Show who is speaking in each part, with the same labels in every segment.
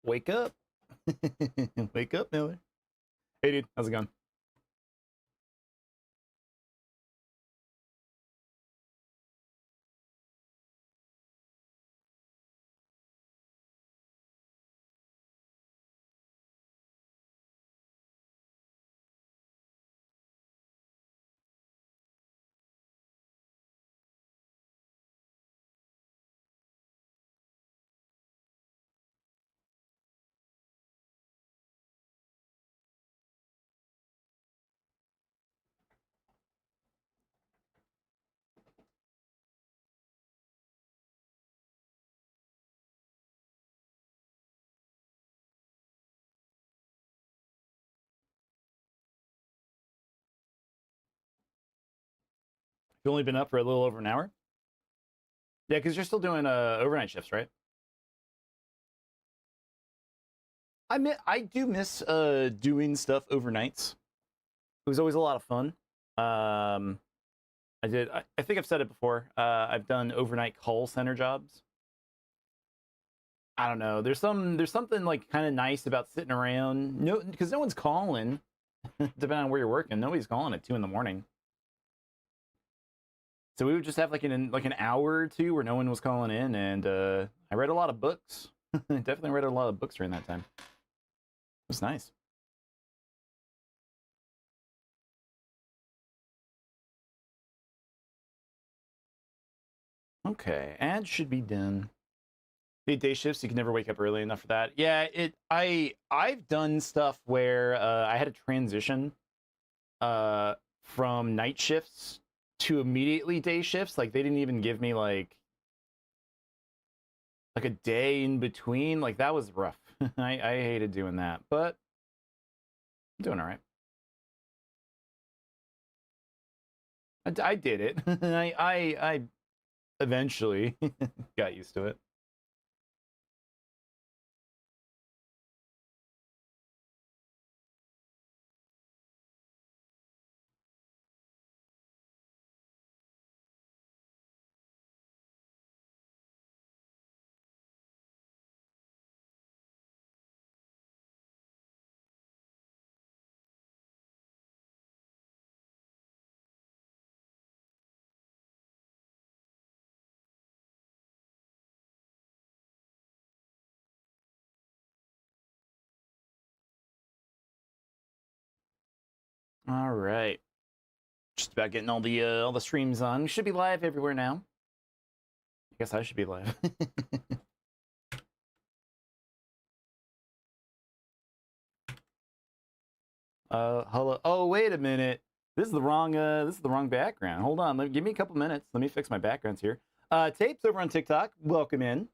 Speaker 1: Wake up. Wake up, Miller. Hey, dude. How's it going? You've only been up for a little over an hour? Yeah, because you're still doing overnight shifts, right? I do miss doing stuff overnights. It was always a lot of fun. I think I've said it before. I've done overnight call center jobs. I don't know. There's something like kind of nice about sitting around. No, because no one's calling. Depending on where you're working, nobody's calling at 2 in the morning. So we would just have like an hour or two where no one was calling in, and I read a lot of books. Definitely read a lot of books during that time. It was nice. Okay, ads should be done. The day shifts, you can never wake up early enough for that. Yeah, I've done stuff where I had a transition from night shifts to immediately day shifts. Like they didn't even give me like a day in between. Like that was rough. I hated doing that, but I'm doing all right. I did it. I eventually got used to it. All right. Just about getting all the streams on. We should be live everywhere now. I guess I should be live. Hello. Oh, wait a minute. This is the wrong background. Hold on. Give me a couple minutes. Let me fix my backgrounds here. Tapes over on TikTok. Welcome in.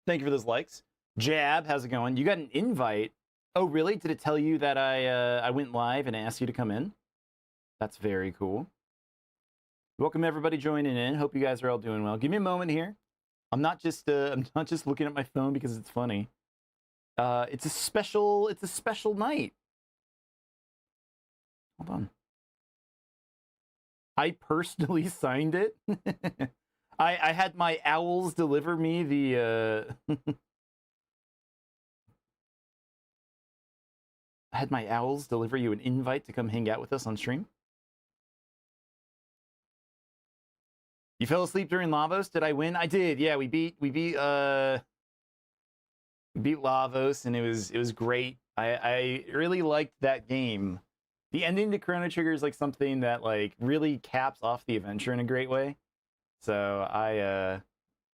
Speaker 1: Thank you for those likes. Jab, how's it going? You got an invite. Oh, really? Did it tell you that I went live and asked you to come in? That's very cool. Welcome everybody joining in. Hope you guys are all doing well. Give me a moment here. I'm not just looking at my phone because it's funny. It's a special night. Hold on. I personally signed it. I had my owls deliver me the I had my owls deliver you an invite to come hang out with us on stream. You fell asleep during Lavos? Did I win? I did. Yeah, we beat Lavos, and it was great. I really liked that game. The ending to Chrono Trigger is like something that like really caps off the adventure in a great way. So I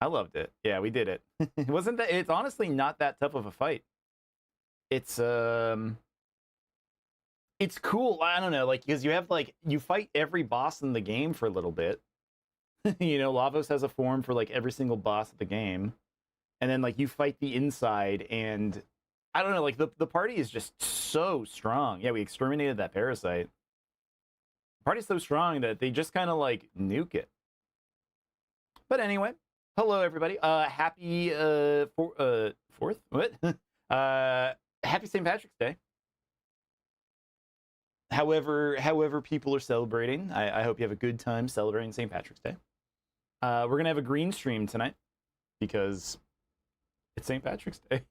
Speaker 1: loved it. Yeah, we did it. It wasn't that. It's honestly not that tough of a fight. It's cool. I don't know, like because you have like you fight every boss in the game for a little bit. You know, Lavos has a form for like every single boss of the game, and then like you fight the inside, and I don't know, like the party is just so strong. Yeah, we exterminated that parasite. The party's so strong that they just kind of like nuke it. But anyway, hello everybody. Happy fourth? What? Happy St. Patrick's Day. However people are celebrating, I hope you have a good time celebrating St. Patrick's Day. We're gonna have a green stream tonight because It's St. Patrick's Day.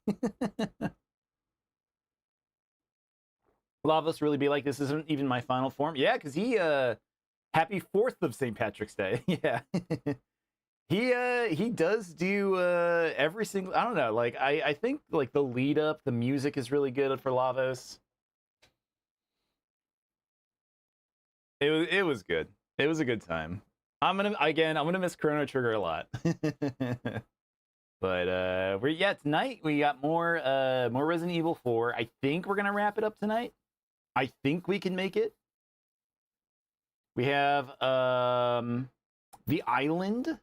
Speaker 1: Lavos really be like, this isn't even my final form. Yeah, because he happy 4th of St. Patrick's Day. Yeah. He does do every single, I don't know, like I think like the lead up, the music is really good for Lavos. It was good. It was a good time. I'm gonna miss Chrono Trigger a lot. But tonight we got more Resident Evil 4. I think we're gonna wrap it up tonight. I think we can make it. We have the island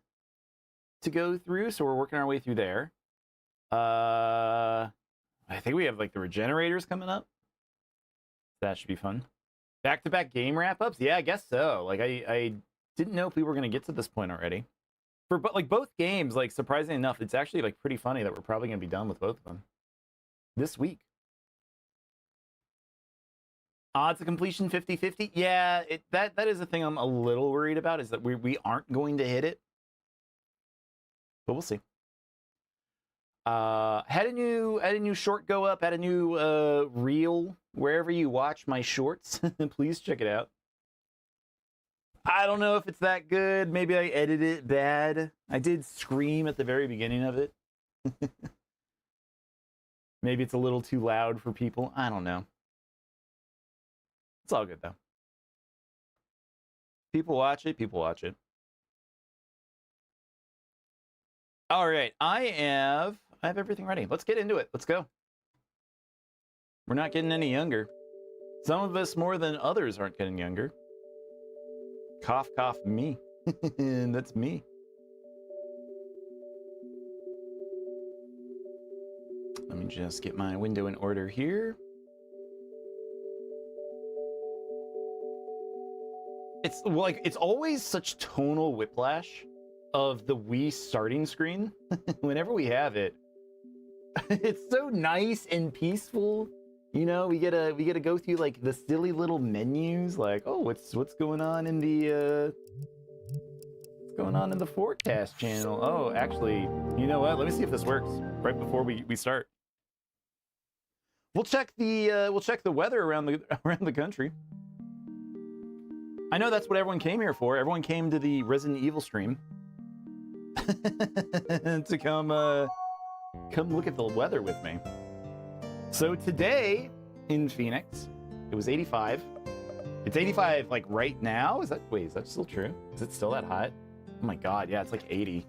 Speaker 1: to go through, so we're working our way through there. I think we have like the regenerators coming up. That should be fun. Back-to-back game wrap-ups? Yeah, I guess so. Like I didn't know if we were gonna get to this point already. For like both games, like surprisingly enough, it's actually like pretty funny that we're probably gonna be done with both of them this week. Odds of completion 50-50. Yeah, that is the thing I'm a little worried about, is that we aren't going to hit it. But we'll see. Had a new short go up, had a new reel wherever you watch my shorts. Please check it out. I don't know if it's that good. Maybe I edited it bad. I did scream at the very beginning of it. Maybe it's a little too loud for people. I don't know. It's all good though. People watch it, people watch it. All right, I have everything ready. Let's get into it. Let's go. We're not getting any younger. Some of us more than others aren't getting younger. Cough, cough, me. That's me. Let me just get my window in order here. It's like, it's always such tonal whiplash of the Wii starting screen. Whenever we have it, it's so nice and peaceful. You know, we get to go through like the silly little menus, like, oh, what's going on in the forecast channel? Oh, actually, you know what? Let me see if this works right before we start. We'll check the weather around the country. I know that's what everyone came here for. Everyone came to the Resident Evil stream to come look at the weather with me. So today in Phoenix, it was 85. It's 85 like right now. Is that still true? Is it still that hot? Oh my god, yeah, it's like 80.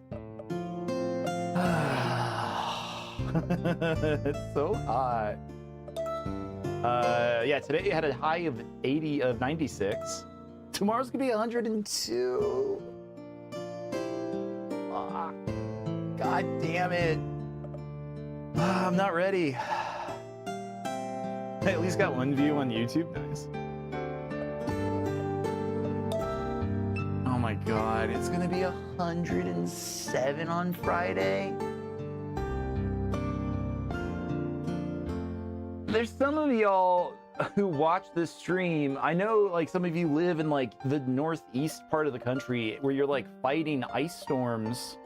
Speaker 1: It's so hot. Yeah, today it had a high of 96. Tomorrow's gonna be 102. Oh, god damn it. I'm not ready. I at least got one view on YouTube. Nice. Oh my god, it's gonna be 107 on Friday. There's some of y'all who watch this stream. I know like some of you live in like the northeast part of the country where you're like fighting ice storms.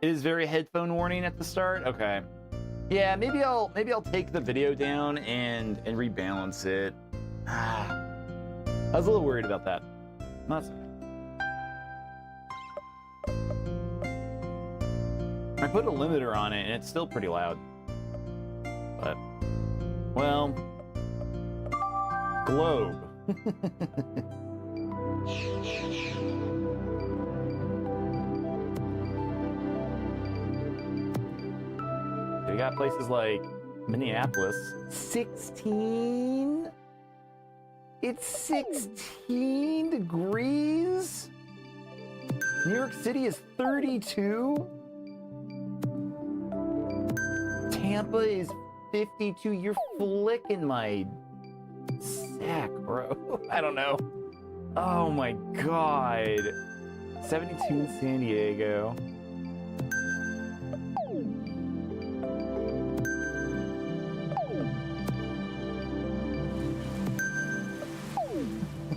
Speaker 1: It is very headphone warning at the start. Okay. Yeah, maybe I'll take the video down and rebalance it. I was a little worried about that. Not so bad. I put a limiter on it and it's still pretty loud. But, well, globe. We got places like Minneapolis, 16? It's 16 degrees? New York City is 32? Tampa is 52. You're flicking my sack, bro. I don't know. Oh my god. 72 in San Diego.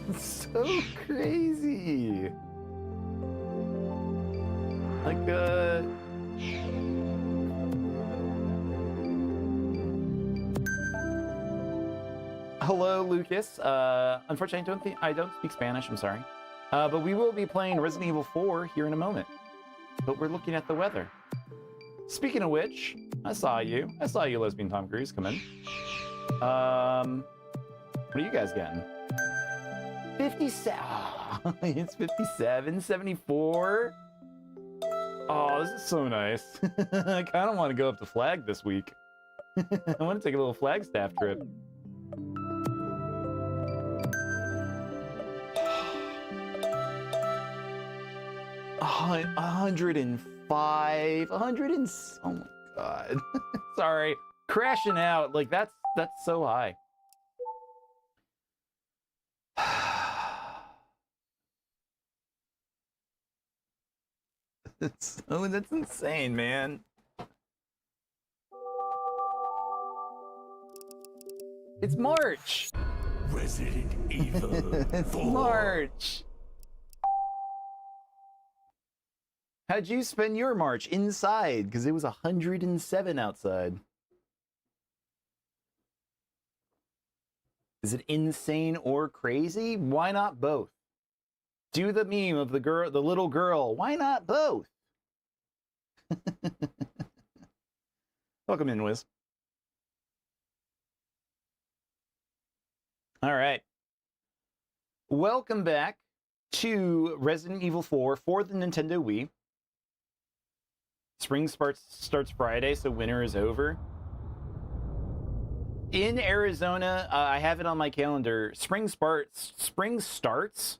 Speaker 1: It's so crazy. Like, hello, Lucas. Unfortunately, I don't speak Spanish. I'm sorry. But we will be playing Resident Evil 4 here in a moment. But we're looking at the weather. Speaking of which, I saw you, lesbian Tom Cruise, come in. What are you guys getting? 57. Oh, it's 57, 74. Oh, this is so nice. I kind of want to go up to Flag this week. I want to take a little Flagstaff trip. Oh, 105, 100 and... Oh my god. Sorry. Crashing out. Like, that's so high. That's insane, man. It's March.
Speaker 2: Resident Evil 4.
Speaker 1: It's March. How'd you spend your March? Inside, because it was 107 outside. Is it insane or crazy? Why not both? Do the meme of the little girl. Why not both? Welcome in, Wiz. All right. Welcome back to Resident Evil 4 for the Nintendo Wii. Spring starts Friday, so winter is over. In Arizona, I have it on my calendar. Spring starts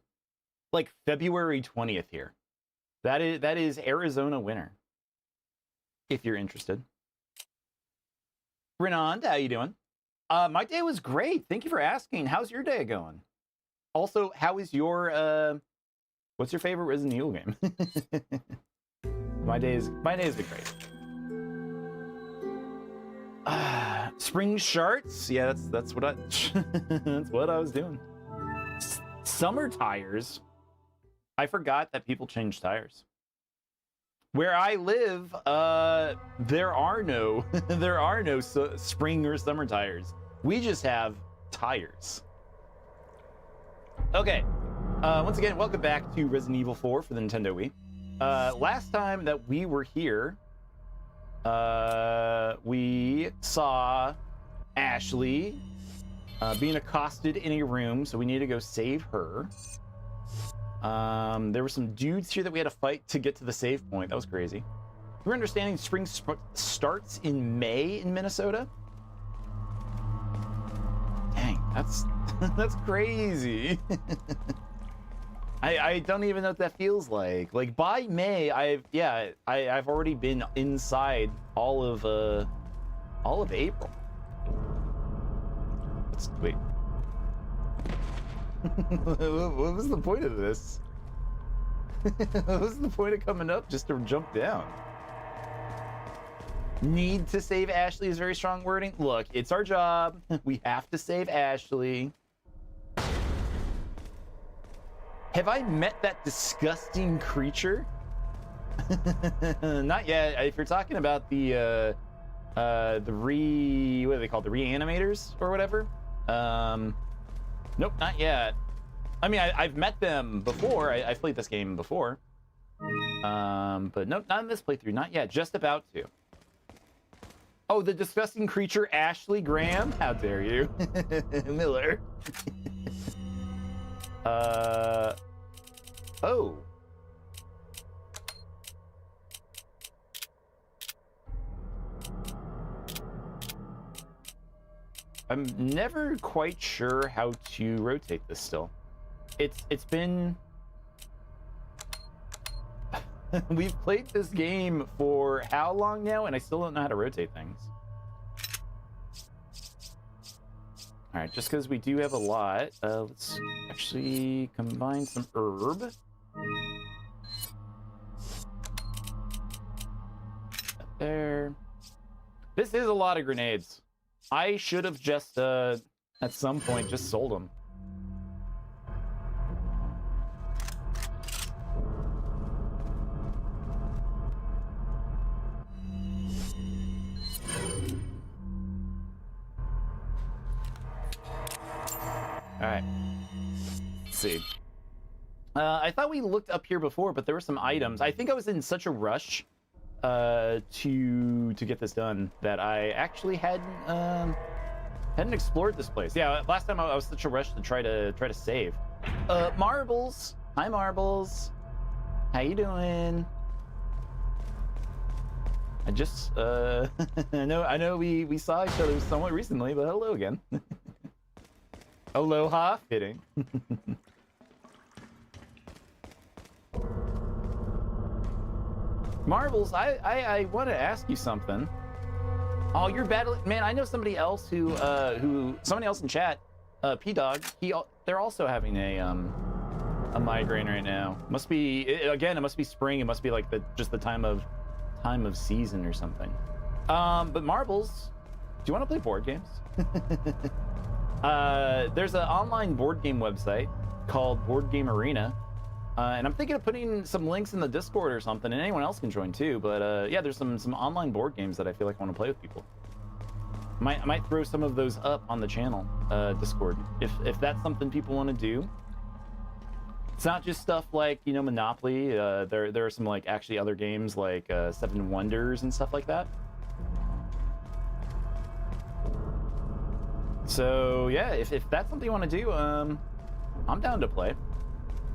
Speaker 1: like February 20th here. That is Arizona winter. If you're interested. Renand, how you doing? My day was great. Thank you for asking. How's your day going? Also, how is your what's your favorite Resident Evil game? My day's been great. Spring sharts? Yeah, that's what I that's what I was doing. Summer tires. I forgot that people change tires. Where I live, there are no spring or summer tires. We just have tires. Okay. Once again, welcome back to Resident Evil 4 for the Nintendo Wii. Last time that we were here, we saw Ashley being accosted in a room, so we need to go save her. There were some dudes here that we had to fight to get to the save point. That was crazy. We're understanding spring starts in May in Minnesota. Dang, that's that's crazy. I don't even know what that feels like. Like by May, I've already been inside all of April. Wait. What was the point of this? What was the point of coming up just to jump down? Need to save Ashley is very strong wording. Look, it's our job. We have to save Ashley. Have I met that disgusting creature? Not yet. If you're talking about the what are they called? The reanimators or whatever? Nope, not yet. I mean, I've met them before. I've played this game before. But nope, not in this playthrough. Not yet. Just about to. Oh, the disgusting creature, Ashley Graham? How dare you? Miller. Oh. I'm never quite sure how to rotate this still. It's been... We've played this game for how long now, and I still don't know how to rotate things. All right, just because we do have a lot, let's actually combine some herb. There. This is a lot of grenades. I should have just, at some point, just sold them. All right. Let's see. I thought we looked up here before, but there were some items. I think I was in such a rush to get this done that I actually hadn't explored this place. Yeah, last time I was such a rush to try to save. Marbles. Hi, Marbles. How you doing? I just I know we saw each other somewhat recently, but hello again. Aloha, fitting. Marbles, I want to ask you something. Oh, you're battling, man. I know somebody else who somebody else in chat, P-Dog. They're also having a migraine right now. Must be again. It must be spring. It must be like just the time of season or something. But Marbles, do you want to play board games? There's an online board game website called Board Game Arena. And I'm thinking of putting some links in the Discord or something, and anyone else can join too. But yeah, there's some online board games that I feel like I want to play with people. I might throw some of those up on the channel, Discord, if that's something people want to do. It's not just stuff like, you know, Monopoly. There are some like actually other games like Seven Wonders and stuff like that. So yeah, if that's something you want to do, I'm down to play.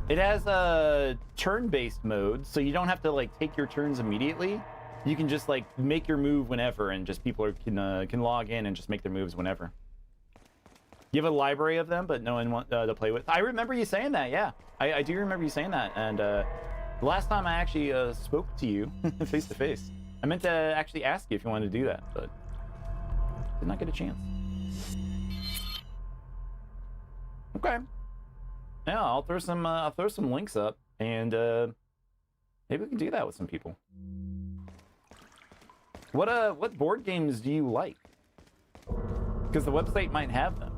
Speaker 1: It has a turn-based mode, so you don't have to like take your turns immediately. You can just like make your move whenever, and just people can log in and just make their moves whenever. You have a library of them, but no one wants to play with. I remember you saying that. Yeah, I do remember you saying that. And the last time I actually spoke to you face to face, I meant to actually ask you if you wanted to do that, but did not get a chance. Okay. Yeah, I'll throw some links up, and maybe we can do that with some people. What board games do you like? Because the website might have them.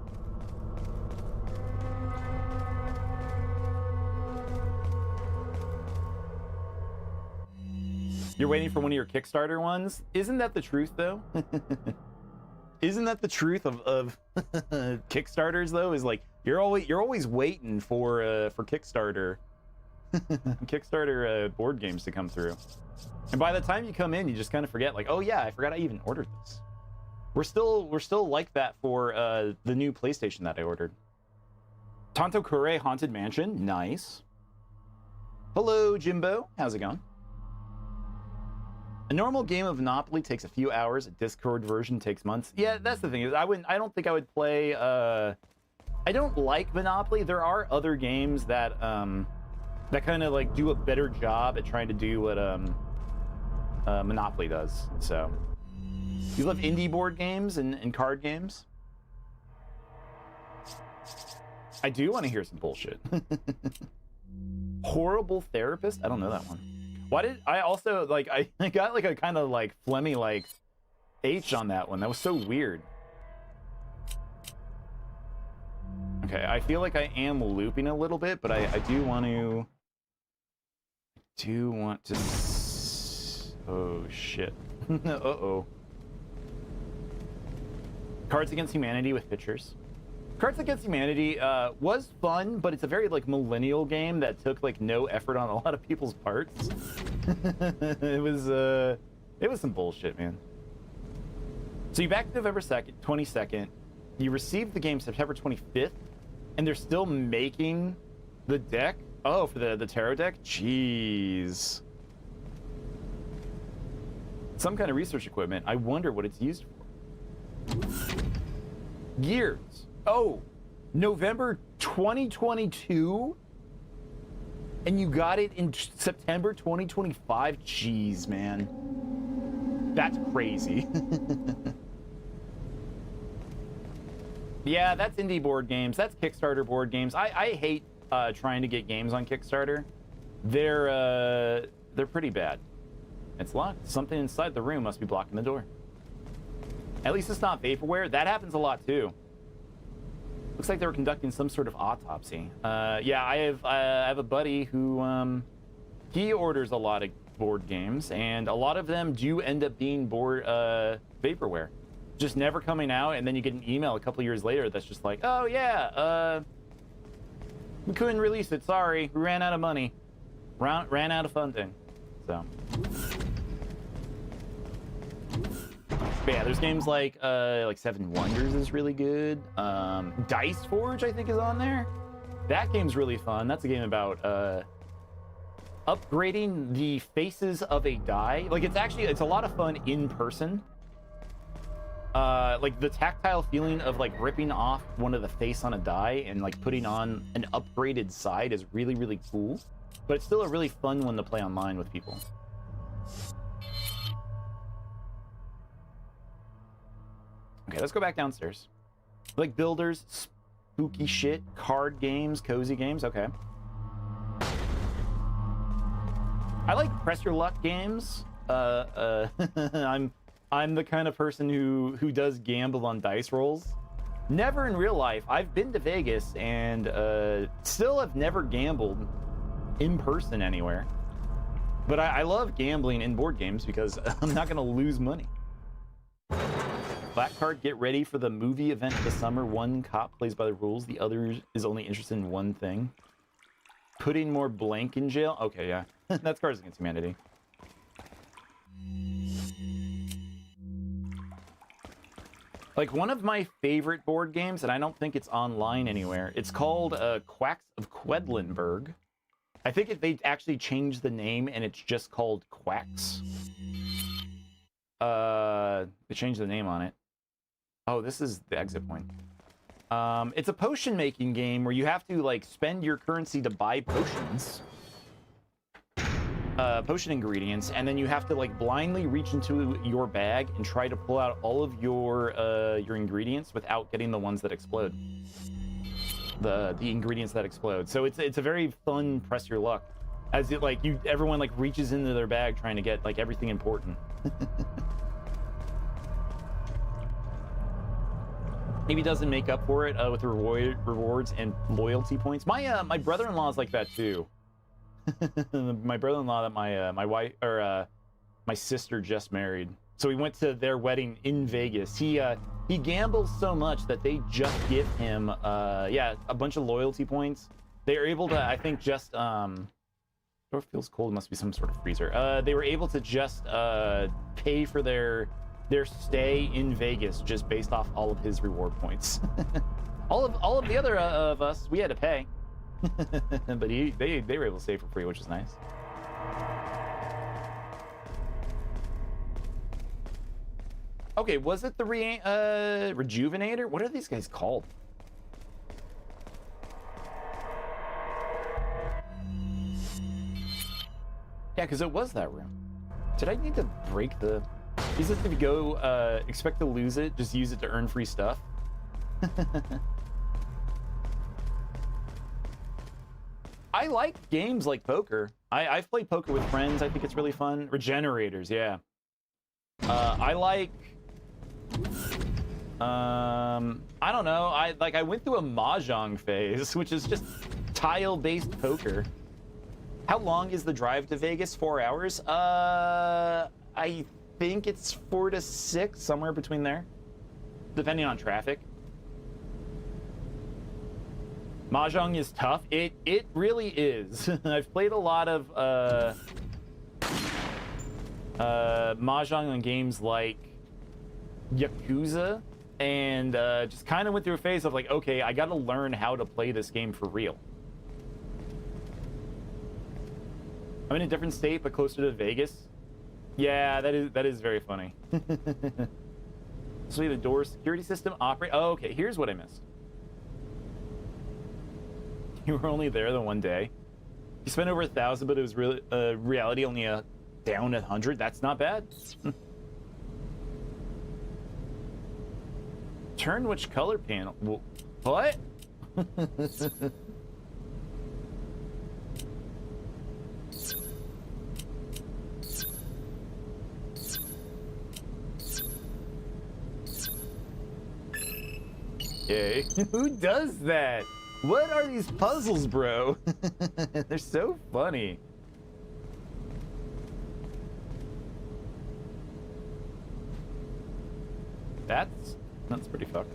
Speaker 1: You're waiting for one of your Kickstarter ones? Isn't that the truth, though? Isn't that the truth of Kickstarters, though? Is like you're always waiting for Kickstarter Kickstarter board games to come through, and by the time you come in, you just kind of forget, like, oh yeah, I forgot I even ordered this. We're still like that for the new PlayStation that I ordered. Tonto Kure Haunted Mansion, nice. Hello, Jimbo, how's it going? A normal game of Monopoly takes a few hours. A Discord version takes months. Yeah, that's the thing. Is I don't think I would play. I don't like Monopoly. There are other games that that kind of like do a better job at trying to do what Monopoly does. So, you love indie board games and card games? I do want to hear some bullshit. Horrible Therapist? I don't know that one. Why did I also like I got like a kind of like phlegmy like H on that one. That was so weird. Okay, I feel like I am looping a little bit, but I do want to oh shit. Uh-oh. Cards Against Humanity with pictures. Cards Against Humanity was fun, but it's a very like millennial game that took like no effort on a lot of people's parts. It was some bullshit, man. So you back November 2nd, 22nd. You received the game September 25th, and they're still making the deck. Oh, for the tarot deck? Jeez. Some kind of research equipment. I wonder what it's used for. Gears. Oh, November 2022? And you got it in September 2025? Jeez, man. That's crazy. Yeah, that's indie board games. That's Kickstarter board games. I hate trying to get games on Kickstarter. They're pretty bad. It's locked. Something inside the room must be blocking the door. At least it's not vaporware. That happens a lot too. Looks like they were conducting some sort of autopsy. Yeah, I have a buddy who he orders a lot of board games, and a lot of them do end up being vaporware, just never coming out. And then you get an email a couple years later that's just like, oh yeah, We couldn't release it. Sorry, we ran out of money. Ran out of funding. So. But yeah, there's games like Seven Wonders is really good. Dice Forge, I think, is on there. That game's really fun. That's a game about upgrading the faces of a die. Like, it's a lot of fun in person. Like the tactile feeling of like ripping off one of the face on a die and like putting on an upgraded side is really, really cool. But it's still a really fun one to play online with people. Okay, let's go back downstairs. Like builders, spooky shit, card games, cozy games. Okay. I like press your luck games. I'm the kind of person who does gamble on dice rolls. Never in real life. I've been to Vegas and still have never gambled in person anywhere. But I love gambling in board games because I'm not gonna lose money. Black card, get ready for the movie event of the summer. One cop plays by the rules. The other is only interested in one thing. Putting more blank in jail. Okay, yeah. That's Cards Against Humanity. Like one of my favorite board games, and I don't think it's online anywhere. It's called Quacks of Quedlinburg. I think they actually changed the name and it's just called Quacks. They changed the name on it. Oh, this is the exit point. It's a potion making game where you have to like spend your currency to buy potions. Potion ingredients, and then you have to like blindly reach into your bag and try to pull out all of your ingredients without getting the ones that explode. The ingredients that explode. So it's a very fun press your luck, as it like everyone like reaches into their bag trying to get like everything important. Maybe doesn't make up for it with the rewards and loyalty points. My brother-in-law is like that too. My brother-in-law that my wife or my sister just married. So we went to their wedding in Vegas. He gambles so much that they just give him a bunch of loyalty points. They are able to, I think, just door feels cold. It must be some sort of freezer. They were able to just pay for their stay in Vegas just based off all of his reward points. all of the other of us, we had to pay. But they were able to stay for free, which is nice. Okay, was it the Rejuvenator? What are these guys called? Yeah, because it was that room. Did I need to break the... Is it if you go expect to lose it, just use it to earn free stuff? I like games like poker. I've played poker with friends. I think it's really fun. Regenerators, yeah. I like... I don't know. I went through a mahjong phase, which is just tile-based poker. How long is the drive to Vegas? 4 hours? I think it's 4 to 6, somewhere between there, depending on traffic. Mahjong is tough. It really is. I've played a lot of Mahjong on games like Yakuza, and just kind of went through a phase of like, okay, I gotta learn how to play this game for real. I'm in a different state, but closer to Vegas. Yeah, that is very funny. So the door security system operate. Oh, okay, here's what I missed. You were only there the one day. You spent over 1,000, but it was really reality only down 100. That's not bad. Turn which color panel? What? Yay. Who does that? What are these puzzles, bro? They're so funny. That's pretty fucked.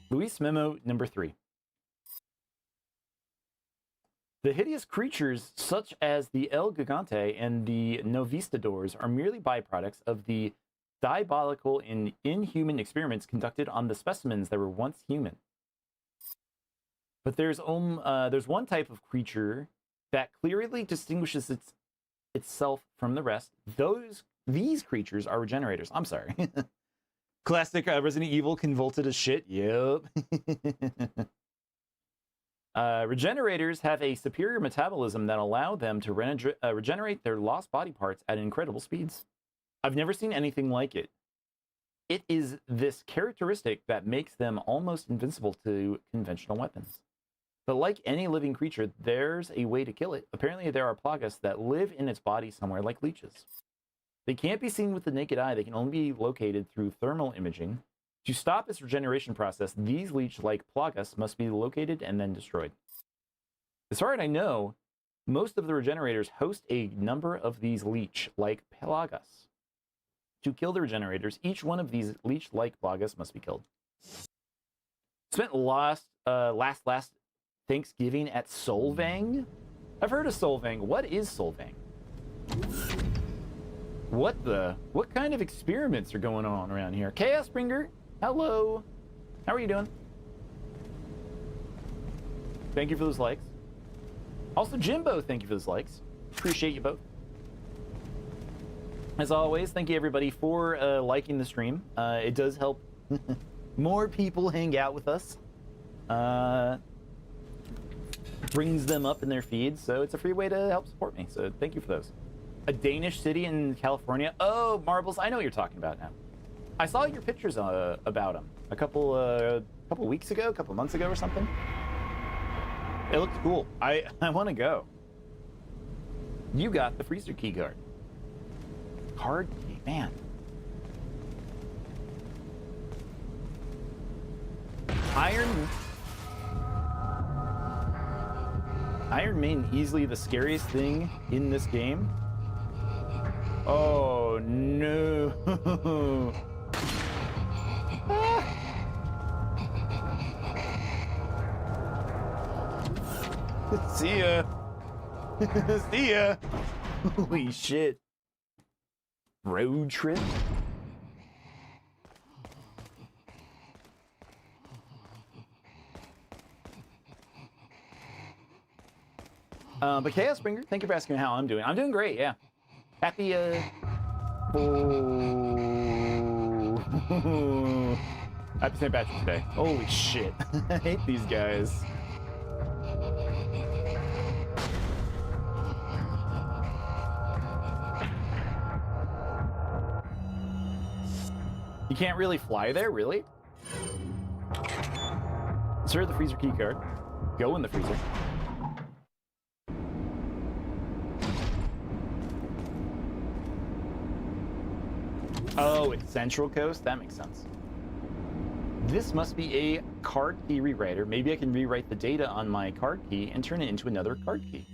Speaker 1: Luis Memo number 3. The hideous creatures such as the El Gigante and the Novistadors are merely byproducts of the diabolical and inhuman experiments conducted on the specimens that were once human. But there's one type of creature that clearly distinguishes itself from the rest. These creatures are regenerators. I'm sorry. Classic Resident Evil convoluted as shit. Yep. Regenerators have a superior metabolism that allow them to regenerate their lost body parts at incredible speeds. I've never seen anything like it. It is this characteristic that makes them almost invincible to conventional weapons. But like any living creature, there's a way to kill it. Apparently there are plagas that live in its body somewhere like leeches. They can't be seen with the naked eye. They can only be located through thermal imaging. To stop its regeneration process, these leech-like plagas must be located and then destroyed. As far as I know, most of the regenerators host a number of these leech-like plagas. To kill the regenerators, each one of these leech-like plagas must be killed. Spent last Thanksgiving at Solvang? I've heard of Solvang. What is Solvang? What kind of experiments are going on around here? Chaos Springer, hello. How are you doing? Thank you for those likes. Also, Jimbo, thank you for those likes. Appreciate you both. As always, thank you everybody for liking the stream. It does help more people hang out with us. Brings them up in their feeds, so it's a free way to help support me. So thank you for those. A Danish city in California. Oh, Marbles, I know what you're talking about now. I saw your pictures about them a couple weeks ago, a couple months ago or something. It looked cool. I want to go. You got the freezer key card. Card key, man. Iron Maiden, easily the scariest thing in this game. Oh no. See ya. See ya. Holy shit. Road trip? But Chaos Springer, thank you for asking how I'm doing. I'm doing great, yeah. Happy, Happy St. Patrick's Day. Holy shit. I hate these guys. You can't really fly there, really? Insert the freezer key card. Go in the freezer. Oh, it's Central Coast? That makes sense. This must be a card key rewriter. Maybe I can rewrite the data on my card key and turn it into another card key.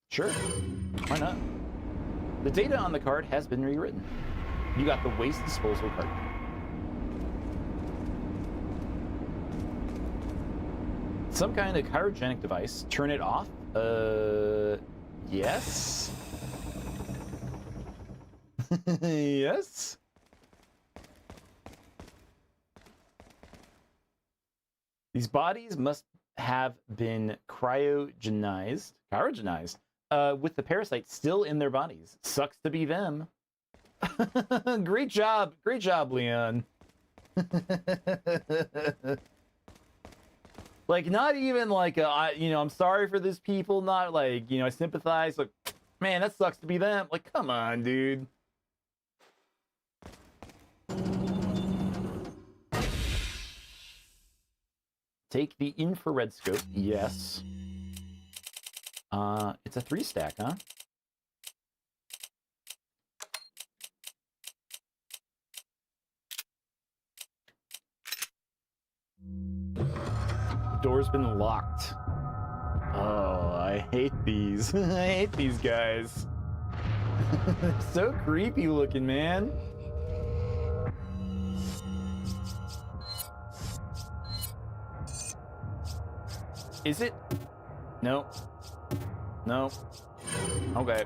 Speaker 1: Sure, why not? The data on the card has been rewritten. You got the waste disposal card. Some kind of cryogenic device. Turn it off? Yes? Yes? These bodies must have been cryogenized, with the parasites still in their bodies. Sucks to be them. Great job, Leon. Like, not even like, I'm sorry for these people, not like, I sympathize. Like, man, that sucks to be them. Like, come on, dude. Take the infrared scope. Yes. It's a 3-stack, huh? The door's been locked. Oh, I hate these. I hate these guys. So creepy looking, man. Is it? No. No. Okay.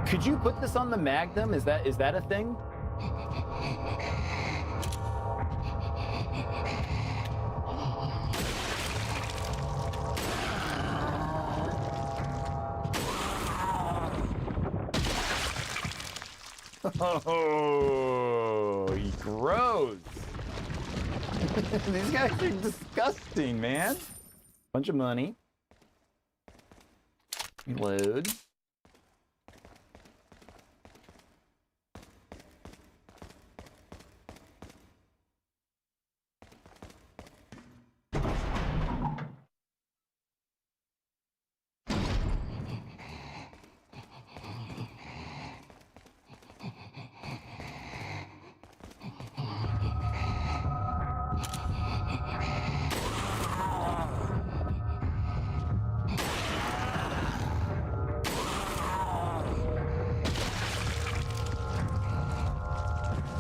Speaker 1: Could you put this on the Magnum? Is that a thing? Oh, gross. These guys are disgusting, man. Bunch of money. Reload.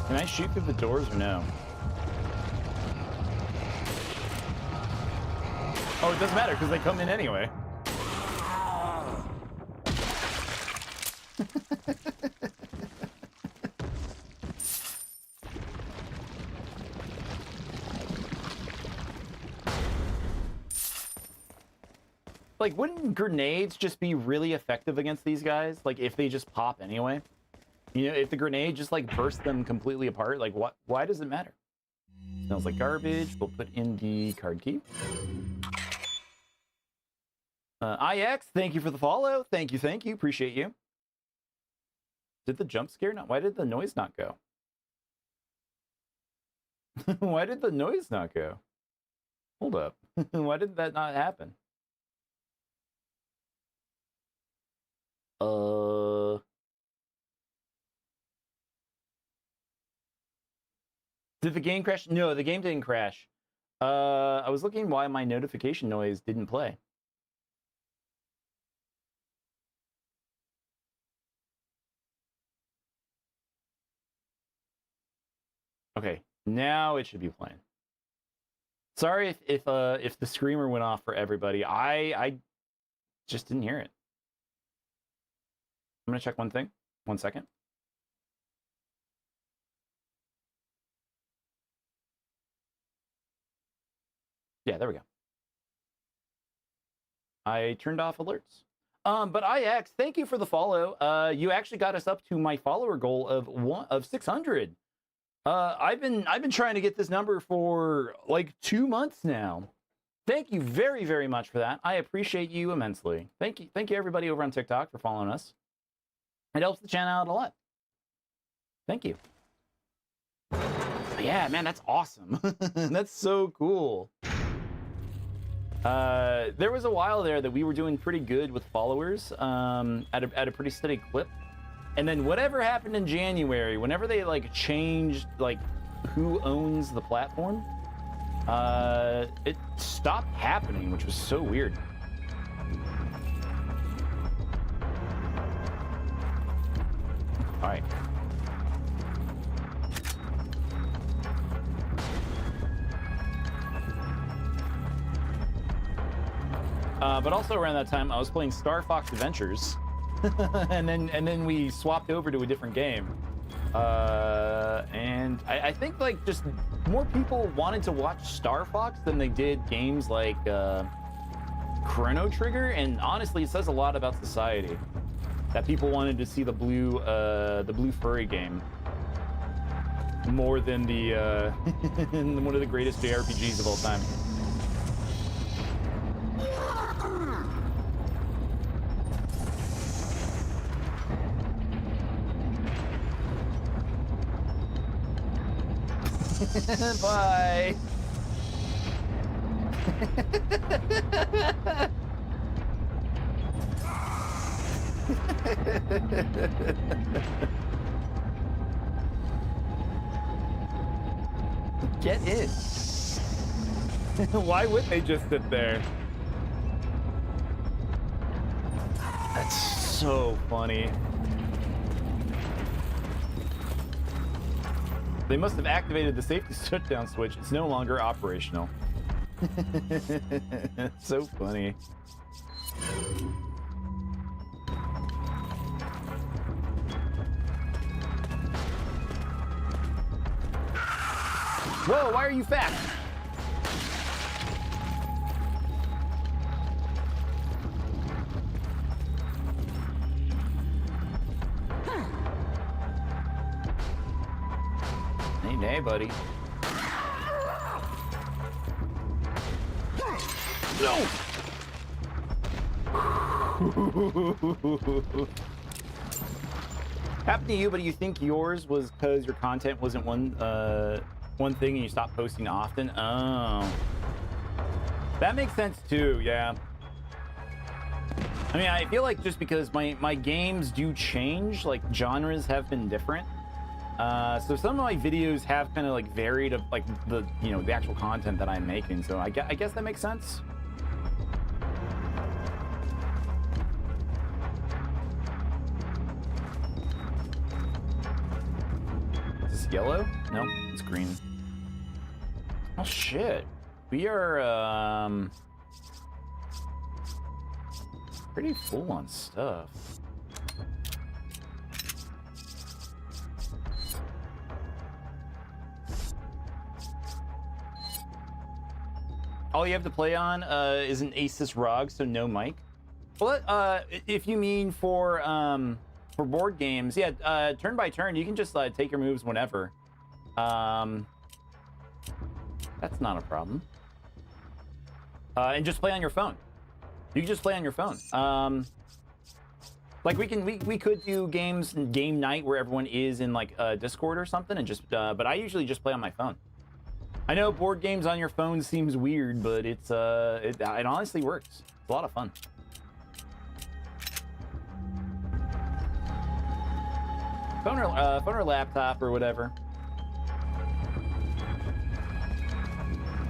Speaker 1: Can I shoot through the doors or no? Oh, it doesn't matter because they come in anyway. Like, wouldn't grenades just be really effective against these guys? Like, if they just pop anyway? You know, if the grenade just, like, bursts them completely apart, like, what? Why does it matter? Smells like garbage. We'll put in the card key. IX, thank you for the follow. Thank you, thank you. Appreciate you. Did the jump scare not? Why did the noise not go? Why did the noise not go? Hold up. Why did that not happen? Did the game crash? No, the game didn't crash. I was looking why my notification noise didn't play. Okay, now it should be playing. Sorry if the screamer went off for everybody. I just didn't hear it. I'm gonna check one thing. 1 second. Yeah, there we go. I turned off alerts. But IX, thank you for the follow. You actually got us up to my follower goal of 600. I've been trying to get this number for like 2 months now. Thank you very, very much for that. I appreciate you immensely. Thank you everybody over on TikTok for following us. It helps the channel out a lot. Thank you. But yeah, man, that's awesome. That's so cool. There was a while there that we were doing pretty good with followers at a pretty steady clip. And then whatever happened in January, whenever they like changed like who owns the platform, it stopped happening, which was so weird. All right. But also around that time, I was playing Star Fox Adventures, and then we swapped over to a different game. And I think like just more people wanted to watch Star Fox than they did games like Chrono Trigger, and honestly, it says a lot about society that people wanted to see the blue furry game more than the one of the greatest JRPGs of all time. Bye. Get in. Why would they just sit there? That's so funny. They must have activated the safety shutdown switch. It's no longer operational. So funny. Whoa, why are you fast? Hey, buddy. No! Happened to you, but you think yours was because your content wasn't one thing and you stopped posting often? Oh. That makes sense too, yeah. I mean, I feel like just because my games do change, like genres have been different. So some of my videos have kind of like varied of like the actual content that I'm making. So I guess that makes sense. Is this yellow? No, it's green. Oh shit. We are pretty full on stuff. All you have to play on is an Asus ROG, so no mic. Well, if you mean for board games, yeah, turn by turn, you can just take your moves whenever. That's not a problem. And just play on your phone. You can just play on your phone. Like we could do games in game night where everyone is in like Discord or something, and just but I usually just play on my phone. I know board games on your phone seems weird, but it honestly works. It's a lot of fun. Phone or laptop or whatever.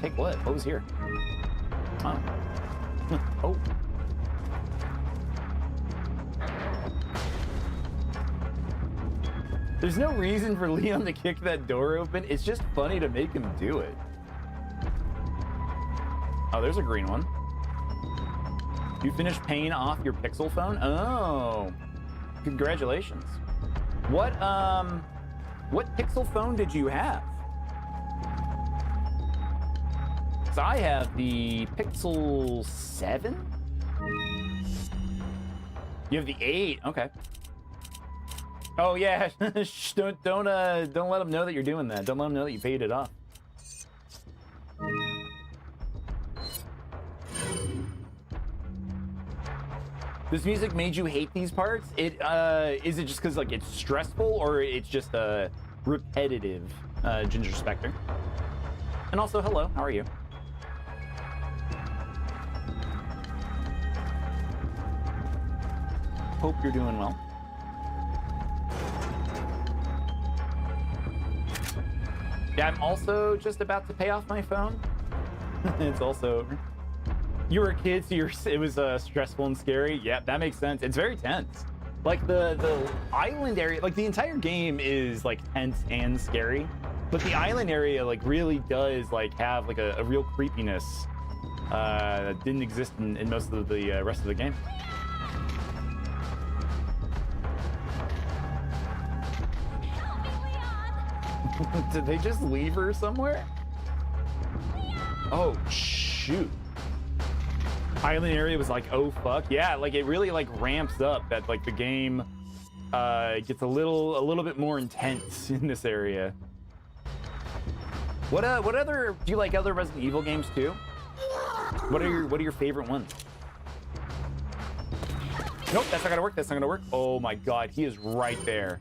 Speaker 1: Take what? What was here? Oh. Oh. There's no reason for Leon to kick that door open. It's just funny to make him do it. Oh, there's a green one. You finished paying off your Pixel phone? Oh, congratulations. What Pixel phone did you have? So I have the Pixel 7. You have the 8. Okay. Oh yeah, Shh, don't let them know that you're doing that. Don't let them know that you paid it off. This music made you hate these parts? Is it just because like it's stressful, or it's just repetitive, Ginger Spectre? And also, hello, how are you? Hope you're doing well. Yeah, I'm also just about to pay off my phone. It's also over. You were a kid, so it was stressful and scary. Yeah, that makes sense. It's very tense. Like the island area, like the entire game is like tense and scary, but the island area like really does like have like a real creepiness that didn't exist in most of the rest of the game. Did they just leave her somewhere? Oh shoot. Island area was like, oh fuck. Yeah, like it really like ramps up that like the game gets a little bit more intense in this area. What other do you like other Resident Evil games too? What are your favorite ones? Nope, that's not gonna work. That's not gonna work. Oh my god, he is right there.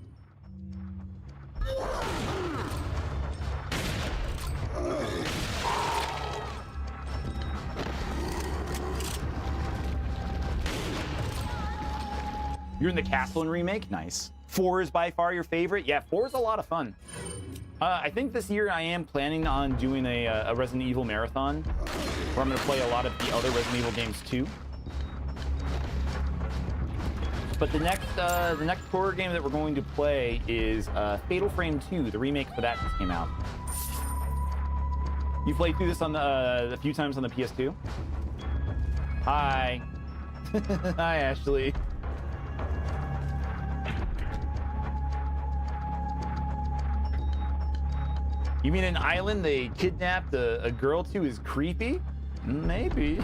Speaker 1: You're in the Castle and remake? Nice. 4 is by far your favorite? Yeah, 4 is a lot of fun. I think this year I am planning on doing a Resident Evil marathon, where I'm going to play a lot of the other Resident Evil games too. But the next horror game that we're going to play is Fatal Frame 2. The remake for that just came out. You played through this on a few times on the PS2. Hi. Hi, Ashley. You mean an island they kidnapped a girl to is creepy? Maybe.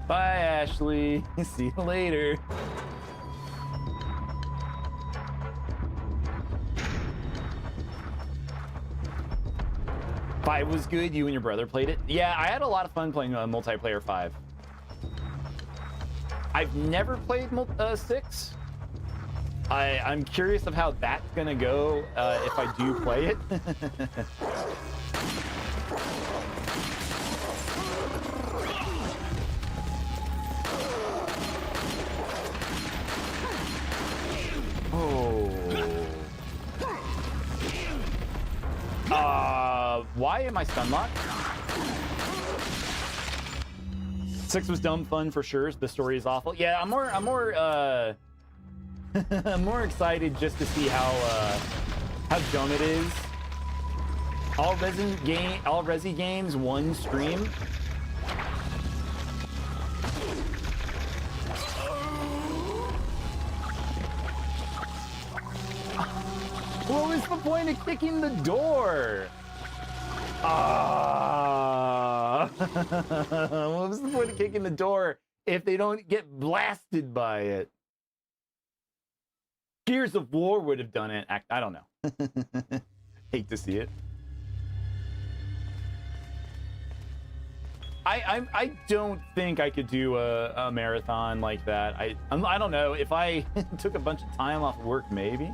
Speaker 1: Bye, Ashley. See you later. Five was good. You and your brother played it. Yeah, I had a lot of fun playing multiplayer 5. I've never played 6. I'm curious of how that's gonna go if I do play it. Why am I stun locked? 6 was dumb fun for sure. The story is awful. Yeah, I'm more I'm more excited just to see how dumb it is. All Resi games, one stream. What was the point of kicking the door? What was the point of kicking the door if they don't get blasted by it? Gears of War would have done it. I don't know. Hate to see it. I don't think I could do a marathon like that. I don't know. If I took a bunch of time off work, maybe.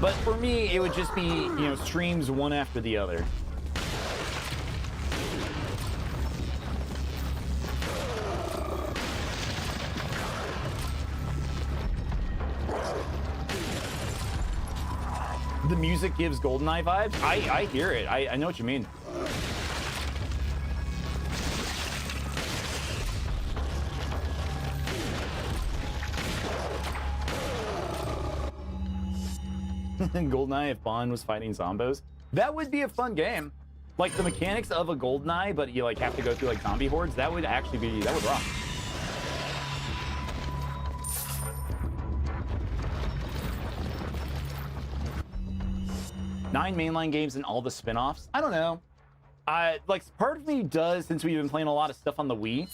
Speaker 1: But for me, it would just be, you know, streams one after the other. The music gives GoldenEye vibes. I hear it. I know what you mean. GoldenEye if Bond was fighting zombos. That would be a fun game. Like the mechanics of a GoldenEye, but you like have to go through like zombie hordes. That would actually be, that would rock. Nine mainline games and all the spin-offs. I don't know. Like part of me does, since we've been playing a lot of stuff on the Wii,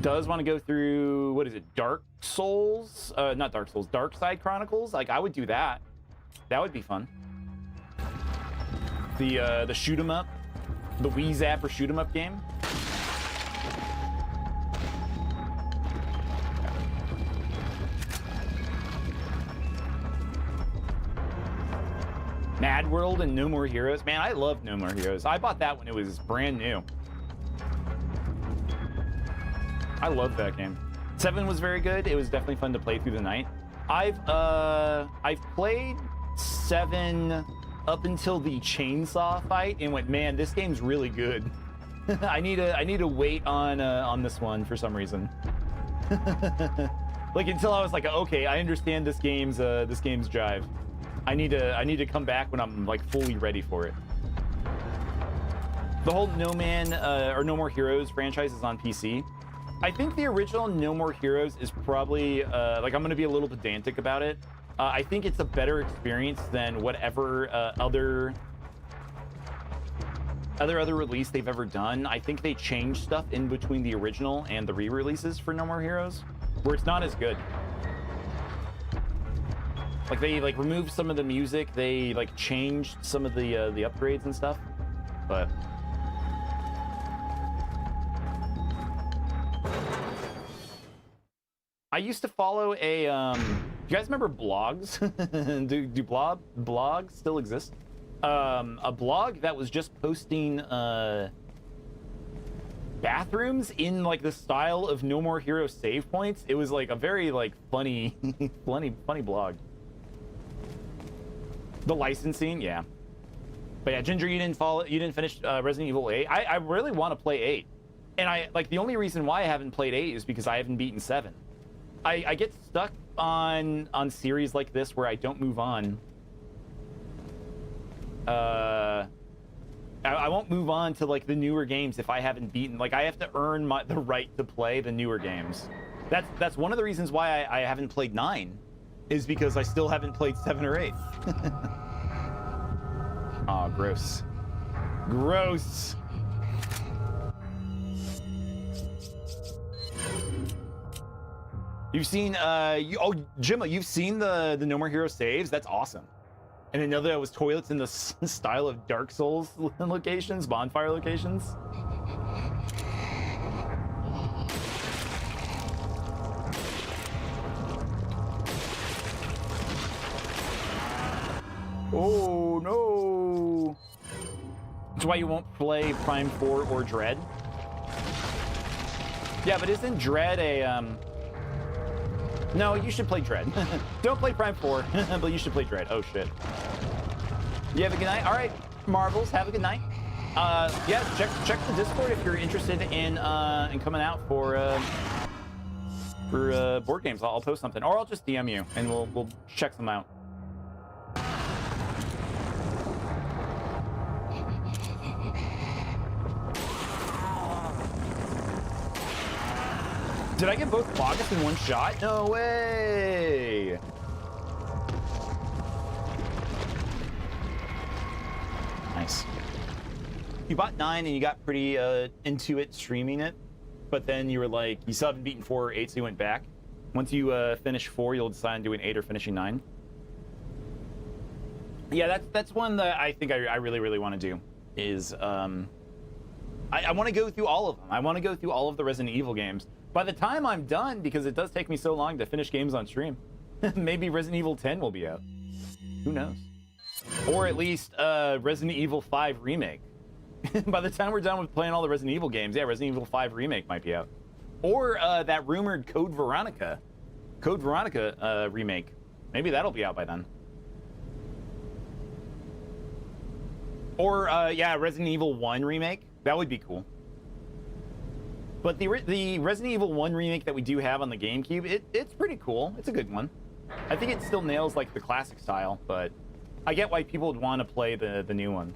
Speaker 1: does want to go through, what is it, Dark Souls? Not Dark Souls, Dark Side Chronicles. Like I would do that. That would be fun. The shoot 'em up, the Wii Zapper shoot 'em up game. Mad World and No More Heroes. Man, I love No More Heroes. I bought that when it was brand new. I love that game. 7 was very good. It was definitely fun to play through the night. I've played 7 up until the chainsaw fight and went, man, this game's really good. I need to wait on this one for some reason. Like until I was like, okay, I understand this game's jive. I need to come back when I'm like fully ready for it. The whole No More Heroes franchise is on PC. I think the original No More Heroes is probably like, I'm gonna be a little pedantic about it. I think it's a better experience than whatever other release they've ever done. I think they changed stuff in between the original and the re-releases for No More Heroes, where it's not as good. Like they like removed some of the music, they like changed some of the upgrades and stuff, but. I used to follow a, you guys remember blogs? do blogs still exist? A blog that was just posting bathrooms in like the style of No More Hero save points. It was like a very like funny, funny blog. The licensing, yeah. But yeah, Ginger, you didn't finish Resident Evil 8. I really want to play 8. And I like the only reason why I haven't played 8 is because I haven't beaten 7. I get stuck on series like this where I don't move on. I won't move on to like the newer games if I haven't beaten. Like I have to earn the right to play the newer games. That's one of the reasons why I haven't played 9, is because I still haven't played 7 or 8. Aw, gross. Gross. You've seen, oh, Jimma, you've seen the No More Hero saves? That's awesome. And I know that it was toilets in the style of Dark Souls locations, bonfire locations. Oh, no. That's why you won't play Prime 4 or Dread. Yeah, but isn't Dread a, No, you should play Dread. Don't play Prime 4, but you should play Dread. Oh, shit. You have a good night? All right, Marvels, have a good night. Yeah, check the Discord if you're interested in coming out for board games. I'll post something, or I'll just DM you, and we'll check them out. Did I get both Cloggis in one shot? No way! Nice. You bought 9 and you got pretty into it streaming it, but then you were like, you still haven't beaten 4 or 8, so you went back. Once you finish 4, you'll decide on doing 8 or finishing 9. Yeah, that's one that I think I really want to do. Is I want to go through all of them. I want to go through all of the Resident Evil games. By the time I'm done, because it does take me so long to finish games on stream, maybe Resident Evil 10 will be out. Who knows? Or at least Resident Evil 5 Remake. By the time we're done with playing all the Resident Evil games, yeah, Resident Evil 5 Remake might be out. Or that rumored Code Veronica remake. Maybe that'll be out by then. Or, yeah, Resident Evil 1 remake. That would be cool. But the Resident Evil 1 remake that we do have on the GameCube, it's pretty cool. It's a good one. I think it still nails, like, the classic style, but I get why people would want to play the new one.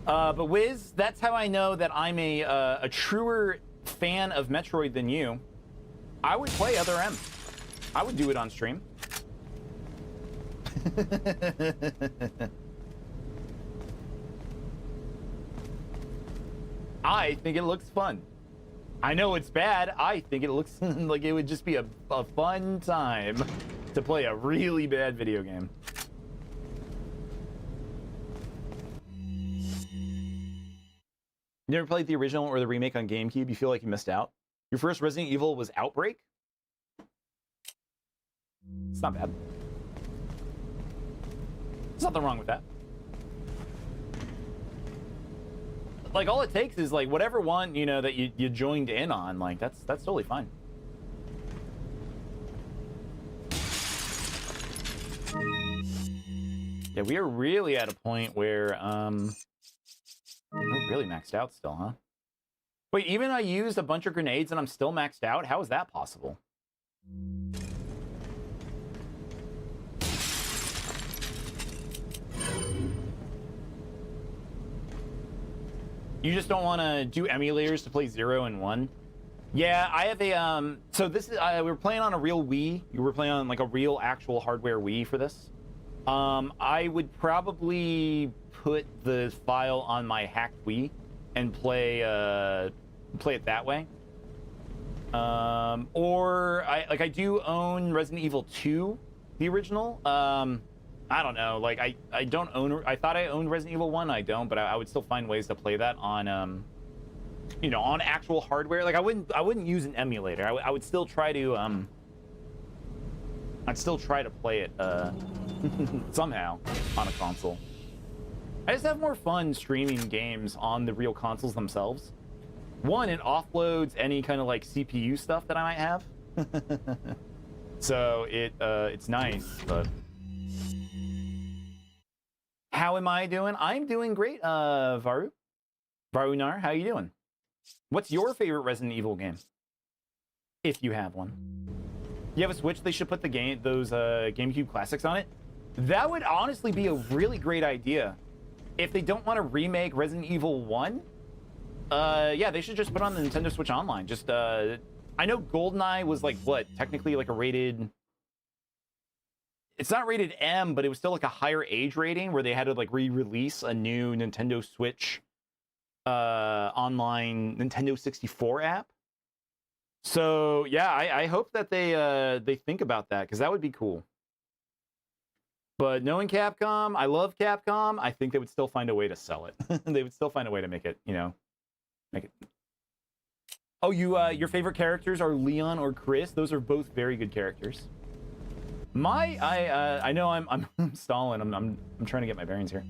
Speaker 1: But Wiz, that's how I know that I'm a truer fan of Metroid than you. I would play Other M. I would do it on stream. I think it looks fun. I know it's bad. I think it looks like it would just be a fun time to play a really bad video game. You never played the original or the remake on GameCube? You feel like you missed out? Your first Resident Evil was Outbreak? It's not bad. There's nothing wrong with that. Like, all it takes is, like, whatever one, you know, that you joined in on. Like, that's totally fine. Yeah, we are really at a point where, we're really maxed out still, huh? Wait, even I used a bunch of grenades and I'm still maxed out? How is that possible? You just don't want to do emulators to play 0 and 1? Yeah, I have a, so this is, we were playing on a real Wii. You were playing on, like, a real actual hardware Wii for this. I would probably put the file on my hacked Wii and play it that way. Or, I do own Resident Evil 2, the original. I don't know, like, I don't own, I thought I owned Resident Evil 1, I don't, but I would still find ways to play that on, you know, on actual hardware. Like, I wouldn't use an emulator. I would still try to, I'd still try to play it, somehow on a console. I just have more fun streaming games on the real consoles themselves. One, it offloads any kind of, like, CPU stuff that I might have. So, it's nice, but... How am I doing? I'm doing great, Varunar. How you doing? What's your favorite Resident Evil game? If you have one. You have a Switch, they should put those GameCube classics on it. That would honestly be a really great idea. If they don't want to remake Resident Evil 1, yeah, they should just put on the Nintendo Switch Online. Just, I know GoldenEye was like, what, technically like a rated... It's not rated M, but it was still like a higher age rating where they had to like re-release a new Nintendo Switch online Nintendo 64 app. So yeah, I hope that they think about that, because that would be cool. But knowing Capcom, I love Capcom. I think they would still find a way to sell it. They would still find a way to make it, you know, make it. Oh, your favorite characters are Leon or Chris. Those are both very good characters. I know I'm stalling. I'm trying to get my bearings here.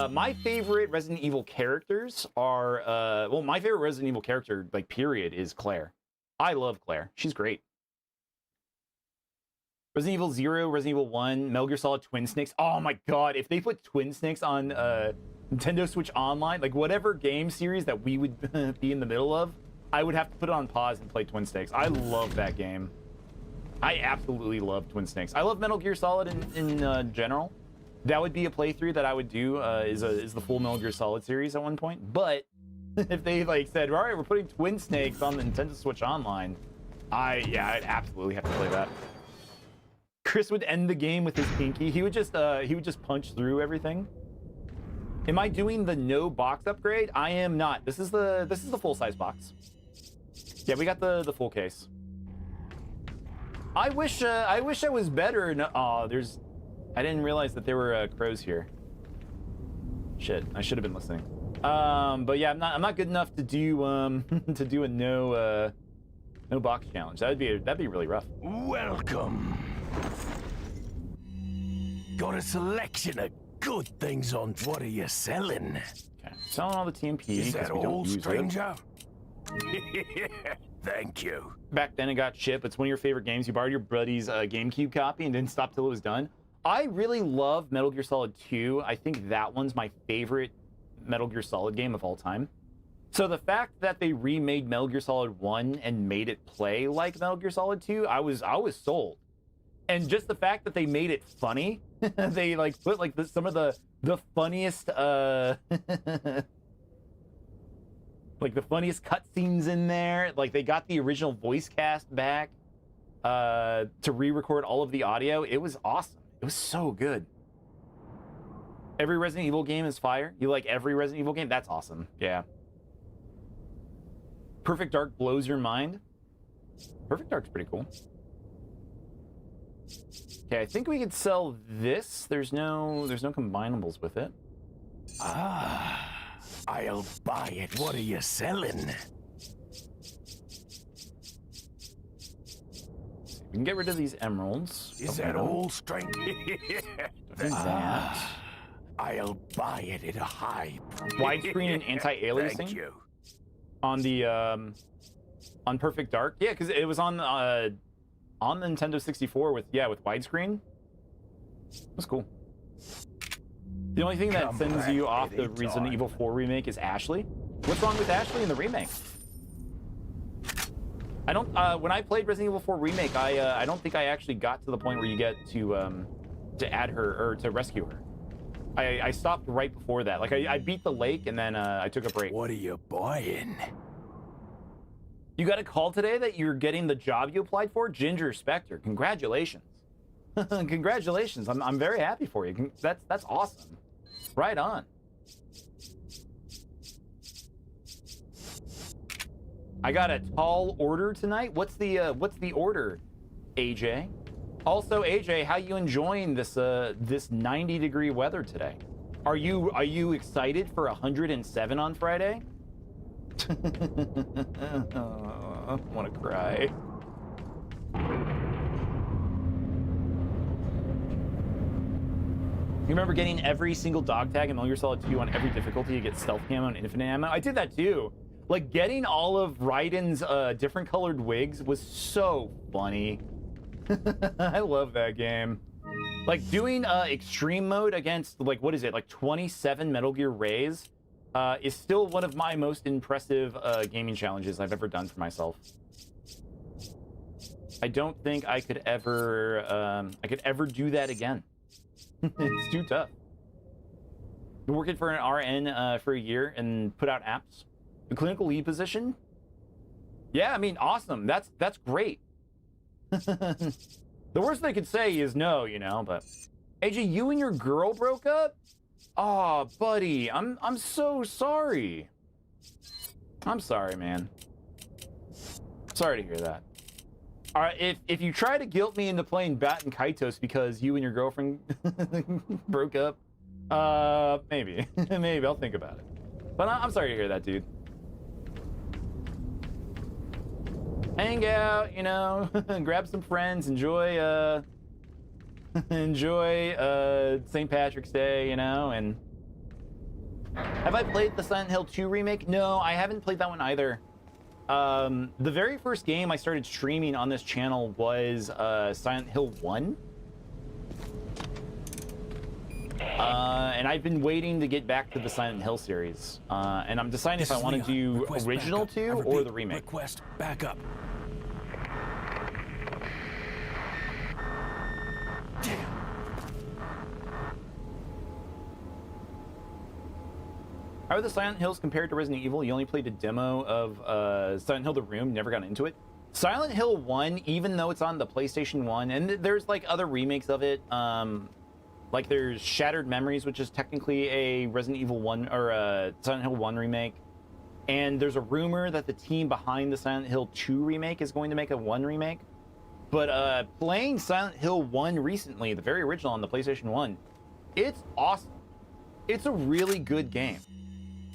Speaker 1: My favorite Resident Evil characters are well, my favorite Resident Evil character, like period, is Claire. I love Claire. She's great. Resident Evil 0, Resident Evil 1, Metal Gear Solid Twin Snakes. Oh my god, if they put Twin Snakes on Nintendo Switch Online, like whatever game series that we would be in the middle of, I would have to put it on pause and play Twin Snakes. I love that game. I absolutely love Twin Snakes. I love Metal Gear Solid in general. That would be a playthrough that I would do, is the full Metal Gear Solid series at one point. But if they like said, all right, we're putting Twin Snakes on the Nintendo Switch Online, I'd absolutely have to play that. Chris would end the game with his pinky. He would just punch through everything. Am I doing the no box upgrade? I am not. This is the full size box. Yeah, we got the full case. I wish I was better. No, I didn't realize that there were crows here. Shit, I should have been listening. But yeah, I'm not good enough to do to do a no box challenge. That'd be really rough.
Speaker 2: Welcome. Got a selection of good things on. What are you selling?
Speaker 1: Okay, selling all the TMP.
Speaker 2: Is that all, stranger?
Speaker 1: It.
Speaker 2: Thank you.
Speaker 1: Back then it got shipped. It's one of your favorite games. You borrowed your buddy's GameCube copy and didn't stop till it was done. I really love Metal Gear Solid 2. I think that one's my favorite Metal Gear Solid game of all time. So the fact that they remade Metal Gear Solid 1 and made it play like Metal Gear Solid 2, I was sold. And just the fact that they made it funny, they like put like some of the funniest like the funniest cutscenes in there. Like they got the original voice cast back to re-record all of the audio. It was awesome. It was so good. Every Resident Evil game is fire. You like every Resident Evil game? That's awesome. Yeah. Perfect Dark blows your mind. Perfect Dark's pretty cool. Okay, I think we could sell this. There's no combinables with it.
Speaker 2: Ah, I'll buy it. What are you selling?
Speaker 1: We can get rid of these emeralds.
Speaker 2: Is that all, strength?
Speaker 1: That.
Speaker 2: I'll buy it at a high price.
Speaker 1: Widescreen and anti-aliasing.
Speaker 2: Thank you.
Speaker 1: On the on Perfect Dark. Yeah, because it was on the Nintendo 64 with widescreen. That's cool. The only thing that sends you off the Resident Evil 4 remake is Ashley. What's wrong with Ashley in the remake? I don't. When I played Resident Evil 4 remake, I don't think I actually got to the point where you get to add her or to rescue her. I stopped right before that. Like I beat the lake and then I took a break.
Speaker 2: What are you buying?
Speaker 1: You got a call today that you're getting the job you applied for? Ginger Spectre, congratulations. Congratulations, I'm very happy for you. That's awesome. Right on. I got a tall order tonight. What's the order, AJ? Also, AJ, how you enjoying this 90-degree weather today? Are you excited for 107 on Friday? I want to cry. You remember getting every single dog tag in Metal Gear Solid 2 on every difficulty to get stealth camo and infinite ammo? I did that too. Like getting all of Raiden's different colored wigs was so funny. I love that game. Like doing extreme mode against like, what is it? Like 27 Metal Gear Rays is still one of my most impressive gaming challenges I've ever done for myself. I don't think I could ever do that again. It's too tough. Been working for an RN for a year and put out apps. The clinical lead position. Yeah, I mean, awesome. That's great. The worst they could say is no, you know. But AJ, you and your girl broke up? Oh, buddy, I'm so sorry. I'm sorry, man. Sorry to hear that. All right, if you try to guilt me into playing Bat and Kaitos because you and your girlfriend broke up, maybe maybe I'll think about it. But I'm sorry to hear that, dude. Hang out, you know, grab some friends, enjoy St. Patrick's Day, you know. And have I played the Silent Hill 2 remake? No, I haven't played that one either. The very first game I started streaming on this channel was Silent Hill 1. And I've been waiting to get back to the Silent Hill series. And I'm deciding if I want to do original 2 or the remake.
Speaker 2: Request backup.
Speaker 1: How are the Silent Hills compared to Resident Evil? You only played a demo of Silent Hill The Room, never got into it. Silent Hill 1, even though it's on the PlayStation 1, and there's like other remakes of it, like there's Shattered Memories, which is technically a Resident Evil 1 or a Silent Hill 1 remake. And there's a rumor that the team behind the Silent Hill 2 remake is going to make a 1 remake. But playing Silent Hill 1 recently, the very original on the PlayStation 1, it's awesome. It's a really good game.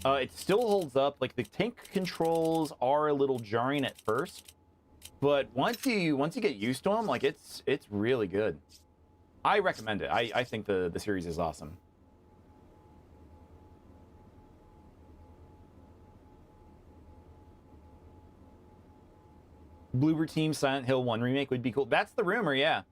Speaker 1: It still holds up. Like, the tank controls are a little jarring at first, but once you get used to them, like, it's really good. I recommend it. I think the series is awesome. Bloober Team Silent Hill 1 remake would be cool. That's the rumor, yeah.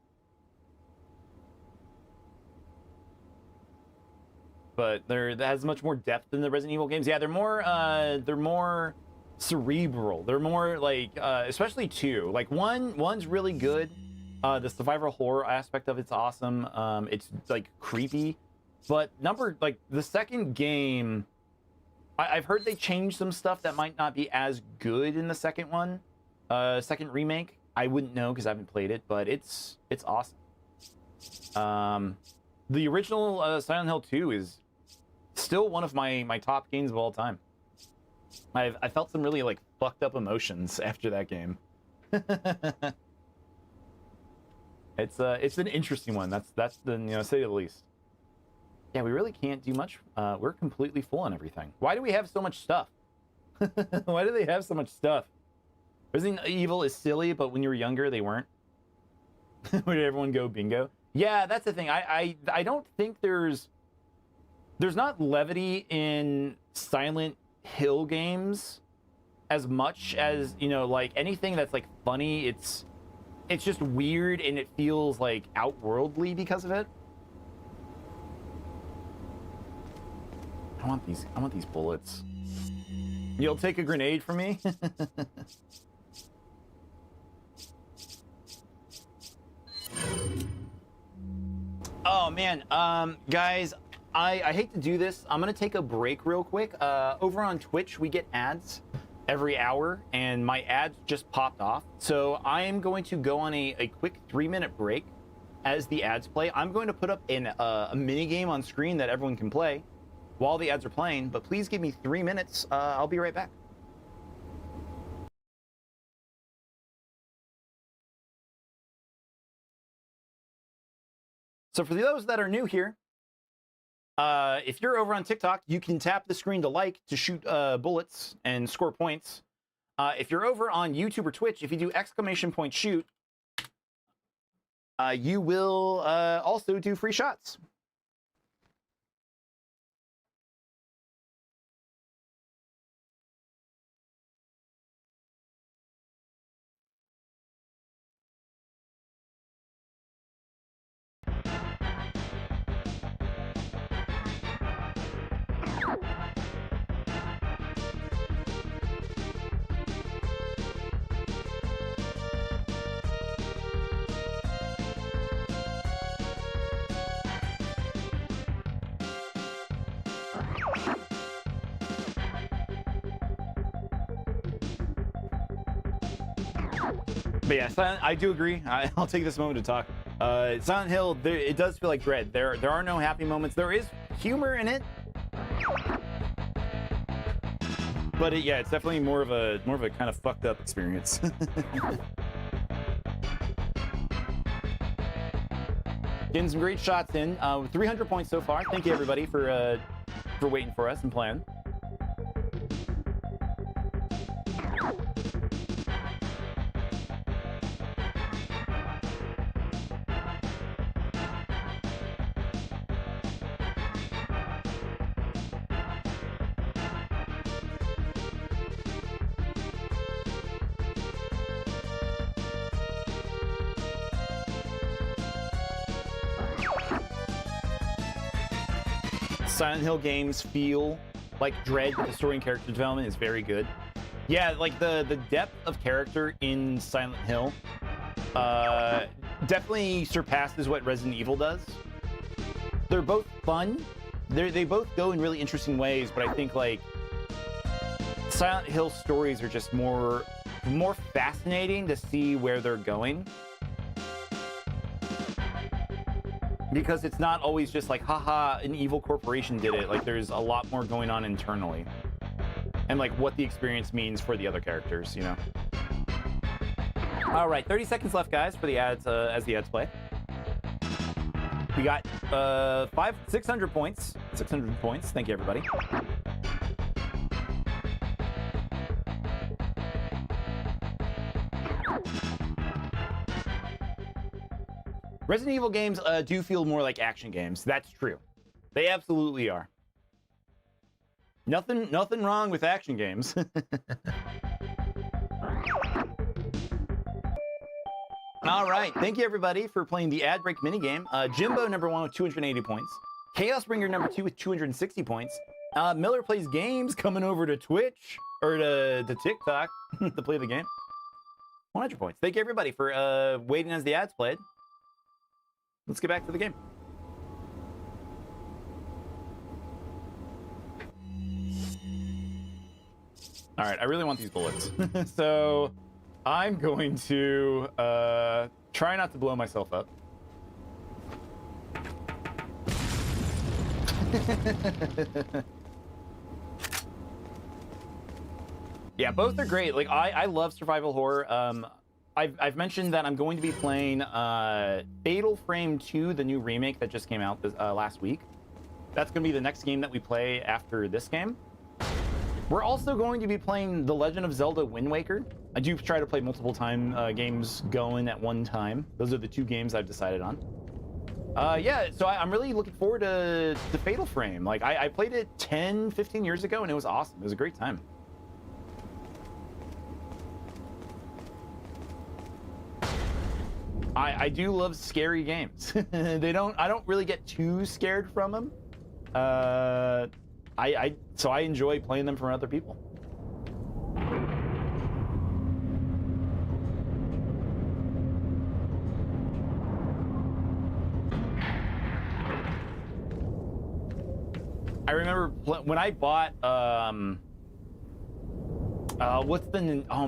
Speaker 1: But that has much more depth than the Resident Evil games. Yeah, they're more cerebral. They're more like, especially 2. Like one's really good. The survival horror aspect of it's awesome. It's like creepy. But the second game, I've heard they changed some stuff that might not be as good in the second one. Second remake. I wouldn't know because I haven't played it, but it's awesome. The original Silent Hill 2 is still one of my top games of all time. I felt some really like fucked up emotions after that game. It's an interesting one. That's the say the least. Yeah, we really can't do much. We're completely full on everything. Why do we have so much stuff? Why do they have so much stuff? Resident Evil is silly, but when you were younger, they weren't. Where did everyone go bingo? Yeah, that's the thing. I don't think there's not levity in Silent Hill games as much as, you know, like anything that's like funny. It's just weird and it feels like outworldly because of it. I want these bullets. You'll take a grenade from me? Oh man, guys, I hate to do this. I'm gonna take a break real quick. Over on Twitch, we get ads every hour, and my ads just popped off. So I am going to go on a quick 3-minute break as the ads play. I'm going to put up a mini game on screen that everyone can play while the ads are playing. But please give me 3 minutes. I'll be right back. So for those that are new here, if you're over on TikTok, you can tap the screen to like to shoot bullets and score points. If you're over on YouTube or Twitch, if you do !shoot, you will also do free shots. But yeah, I do agree. I'll take this moment to talk. Silent Hill, it does feel like Dread. There are no happy moments. There is humor in it, but yeah, it's definitely more of a kind of fucked up experience. Getting some great shots in. 300 points so far. Thank you everybody for waiting for us and playing. Silent Hill games feel like Dread, but the story and character development is very good. Yeah, like the depth of character in Silent Hill definitely surpasses what Resident Evil does. They're both fun. They both go in really interesting ways, but I think like Silent Hill stories are just more fascinating to see where they're going. Because it's not always just like, haha, an evil corporation did it. Like, there's a lot more going on internally. And, like, what the experience means for the other characters, you know? All right, 30 seconds left, guys, for the ads, as the ads play. We got 600 points. 600 points. Thank you, everybody. Resident Evil games do feel more like action games. That's true. They absolutely are. Nothing wrong with action games. All right. Thank you, everybody, for playing the ad break minigame. Jimbo, number 1 with 280 points. Chaosbringer, number 2 with 260 points. Miller Plays Games coming over to Twitch, or to TikTok to play the game. 100 points. Thank you, everybody, for waiting as the ads played. Let's get back to the game. All right, I really want these bullets. So I'm going to try not to blow myself up. Yeah, both are great. Like, I love survival horror. I've mentioned that I'm going to be playing Fatal Frame 2, the new remake that just came out last week. That's going to be the next game that we play after this game. We're also going to be playing The Legend of Zelda Wind Waker. I do try to play multiple games going at one time. Those are the 2 games I've decided on. Yeah, so I'm really looking forward to Fatal Frame. Like, I played it 10, 15 years ago, and it was awesome. It was a great time. I do love scary games. I don't really get too scared from them. So I enjoy playing them from other people. I remember when I bought oh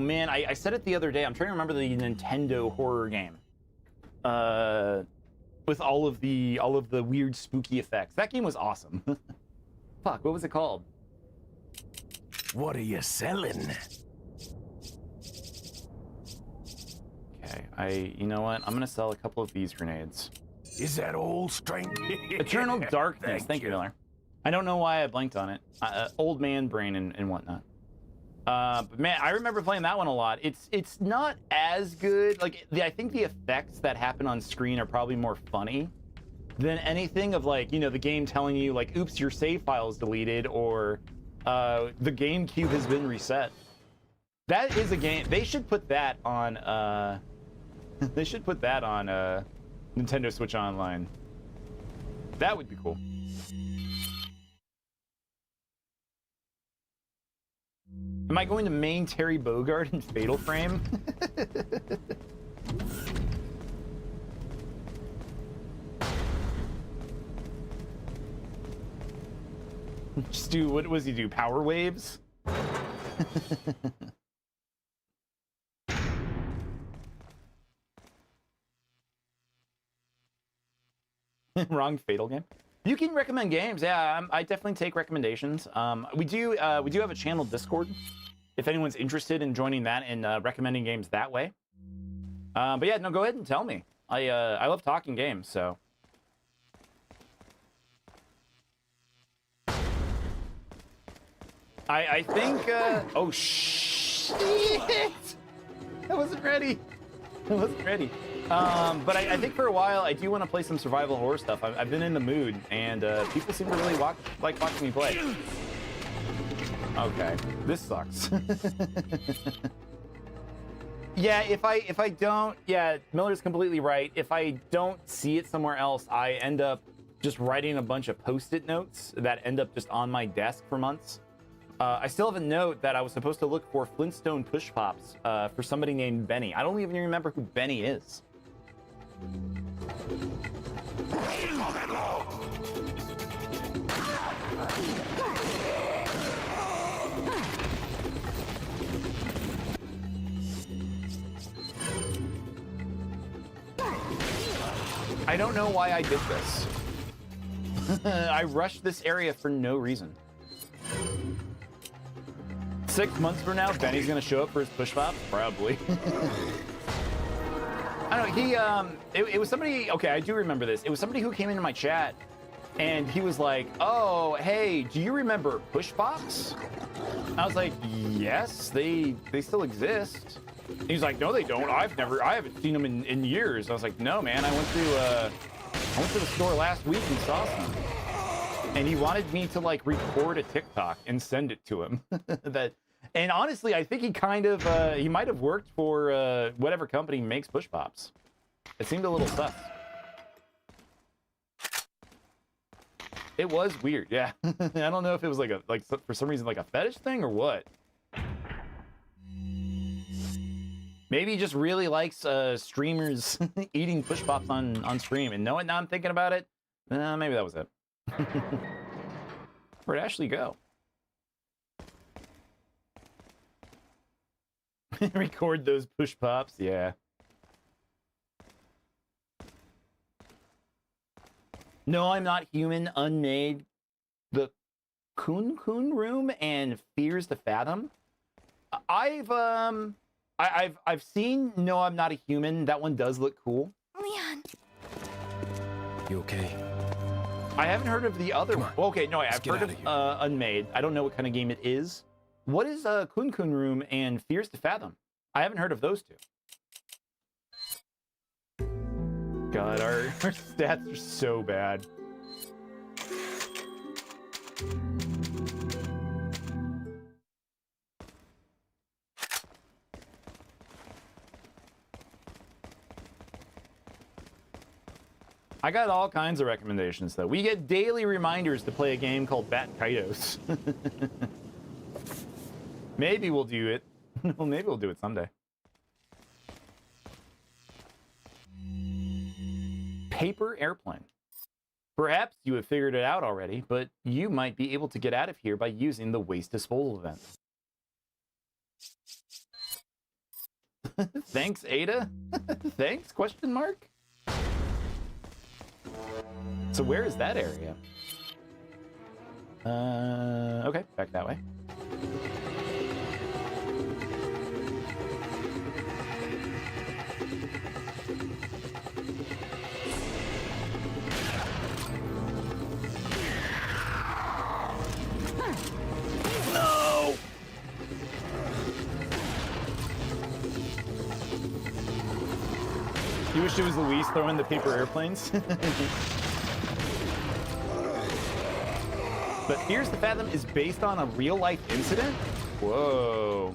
Speaker 1: man, I said it the other day. I'm trying to remember the Nintendo horror game. With all of the weird spooky effects. That game was awesome. Fuck, what was it called?
Speaker 2: What are you selling?
Speaker 1: Okay, you know what? I'm gonna sell a couple of these grenades.
Speaker 2: Is that all strength?
Speaker 1: Eternal Darkness. Thank you, Miller. I don't know why I blanked on it. Old man brain and whatnot. But man, I remember playing that one a lot. It's not as good. Like, I think the effects that happen on screen are probably more funny than anything of, like, you know, the game telling you, like, oops, your save file is deleted, or the GameCube has been reset. That is a game. They should put that on Nintendo Switch Online. That would be cool. Am I going to main Terry Bogard in Fatal Frame? Just do, what does he do? Power waves? Wrong fatal game. You can recommend games. Yeah, I definitely take recommendations. We do have a channel Discord. If anyone's interested in joining that and recommending games that way. But yeah, no, go ahead and tell me. I love talking games, so. I think, oh shit! I wasn't ready. I wasn't ready. But I think for a while, I do want to play some survival horror stuff. I've been in the mood, and people seem to really like watching me play. Okay, this sucks. Yeah, if I don't, yeah, Miller's completely right. If I don't see it somewhere else, I end up just writing a bunch of Post-it notes that end up just on my desk for months. I still have a note that I was supposed to look for Flintstone push pops for somebody named Benny. I don't even remember who Benny is. I don't know why I did this. I rushed this area for no reason. 6 months from now, Benny's gonna show up for his push pop? Probably. I don't know, it was somebody, okay, I do remember this. It was somebody who came into my chat and he was like, oh, hey, do you remember push pops? I was like, yes, they still exist. He's like, no, they don't. I haven't seen them in years. I was like, no, man, I went to the store last week and saw some. And he wanted me to like record a TikTok and send it to him. And honestly, I think he kind of, he might have worked for whatever company makes push pops. It seemed a little sus. It was weird, yeah. I don't know if it was like for some reason like a fetish thing or what. Maybe he just really likes streamers eating push pops on stream. And now I'm thinking about it, maybe that was it. Where'd Ashley go? Record those push pops, yeah. No, I'm Not Human, Unmade, the Kun Room, and Fears to Fathom. I've seen No, I'm Not a Human. That one does look cool.
Speaker 3: Leon.
Speaker 2: You okay?
Speaker 1: I haven't heard of the other one. Well, okay, no, I've heard of Unmade. I don't know what kind of game it is. What is Kun Room and Fears to Fathom? I haven't heard of those two. God, our stats are so bad. I got all kinds of recommendations, though. We get daily reminders to play a game called Bat Kaitos. Maybe we'll do it. Well, maybe we'll do it someday. Paper airplane. Perhaps you have figured it out already, but you might be able to get out of here by using the waste disposal event. Thanks, Ada. Thanks, question mark? So where is that area? Okay, back that way. No! You wish it was Luis throwing the paper airplanes? But Fears to Fathom is based on a real-life incident? Whoa.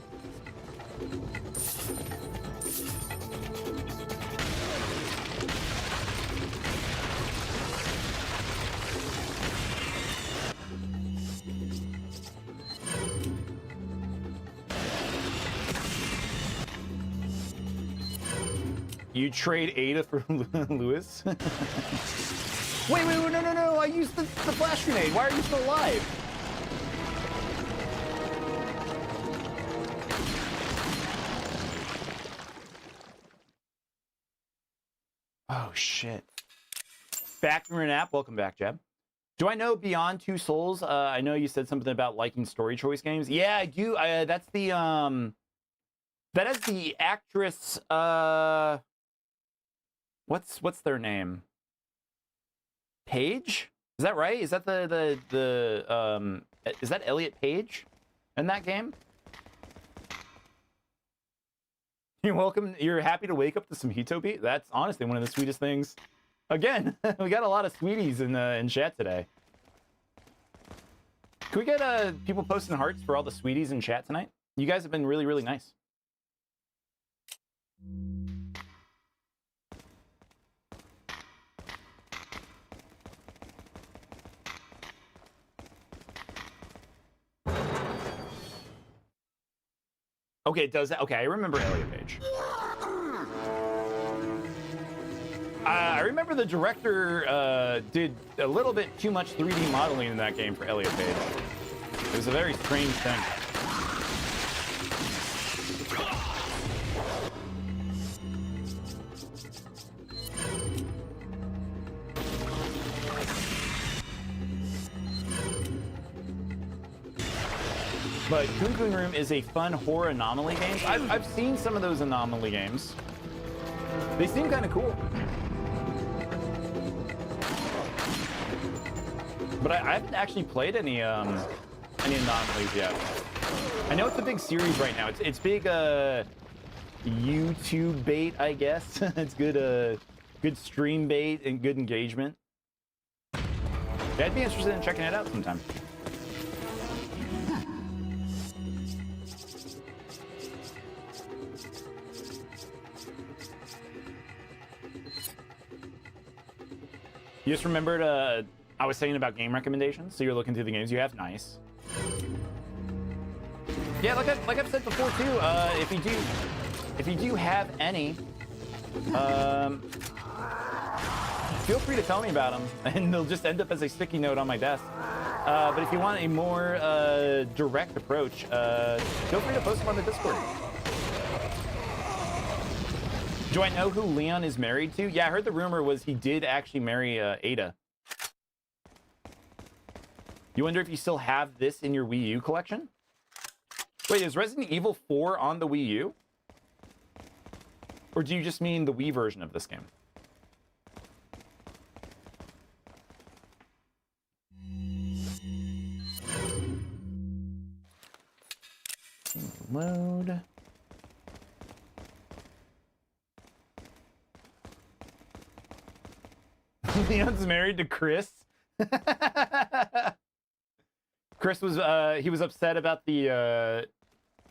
Speaker 1: You trade Ada for Lewis? Wait, no, I used the flash grenade. Why are you still alive? Oh, shit. Backroom app, welcome back, Jeb. Do I know Beyond Two Souls? I know you said something about liking story choice games. Yeah, I do. That's the that is the actress. What's their name? Paige? Is that right? Is that the is that Elliot Page in that game? You're welcome. You're happy to wake up to some HitoBeat? That's honestly one of the sweetest things. Again, we got a lot of sweeties in chat today. Can we get people posting hearts for all the sweeties in chat tonight? You guys have been really, really nice. Okay, it does that. Okay, I remember Elliot Page. I remember the director did a little bit too much 3D modeling in that game for Elliot Page. It was a very strange thing. But Coon Coon Room is a fun horror anomaly game. I've seen some of those anomaly games. They seem kind of cool. But I haven't actually played any anomalies yet. I know it's a big series right now. It's big YouTube bait, I guess. It's good good stream bait and good engagement. Yeah, I'd be interested in checking it out sometime. You just remembered I was saying about game recommendations, so you're looking through the games you have. Nice. Yeah, like I've said before too. If you do have any, feel free to tell me about them, and they'll just end up as a sticky note on my desk. But if you want a more direct approach, feel free to post them on the Discord. Do I know who Leon is married to? Yeah, I heard the rumor was he did actually marry Ada. You wonder if you still have this in your Wii U collection? Wait, is Resident Evil 4 on the Wii U? Or do you just mean the Wii version of this game? Load. Leon's married to Chris. Chris was he was upset about the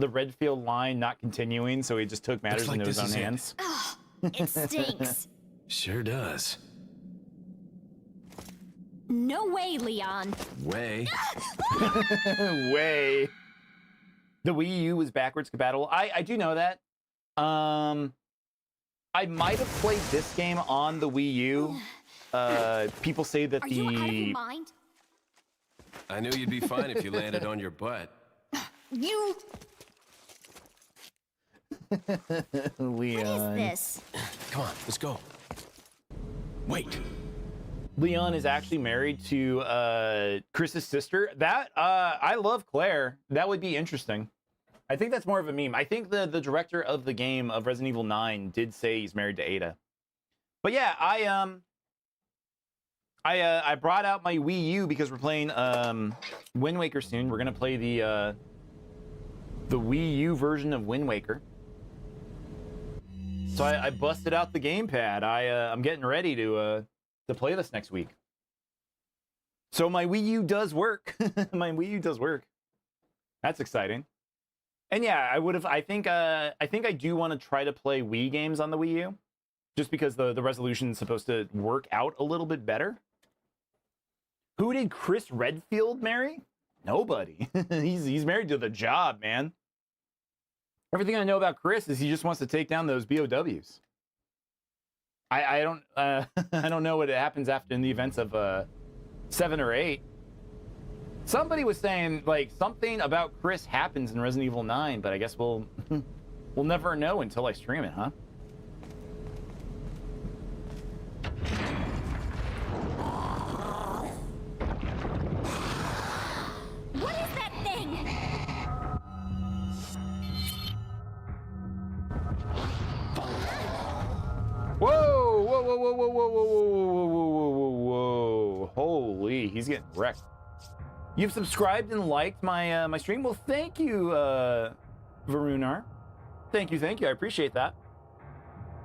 Speaker 1: Redfield line not continuing, so he just took matters into his own hands.
Speaker 3: Ugh, it stinks.
Speaker 2: Sure does.
Speaker 3: No way, Leon.
Speaker 2: Way.
Speaker 1: Way. The Wii U was backwards compatible. I do know that. I might have played this game on the Wii U. People say that
Speaker 3: Are you out of your mind?
Speaker 2: I knew you'd be fine if you landed on your butt.
Speaker 3: You.
Speaker 1: Leon.
Speaker 3: What is this?
Speaker 2: Come on, let's go. Wait.
Speaker 1: Leon is actually married to Chris's sister. That I love Claire. That would be interesting. I think that's more of a meme. I think the director of the game of Resident Evil 9 did say he's married to Ada. But yeah, I brought out my Wii U because we're playing Wind Waker soon. We're gonna play the Wii U version of Wind Waker. So I busted out the gamepad. I'm getting ready to play this next week. So my Wii U does work. My Wii U does work. That's exciting. And yeah, I think I do want to try to play Wii games on the Wii U, just because the resolution is supposed to work out a little bit better. Who did Chris Redfield marry? Nobody. He's married to the job, man. Everything I know about Chris is he just wants to take down those BOWs. I don't I don't know what happens after in the events of 7 or 8. Somebody was saying like something about Chris happens in Resident Evil 9, but I guess we'll never know until I stream it, huh? whoa, whoa, whoa, whoa, whoa, whoa, whoa, whoa, whoa. Holy, he's getting wrecked. You've subscribed and liked my my stream? Well, thank you, Varunar. Thank you, I appreciate that.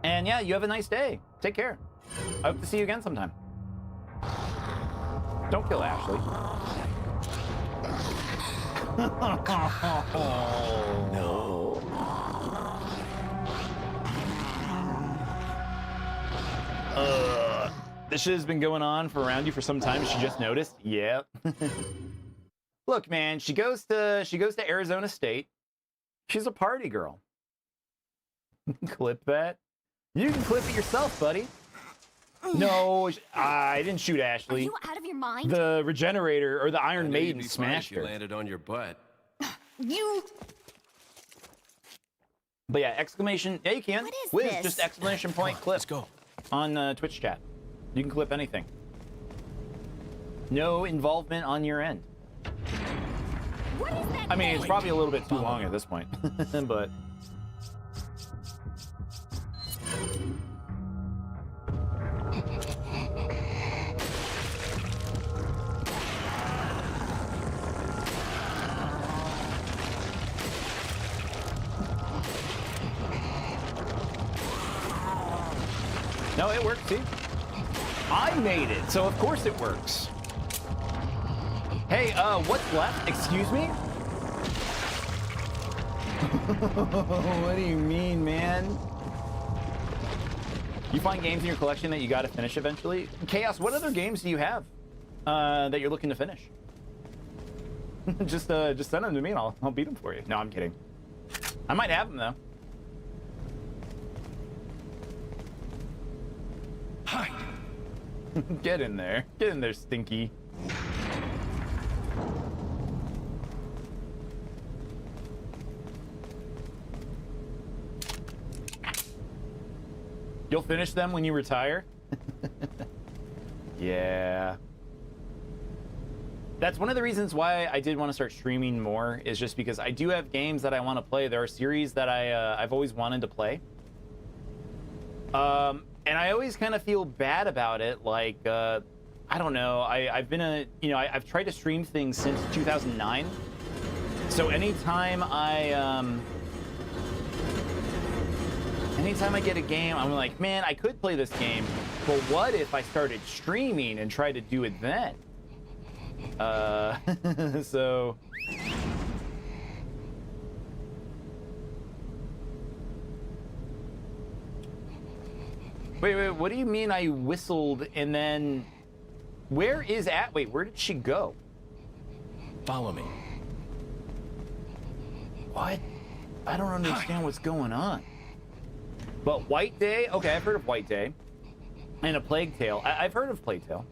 Speaker 1: And yeah, you have a nice day. Take care. I hope to see you again sometime. Don't kill Ashley.
Speaker 2: No.
Speaker 1: This shit has been going on around you for some time. She just noticed. Yep. Look, man, she goes to Arizona State. She's a party girl. Clip that. You can clip it yourself, buddy. No, I didn't shoot
Speaker 3: Are
Speaker 1: Ashley.
Speaker 3: you out of your mind?
Speaker 1: The Regenerator or the Iron
Speaker 4: I knew
Speaker 1: Maiden
Speaker 4: you'd be fine
Speaker 1: smashed
Speaker 4: if you
Speaker 1: her.
Speaker 4: landed on your butt.
Speaker 3: You.
Speaker 1: But yeah, exclamation. Yeah, you can.
Speaker 3: What is
Speaker 1: Wiz,
Speaker 3: this?
Speaker 1: just exclamation point clip.
Speaker 2: Let's go.
Speaker 1: On Twitch chat. You can clip anything. No involvement on your end.
Speaker 3: What is that?
Speaker 1: I mean, it's
Speaker 3: thing?
Speaker 1: probably a little bit too long at this point, but. No, it worked too. I made it, so of course it works. Hey, what's left? Excuse me? What do you mean, man? You find games in your collection that you gotta finish eventually? Chaos, what other games do you have that you're looking to finish? just send them to me and I'll beat them for you. No, I'm kidding. I might have them though.
Speaker 2: Hide.
Speaker 1: Get in there. Get in there, Stinky. You'll finish them when you retire? Yeah. That's one of the reasons why I did want to start streaming more, is just because I do have games that I want to play. There are series that I've always wanted to play. And I always kind of feel bad about it. Like, I don't know. I've been I've tried to stream things since 2009. So anytime I get a game, I'm like, man, I could play this game, but what if I started streaming and tried to do it then? So. Wait, what do you mean I whistled and then... Where is wait, where did she go?
Speaker 2: Follow me.
Speaker 1: What? I don't understand what's going on. But White Day? Okay, I've heard of White Day. And a Plague Tale. I've heard of Plague Tale.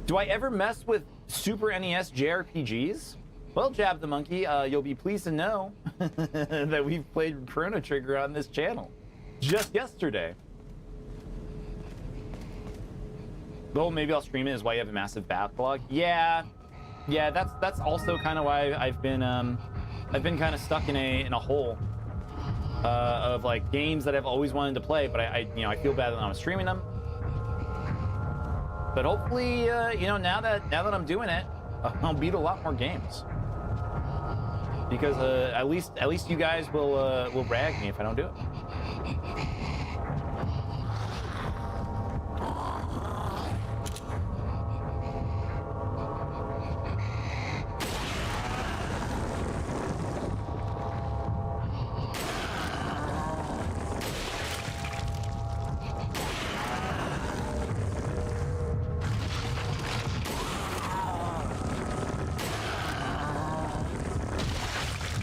Speaker 1: Do I ever mess with Super NES JRPGs? Well, Jab the Monkey, you'll be pleased to know that we've played Chrono Trigger on this channel. Just yesterday. Well, maybe I'll stream it is why you have a massive backlog. Yeah, that's also kind of why I've been kind of stuck in a hole of like games that I've always wanted to play, but I feel bad that I'm streaming them. But hopefully, now that I'm doing it, I'll beat a lot more games. Because at least you guys will rag me if I don't do it.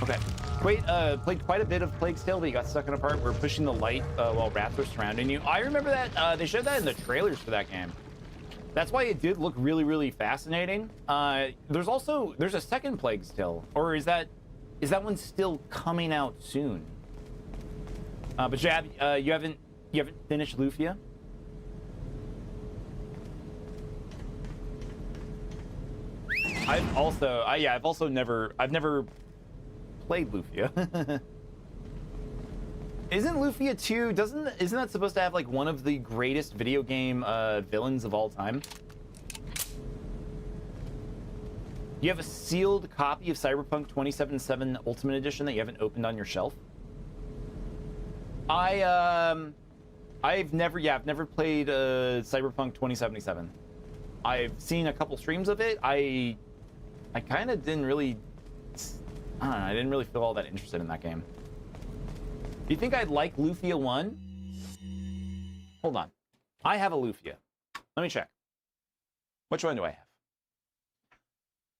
Speaker 1: Okay. Wait, played quite a bit of Plague Tale, but you got stuck in a part where pushing the light while rats were surrounding you. I remember that they showed that in the trailers for that game. That's why it did look really, really fascinating. There's a second Plague Tale, or is that one still coming out soon? But Jab, you haven't finished Lufia? I've also never played Lufia. Isn't Lufia 2, isn't that supposed to have like one of the greatest video game villains of all time? You have a sealed copy of Cyberpunk 2077 Ultimate Edition that you haven't opened on your shelf? I've never played Cyberpunk 2077. I've seen a couple streams of it. I kind of didn't really, I don't know, I didn't really feel all that interested in that game. Do you think I'd like Lufia 1? Hold on. I have a Lufia. Let me check. Which one do I have?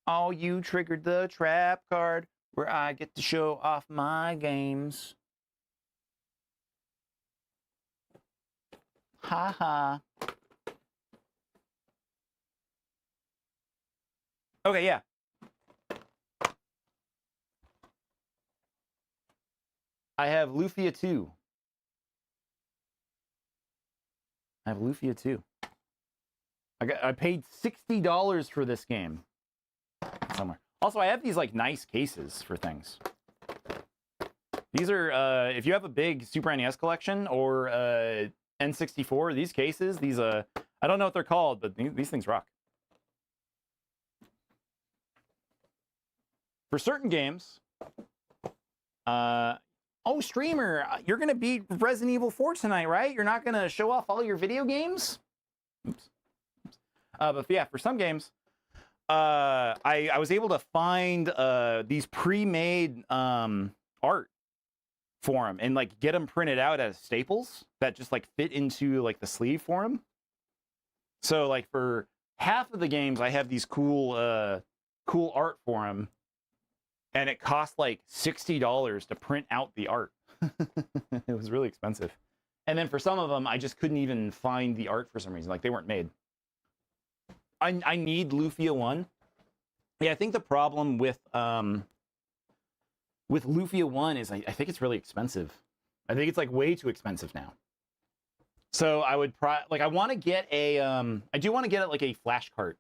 Speaker 1: Oh, you triggered the trap card where I get to show off my games. Ha ha. Okay, yeah. I have Lufia 2. I have Lufia 2. I paid $60 for this game. Somewhere. Also, I have these like nice cases for things. These are if you have a big Super NES collection or N64, these cases, these I don't know what they're called, but these things rock. For certain games, oh, streamer, you're gonna beat Resident Evil 4 tonight, right? You're not gonna show off all your video games? Oops. But yeah, for some games, I was able to find these pre-made art for them and like get them printed out as staples that just like fit into like the sleeve for them. So like for half of the games, I have these cool art for them. And it cost like $60 to print out the art. It was really expensive. And then for some of them, I just couldn't even find the art for some reason. Like they weren't made. I need Lufia 1. Yeah, I think the problem with Lufia 1 is I think it's really expensive. I think it's like way too expensive now. So I would I want to get a I do want to get like a flash cart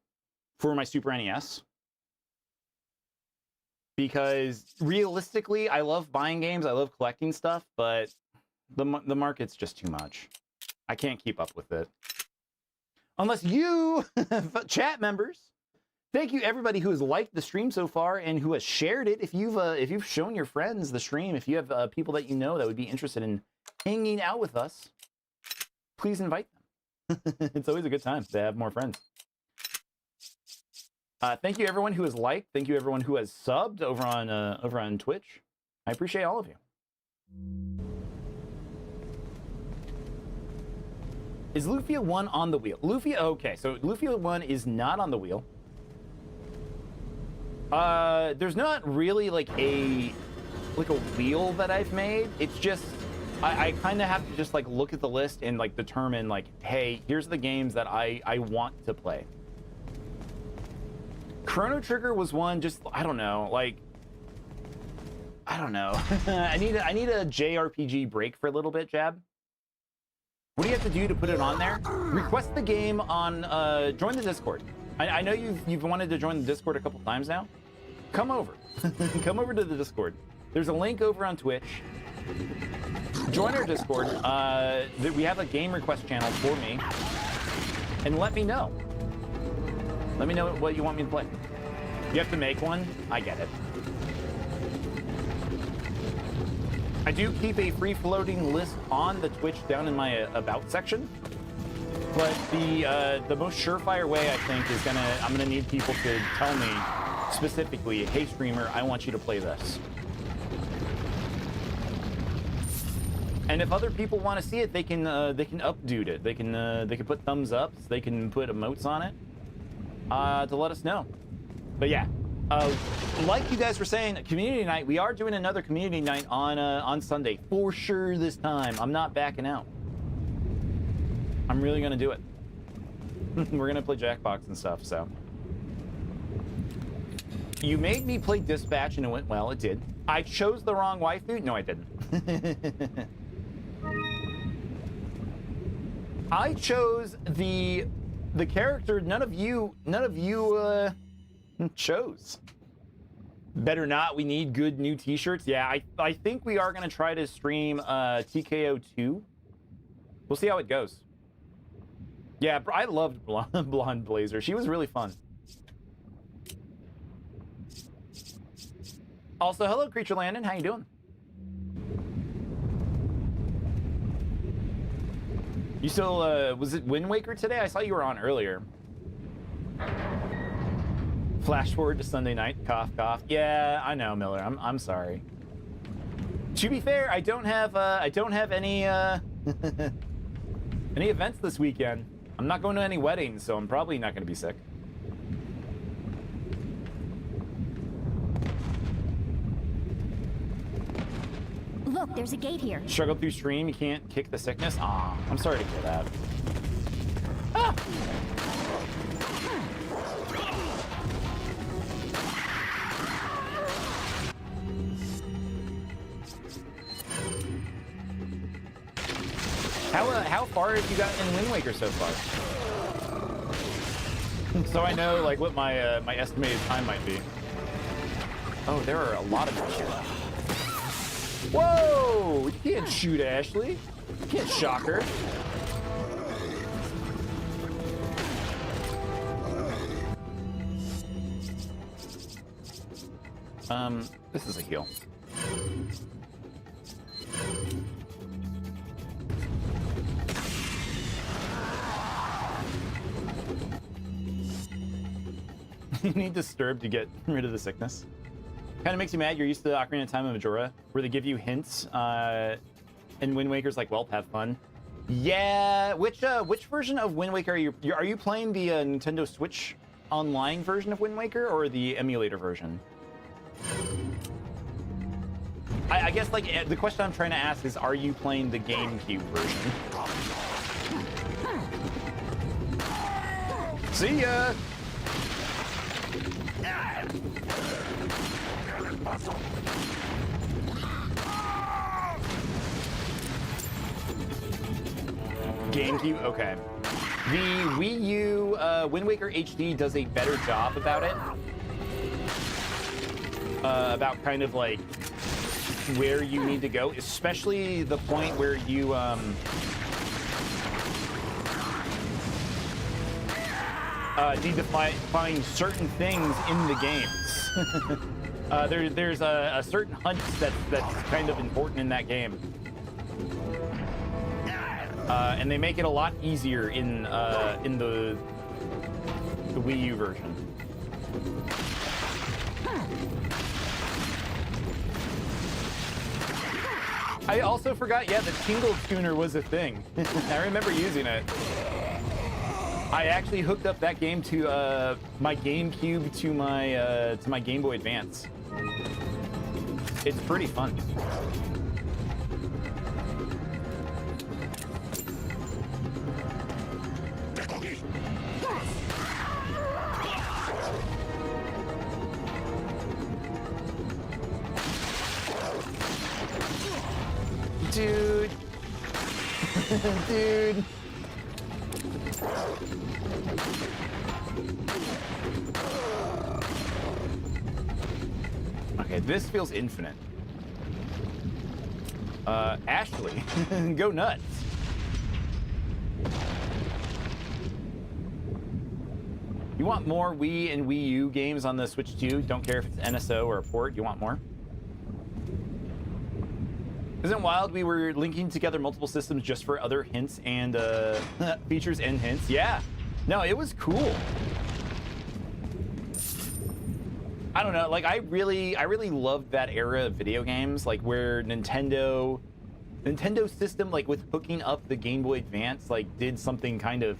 Speaker 1: for my Super NES. Because realistically, I love buying games, I love collecting stuff, but the market's just too much. I can't keep up with it. Unless you, chat members, thank you everybody who has liked the stream so far and who has shared it. If you've shown your friends the stream, if you have people that you know that would be interested in hanging out with us, please invite them. It's always a good time to have more friends. Thank you everyone who has liked. Thank you everyone who has subbed over on Twitch. I appreciate all of you. Is Lufia 1 on the wheel? Lufia, okay, so Lufia 1 is not on the wheel. There's not really like a wheel that I've made. It's just I kind of have to just like look at the list and like determine like, hey, here's the games that I want to play. Chrono Trigger was one, just I don't know, like I don't know. I need a JRPG break for a little bit, Jab. What do you have to do to put it on there? Request the game on join the Discord. I know you've wanted to join the Discord a couple times now. Come over. Come over to the Discord. There's a link over on Twitch. Join our Discord. We have a game request channel for me. And let me know. Let me know what you want me to play. You have to make one? I get it. I do keep a free-floating list on the Twitch down in my About section. But the most surefire way, I think, is I'm gonna need people to tell me specifically, hey streamer, I want you to play this. And if other people want to see it, they can updude it. They can put thumbs ups. They can put emotes on it to let us know. But yeah, like you guys were saying, community night. We are doing another community night on Sunday for sure this time. I'm not backing out. I'm really gonna do it. We're gonna play Jackbox and stuff. So you made me play Dispatch and it went well. It did. I chose the wrong waifu. No, I didn't. I chose the character none of you chose. Better not. We need good new t-shirts. Yeah, I think we are going to try to stream TKO2. We'll see how it goes. Yeah, I loved Blonde Blazer. She was really fun. Also, hello, Creature Landon. How you doing? You still, was it Wind Waker today? I saw you were on earlier. Flash forward to Sunday night. Cough, cough. Yeah, I know, Miller. I'm sorry. To be fair, I don't have any any events this weekend. I'm not going to any weddings, so I'm probably not going to be sick.
Speaker 3: Look, there's a gate here.
Speaker 1: Struggled through stream. You can't kick the sickness. Aw, I'm sorry to hear that. Ah! How far have you gotten in Wind Waker so far? So I know like what my my estimated time might be. Oh, there are a lot of them here. Whoa! You can't shoot Ashley. You can't shock her. This is a heal. You need Disturb to get rid of the sickness. Kind of makes you mad. You're used to the Ocarina of Time and Majora, where they give you hints. And Wind Waker's like, well, have fun. Yeah. Which version of Wind Waker are you playing? The Nintendo Switch Online version of Wind Waker or the emulator version? I guess like the question I'm trying to ask is, are you playing the GameCube version? See ya. GameCube, okay. The Wii U Wind Waker HD does a better job about it. About kind of like where you need to go, especially the point where you need to find certain things in the games. There's a certain hunt that's kind of important in that game, and they make it a lot easier in the Wii U version. I also forgot, yeah, the Tingle Tuner was a thing. I remember using it. I actually hooked up that game to my GameCube to my Game Boy Advance. It's pretty fun. Dude. Dude. Okay, this feels infinite. Ashley, go nuts. You want more Wii and Wii U games on the Switch 2? Don't care if it's NSO or a port, you want more? Isn't it wild we were linking together multiple systems just for other hints and features and hints? Yeah. No, it was cool. I don't know, like I really loved that era of video games, like where Nintendo system, like with hooking up the Game Boy Advance, like did something kind of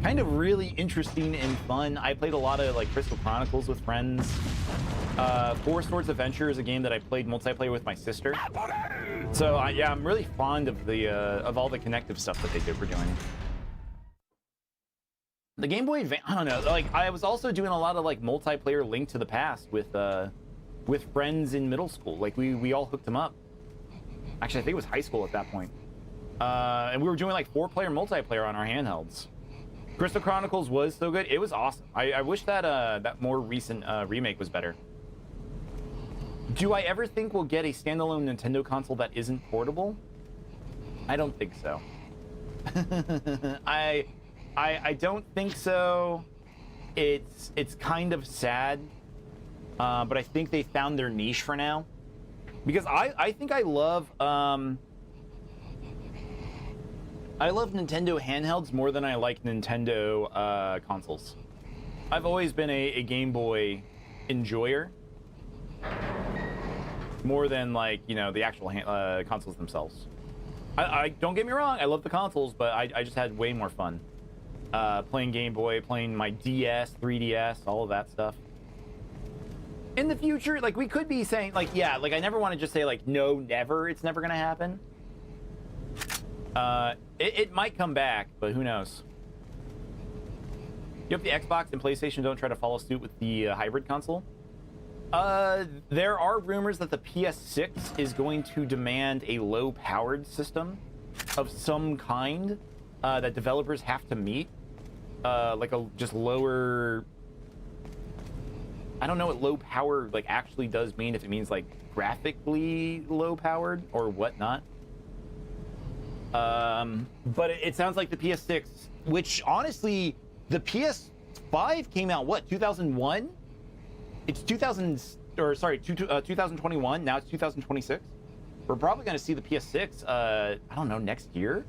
Speaker 1: really interesting and fun. I played a lot of like Crystal Chronicles with friends. Four Swords Adventure is a game that I played multiplayer with my sister. So yeah, I'm really fond of the of all the connective stuff that they were doing. The Game Boy Advance, I don't know, like I was also doing a lot of like multiplayer Link to the Past with friends in middle school. Like we all hooked them up. Actually, I think it was high school at that point. And we were doing like 4-player multiplayer on our handhelds. Crystal Chronicles was so good. It was awesome. I wish that that more recent remake was better. Do I ever think we'll get a standalone Nintendo console that isn't portable? I don't think so. I don't think so. It's kind of sad, but I think they found their niche for now. Because I think I love Nintendo handhelds more than I like Nintendo consoles. I've always been a Game Boy enjoyer more than, like, you know, the actual consoles themselves. I don't get me wrong, I love the consoles, but I just had way more fun playing Game Boy, playing my DS, 3DS, all of that stuff. In the future, like, we could be saying, like, yeah, like, I never want to just say, like, no, never, it's never gonna happen. It might come back, but who knows? You hope the Xbox and PlayStation don't try to follow suit with the hybrid console? There are rumors that the PS6 is going to demand a low-powered system of some kind that developers have to meet. Like a just lower... I don't know what low power like actually does mean, if it means like graphically low powered or whatnot. But it sounds like the PS6, which honestly, the PS5 came out, what, 2001? It's 2021, now it's 2026. We're probably going to see the PS6, I don't know, next year?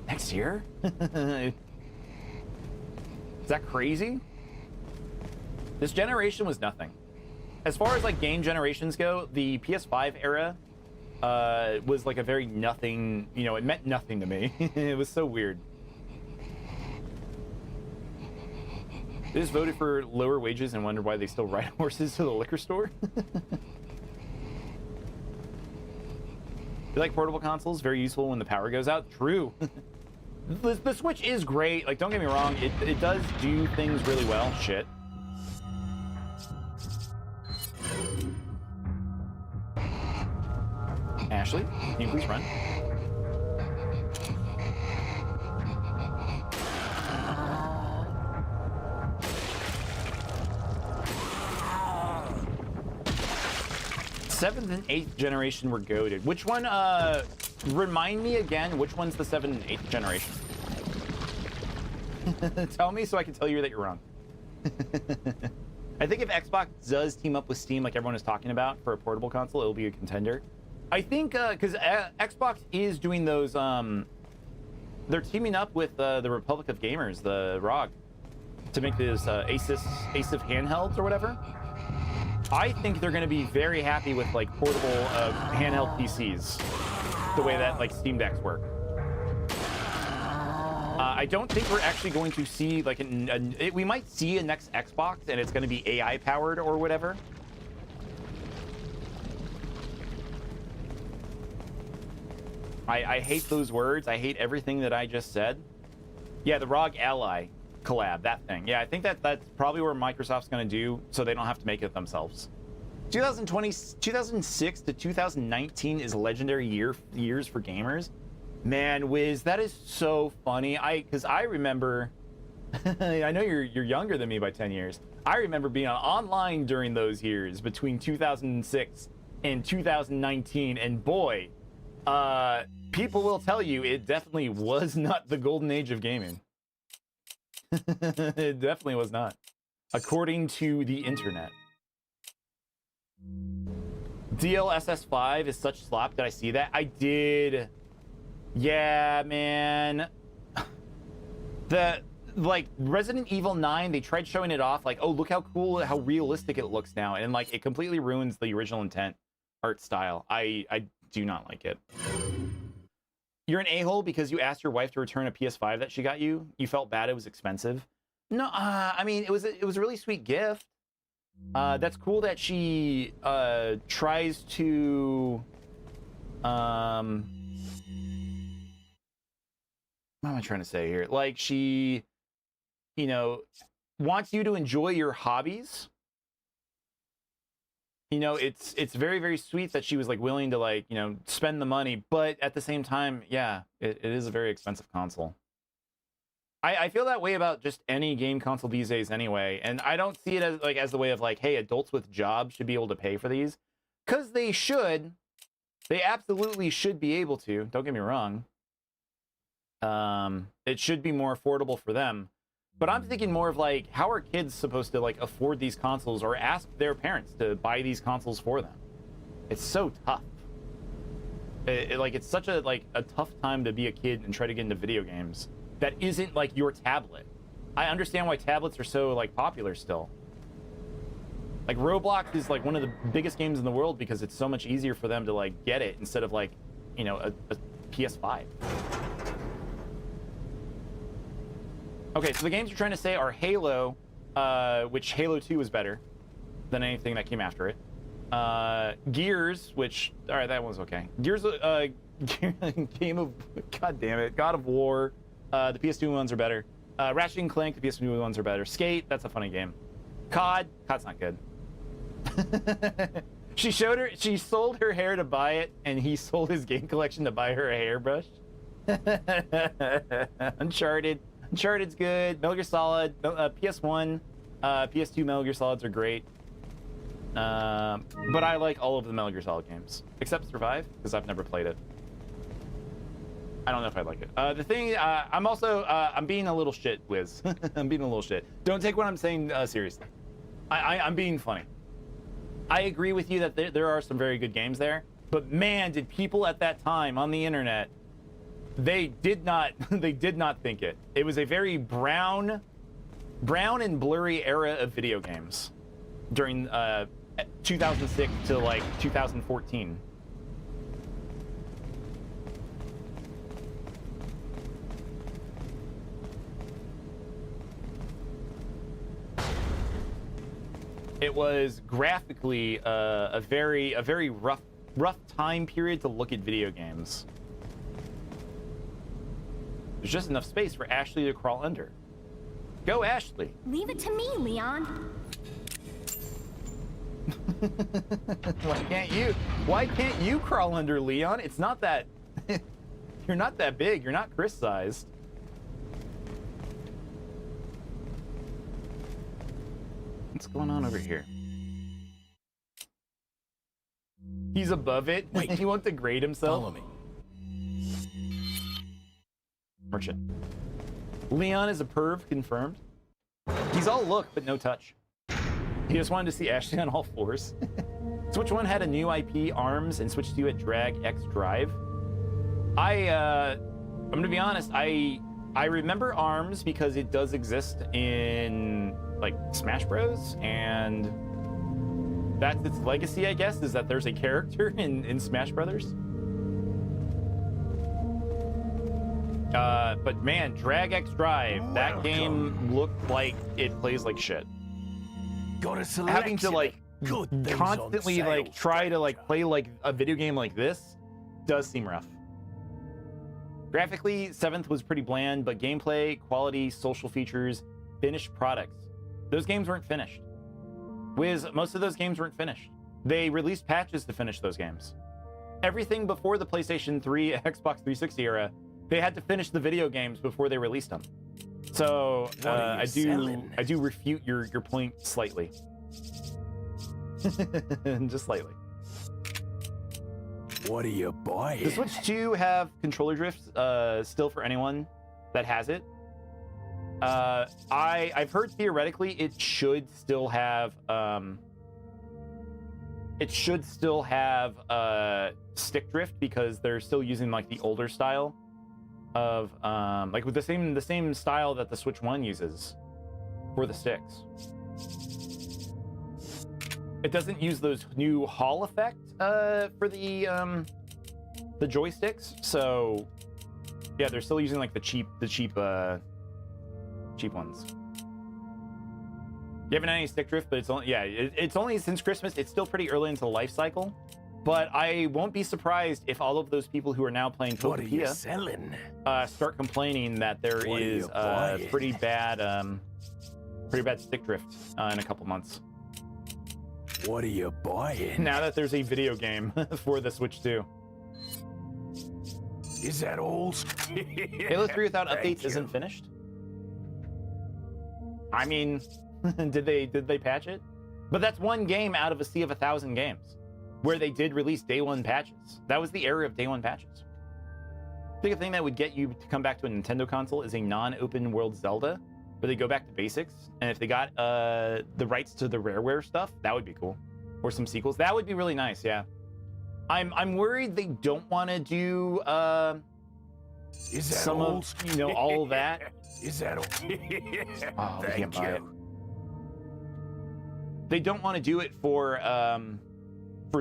Speaker 1: Next year? Is that crazy? This generation was nothing. As far as like game generations go, the PS5 era was like a very nothing, you know, it meant nothing to me. It was so weird. They just voted for lower wages and wondered why they still ride horses to the liquor store. You like portable consoles? Very useful when the power goes out. True. The Switch is great. Like, don't get me wrong. It does do things really well. Shit. Ashley, can you please run? Seventh and eighth generation were goated. Which one, remind me again, which one's the 7th and 8th generation? Tell me so I can tell you that you're wrong. I think if Xbox does team up with Steam like everyone is talking about for a portable console, it'll be a contender. I think, because Xbox is doing those, they're teaming up with the Republic of Gamers, the ROG, to make this Asus handhelds or whatever. I think they're going to be very happy with like portable handheld PCs, the way that like Steam Decks work. I don't think we're actually going to see like we might see a next Xbox and it's going to be AI powered or whatever. I hate those words. I hate everything that I just said. Yeah, the ROG Ally collab, that thing. Yeah, I think that's probably where Microsoft's going to do, so they don't have to make it themselves. 2006 to 2019 is legendary years for gamers. Man, Wiz, that is so funny. Because I remember, I know you're younger than me by 10 years. I remember being online during those years between 2006 and 2019, and boy, people will tell you it definitely was not the golden age of gaming. It definitely was not, according to the internet. DLSS5 is such slop. Did I see that? I did. Yeah, man. The like Resident Evil 9, they tried showing it off like, oh, look how cool, how realistic it looks now, and like it completely ruins the original intent art style. I do not like it. You're an a-hole because you asked your wife to return a PS5 that she got you. You felt bad it was expensive. No, I mean, it was a really sweet gift. That's cool that she tries to what am I trying to say here? Like, she, you know, wants you to enjoy your hobbies. You know, it's very, very sweet that she was like willing to, like, you know, spend the money, but at the same time, yeah, it is a very expensive console. I feel that way about just any game console these days anyway, and I don't see it as like as the way of like, hey, adults with jobs should be able to pay for these, because they should. They absolutely should be able to. Don't get me wrong. It should be more affordable for them. But I'm thinking more of like, how are kids supposed to like afford these consoles or ask their parents to buy these consoles for them? It's so tough. It's such a tough time to be a kid and try to get into video games that isn't like your tablet. I understand why tablets are so like popular still. Like Roblox is like one of the biggest games in the world because it's so much easier for them to like get it instead of like, you know, a PS5. Okay, so the games you're trying to say are Halo, which Halo 2 is better than anything that came after it. Gears, which, all right, that one's okay. Gears, game of, god damn it, God of War, the PS2 ones are better. Ratchet and Clank, the PS2 ones are better. Skate, that's a funny game. COD's not good. She sold her hair to buy it, and he sold his game collection to buy her a hairbrush. Uncharted's good. Metal Gear Solid, PS1, PS2 Metal Gear Solids are great. But I like all of the Metal Gear Solid games, except Survive, because I've never played it. I don't know if I like it. The thing, I'm also, I'm being a little shit, Wiz. I'm being a little shit. Don't take what I'm saying seriously. I'm being funny. I agree with you that there are some very good games there, but man, did people at that time on the internet, they did not think it. It was a very brown and blurry era of video games during 2006 to like 2014. It was graphically a very rough time period to look at video games. There's just enough space for Ashley to crawl under. Go, Ashley.
Speaker 3: Leave it to me, Leon.
Speaker 1: Why can't you crawl under, Leon? It's not that you're not that big. You're not Chris-sized. What's going on over here? He's above it.
Speaker 2: Wait.
Speaker 1: He won't degrade himself.
Speaker 2: Follow me.
Speaker 1: Merchant. Leon is a perv, confirmed. He's all look, but no touch. He just wanted to see Ashley on all fours. Switch 1 had a new IP, ARMS, and Switch 2 had Drag X Drive. I'm gonna be honest, I remember ARMS because it does exist in like Smash Bros, and that's its legacy, I guess, is that there's a character in Smash Brothers. But man, Drag X Drive, that game looked like it plays like shit. Having to like constantly like try to like play like a video game like this does seem rough. Graphically, 7th was pretty bland, but gameplay, quality, social features, finished products. Those games weren't finished. Wiz, most of those games weren't finished. They released patches to finish those games. Everything before the PlayStation 3, Xbox 360 era, they had to finish the video games before they released them. So I do refute your point slightly. Just slightly.
Speaker 2: What are you buying?
Speaker 1: Does Switch 2 have controller drift still for anyone that has it? I've heard theoretically it should still have stick drift because they're still using like the older style of like with the same style that the Switch 1 uses for the sticks. It doesn't use those new Hall effect for the joysticks, so yeah, they're still using like the cheap ones. You haven't had any stick drift, but it's only since Christmas. It's still pretty early into the life cycle, but I won't be surprised if all of those people who are now playing Topia start complaining that there is pretty bad stick drift in a couple months.
Speaker 2: What are you buying?
Speaker 1: Now that there's a video game for the Switch 2.
Speaker 2: Is that all?
Speaker 1: Halo 3 without updates isn't finished. I mean, did they patch it? But that's one game out of a sea of 1,000 games where they did release day one patches. That was the era of day one patches. I think a thing that would get you to come back to a Nintendo console is a non-open world Zelda where they go back to basics. And if they got the rights to the Rareware stuff, that would be cool. Or some sequels. That would be really nice, yeah. I'm worried they don't want to do
Speaker 2: Is that
Speaker 1: some
Speaker 2: old?
Speaker 1: of, you know, all of that.
Speaker 2: Is that old?
Speaker 1: Oh, we can't
Speaker 2: Thank
Speaker 1: buy it.
Speaker 2: you.
Speaker 1: They don't want to do it for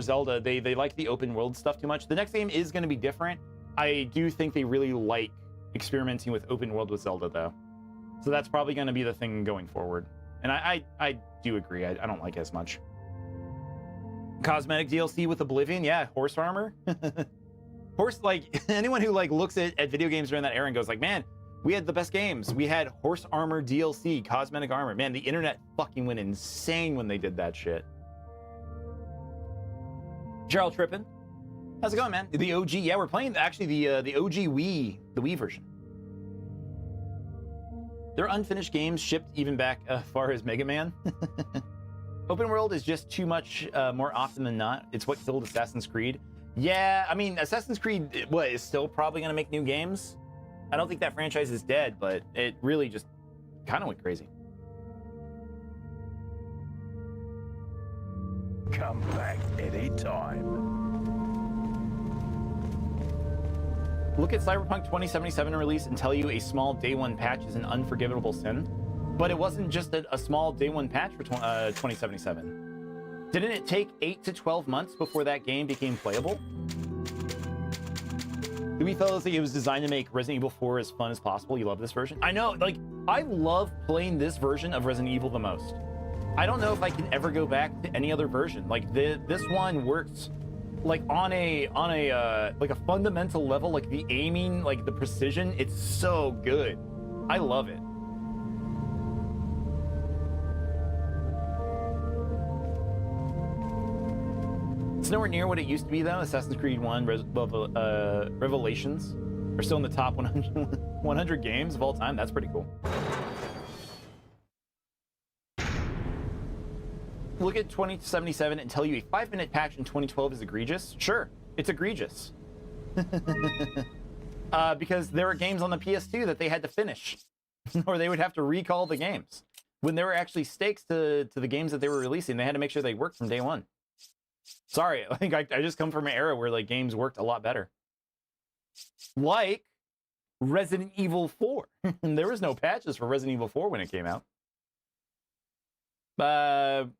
Speaker 1: Zelda. They like the open world stuff too much. The next game is going to be different. I do think they really like experimenting with open world with Zelda, though. So that's probably going to be the thing going forward. And I do agree. I don't like it as much. Cosmetic DLC with Oblivion, yeah, horse armor. Horse, like, anyone who like looks at video games during that era and goes like, man, we had the best games. We had horse armor DLC, cosmetic armor. Man, the internet fucking went insane when they did that shit. Gerald Trippin, how's it going, man? The OG, yeah, we're playing actually the OG Wii, the Wii version. Their unfinished games shipped even back as far as Mega Man. Open world is just too much more often than not. It's what killed Assassin's Creed. Yeah, I mean, Assassin's Creed, what, is still probably going to make new games? I don't think that franchise is dead, but it really just kind of went crazy.
Speaker 2: Come back anytime.
Speaker 1: Look at Cyberpunk 2077 release and tell you a small day one patch is an unforgivable sin. But it wasn't just a small day one patch for 2077. Didn't it take 8 to 12 months before that game became playable? Do we fellas think it was designed to make Resident Evil 4 as fun as possible? You love this version? I know, like, I love playing this version of Resident Evil the most. I don't know if I can ever go back to any other version. Like, this one works like on a like a fundamental level, like the aiming, like the precision, it's so good. I love it. It's nowhere near what it used to be, though. Assassin's Creed 1 Revelations are still in the top 100 games of all time. That's pretty cool. Look at 2077 and tell you a 5-minute patch in 2012 is egregious? Sure, it's egregious. Because there were games on the PS2 that they had to finish, or they would have to recall the games. When there were actually stakes to the games that they were releasing, they had to make sure they worked from day one. Sorry, I think I just come from an era where like games worked a lot better. Like Resident Evil 4. There was no patches for Resident Evil 4 when it came out.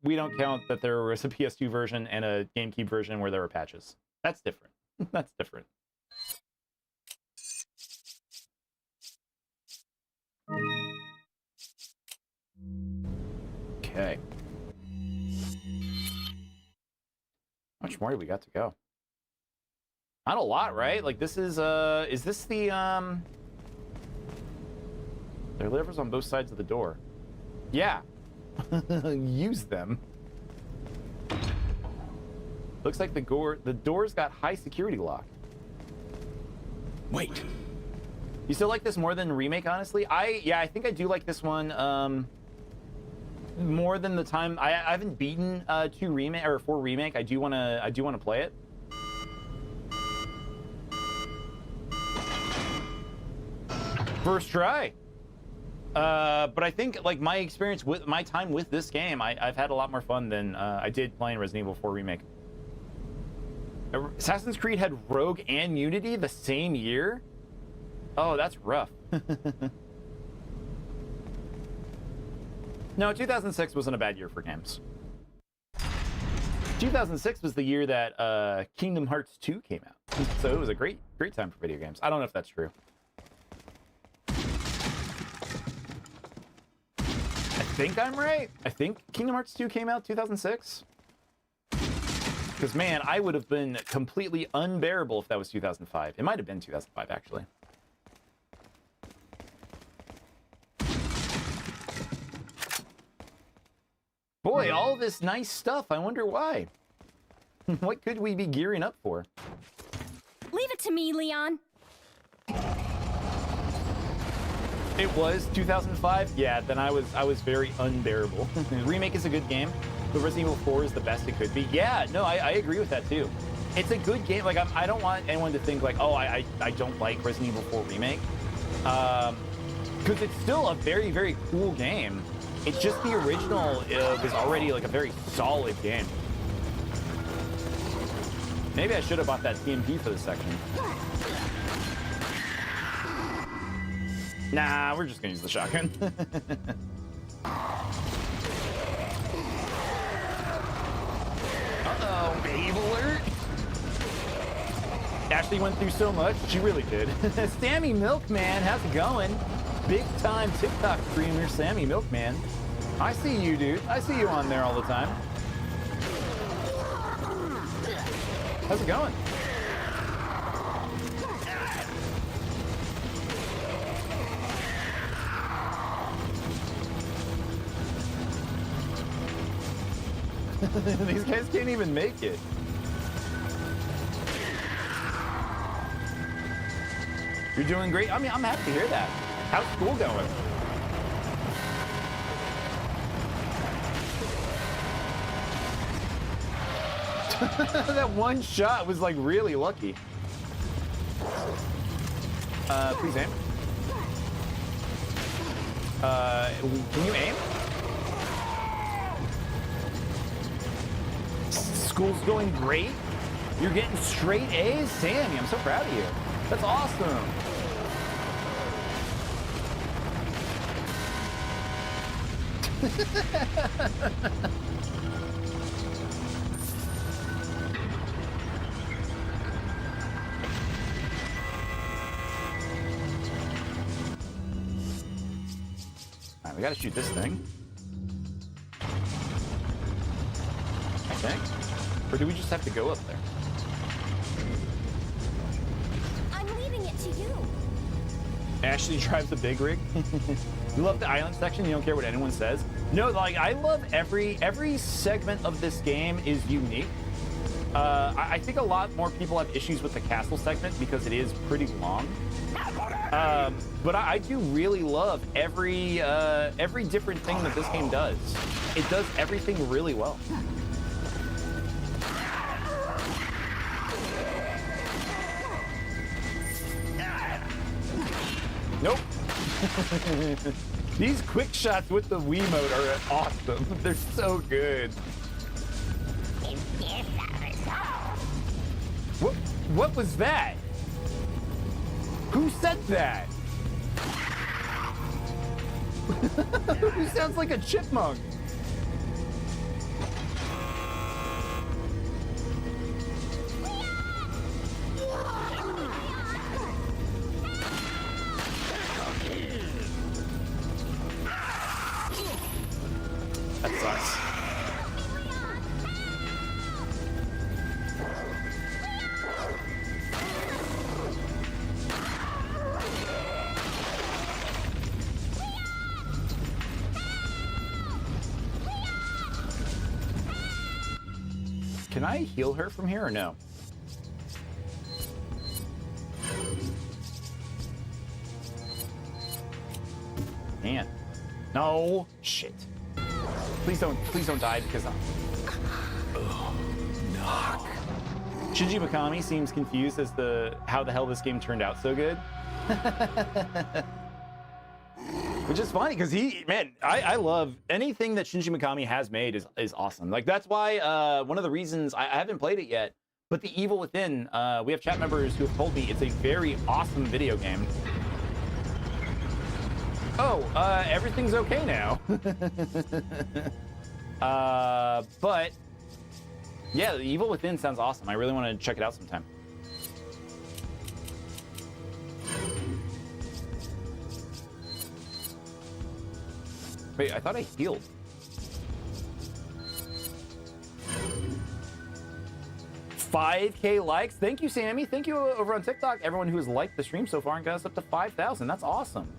Speaker 1: We don't count that there was a PS2 version and a GameCube version where there were patches. That's different. That's different. Okay. How much more do we got to go? Not a lot, right? Like this is this the there are levers on both sides of the door. Yeah. Use them. Looks like the door's got high security lock.
Speaker 2: Wait.
Speaker 1: You still like this more than Remake, honestly? I think I do like this one more than the time. I haven't beaten 2 Remake or 4 Remake. I do wanna play it. First try. But I think like my experience with my time with this game, I've had a lot more fun than I did playing Resident Evil 4 Remake. Assassin's Creed had Rogue and Unity the same year? Oh, that's rough. No, 2006 wasn't a bad year for games. 2006 was the year that Kingdom Hearts 2 came out. So it was a great time for video games. I don't know if that's true. I think I'm right. I think Kingdom Hearts 2 came out 2006. Because, man, I would have been completely unbearable if that was 2005. It might have been 2005, actually. Boy, all this nice stuff. I wonder why. What could we be gearing up for?
Speaker 3: Leave it to me, Leon.
Speaker 1: It was 2005. Yeah, then I was very unbearable. Remake is a good game, but Resident Evil 4 is the best it could be. Yeah, no, I agree with that too. It's a good game. Like I don't want anyone to think like, oh, I don't like Resident Evil 4 Remake, because it's still a very, very cool game. It's just the original was already like a very solid game. Maybe I should have bought that TMP for this section. Nah, we're just gonna use the shotgun. Uh-oh, babe alert. Ashley went through so much. She really did. Sammy Milkman, how's it going? Big time TikTok streamer, Sammy Milkman. I see you, dude. I see you on there all the time. How's it going? These guys can't even make it. You're doing great. I mean, I'm happy to hear that. How's school going? That one shot was like really lucky. Please aim. Can you aim? School's going great. You're getting straight A's, Sammy. I'm so proud of you. That's awesome. All right, we gotta shoot this thing. I think. Or do we just have to go up there?
Speaker 3: I'm leaving it to you.
Speaker 1: Ashley drives the big rig. You love the island section? You don't care what anyone says? No, like, I love every segment of this game is unique. I think a lot more people have issues with the castle segment because it is pretty long. But I do really love every different thing that this game does. It does everything really well. Nope. These quick shots with the Wiimote are awesome. They're so good. What was that? Who said that? Who sounds like a chipmunk? That sucks. Can I heal her from here or no? Man. No. Shit. Please don't die because I'm...
Speaker 2: Oh, no.
Speaker 1: Shinji Mikami seems confused as to how the hell this game turned out so good. Which is funny because I love anything that Shinji Mikami has made is awesome. Like that's why one of the reasons I haven't played it yet, but The Evil Within, we have chat members who have told me it's a very awesome video game. Oh, everything's okay now. But yeah, The Evil Within sounds awesome. I really want to check it out sometime. Wait, I thought I healed. $5K likes. Thank you, Sammy. Thank you over on TikTok. Everyone who has liked the stream so far and got us up to 5,000. That's awesome.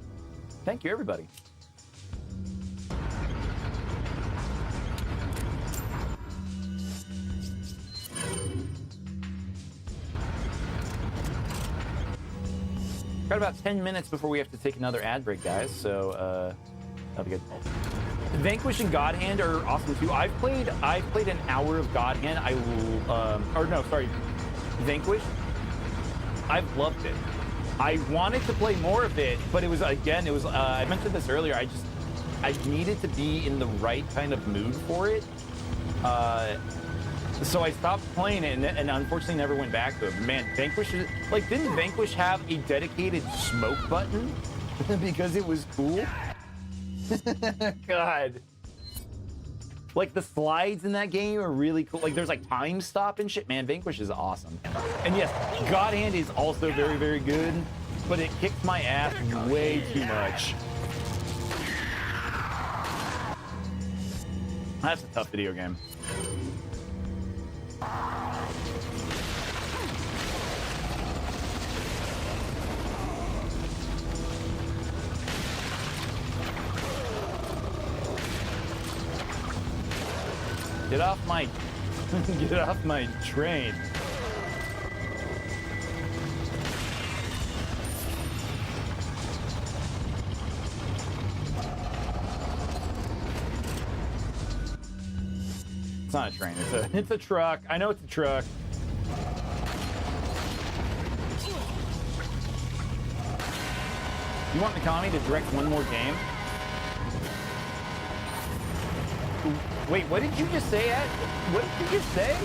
Speaker 1: Thank you, everybody. Got about 10 minutes before we have to take another ad break, guys. So that'll be good. Vanquish and God Hand are awesome too. I've played an hour of God Hand. Vanquish. I've loved it. I wanted to play more of it, but it was I mentioned this earlier. I needed to be in the right kind of mood for it. So I stopped playing it and unfortunately never went back to it. Man, Vanquish is like, didn't Vanquish have a dedicated smoke button because it was cool? God. Like the slides in that game are really cool. Like there's like time stop and shit. Man, Vanquish is awesome. And yes, God Hand is also very, very good, but it kicks my ass way too much. That's a tough video game. Get off my train. It's not a train, it's a truck. I know it's a truck. You want Mikami to direct one more game? Wait, what did you just say, Ed? What did you just say?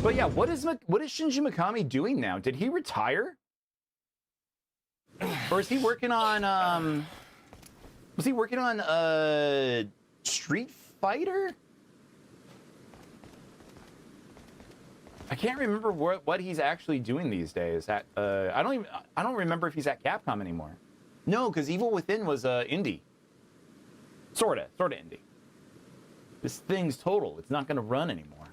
Speaker 1: But yeah, what is Shinji Mikami doing now? Did he retire? Or is he working on was he working on Street Fighter? I can't remember what he's actually doing these days. I don't remember if he's at Capcom anymore. No, because Evil Within was indie. Sorta indie. This thing's total. It's not going to run anymore.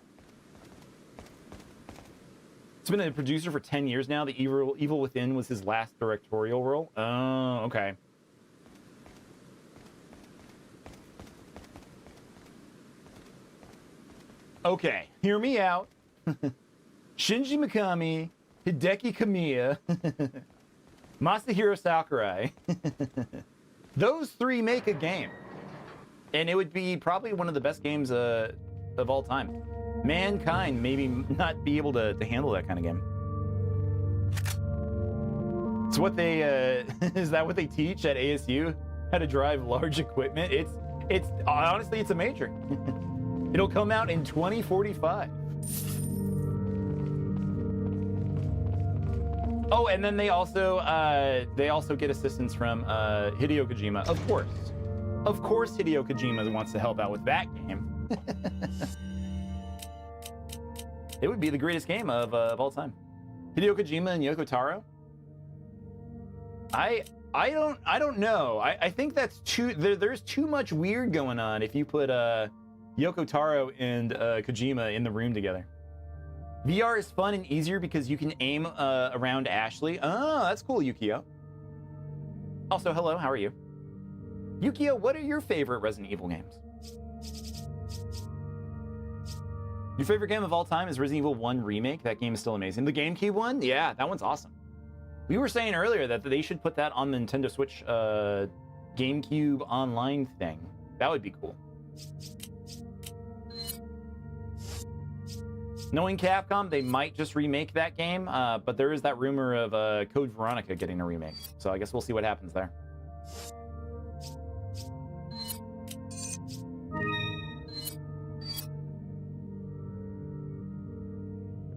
Speaker 1: It's been a producer for 10 years now. The Evil Within was his last directorial role. Oh, okay. Okay, hear me out. Shinji Mikami, Hideki Kamiya, Masahiro Sakurai. Those three make a game. And it would be probably one of the best games of all time. Mankind maybe not be able to handle that kind of game. It's what they, is that what they teach at ASU? How to drive large equipment? It's honestly, it's a major. It'll come out in 2045. Oh, and then they also get assistance from Hideo Kojima, of course. Of course, Hideo Kojima wants to help out with that game. It would be the greatest game of all time. Hideo Kojima and Yoko Taro. I don't know. I think that's too. There's too much weird going on if you put Yoko Taro and Kojima in the room together. VR is fun and easier because you can aim around Ashley. Oh, that's cool, Yukio. Also, hello, how are you? Yukio, what are your favorite Resident Evil games? Your favorite game of all time is Resident Evil 1 Remake. That game is still amazing. The GameCube one? Yeah, that one's awesome. We were saying earlier that they should put that on the Nintendo Switch GameCube online thing. That would be cool. Knowing Capcom, they might just remake that game, but there is that rumor of Code Veronica getting a remake. So I guess we'll see what happens there.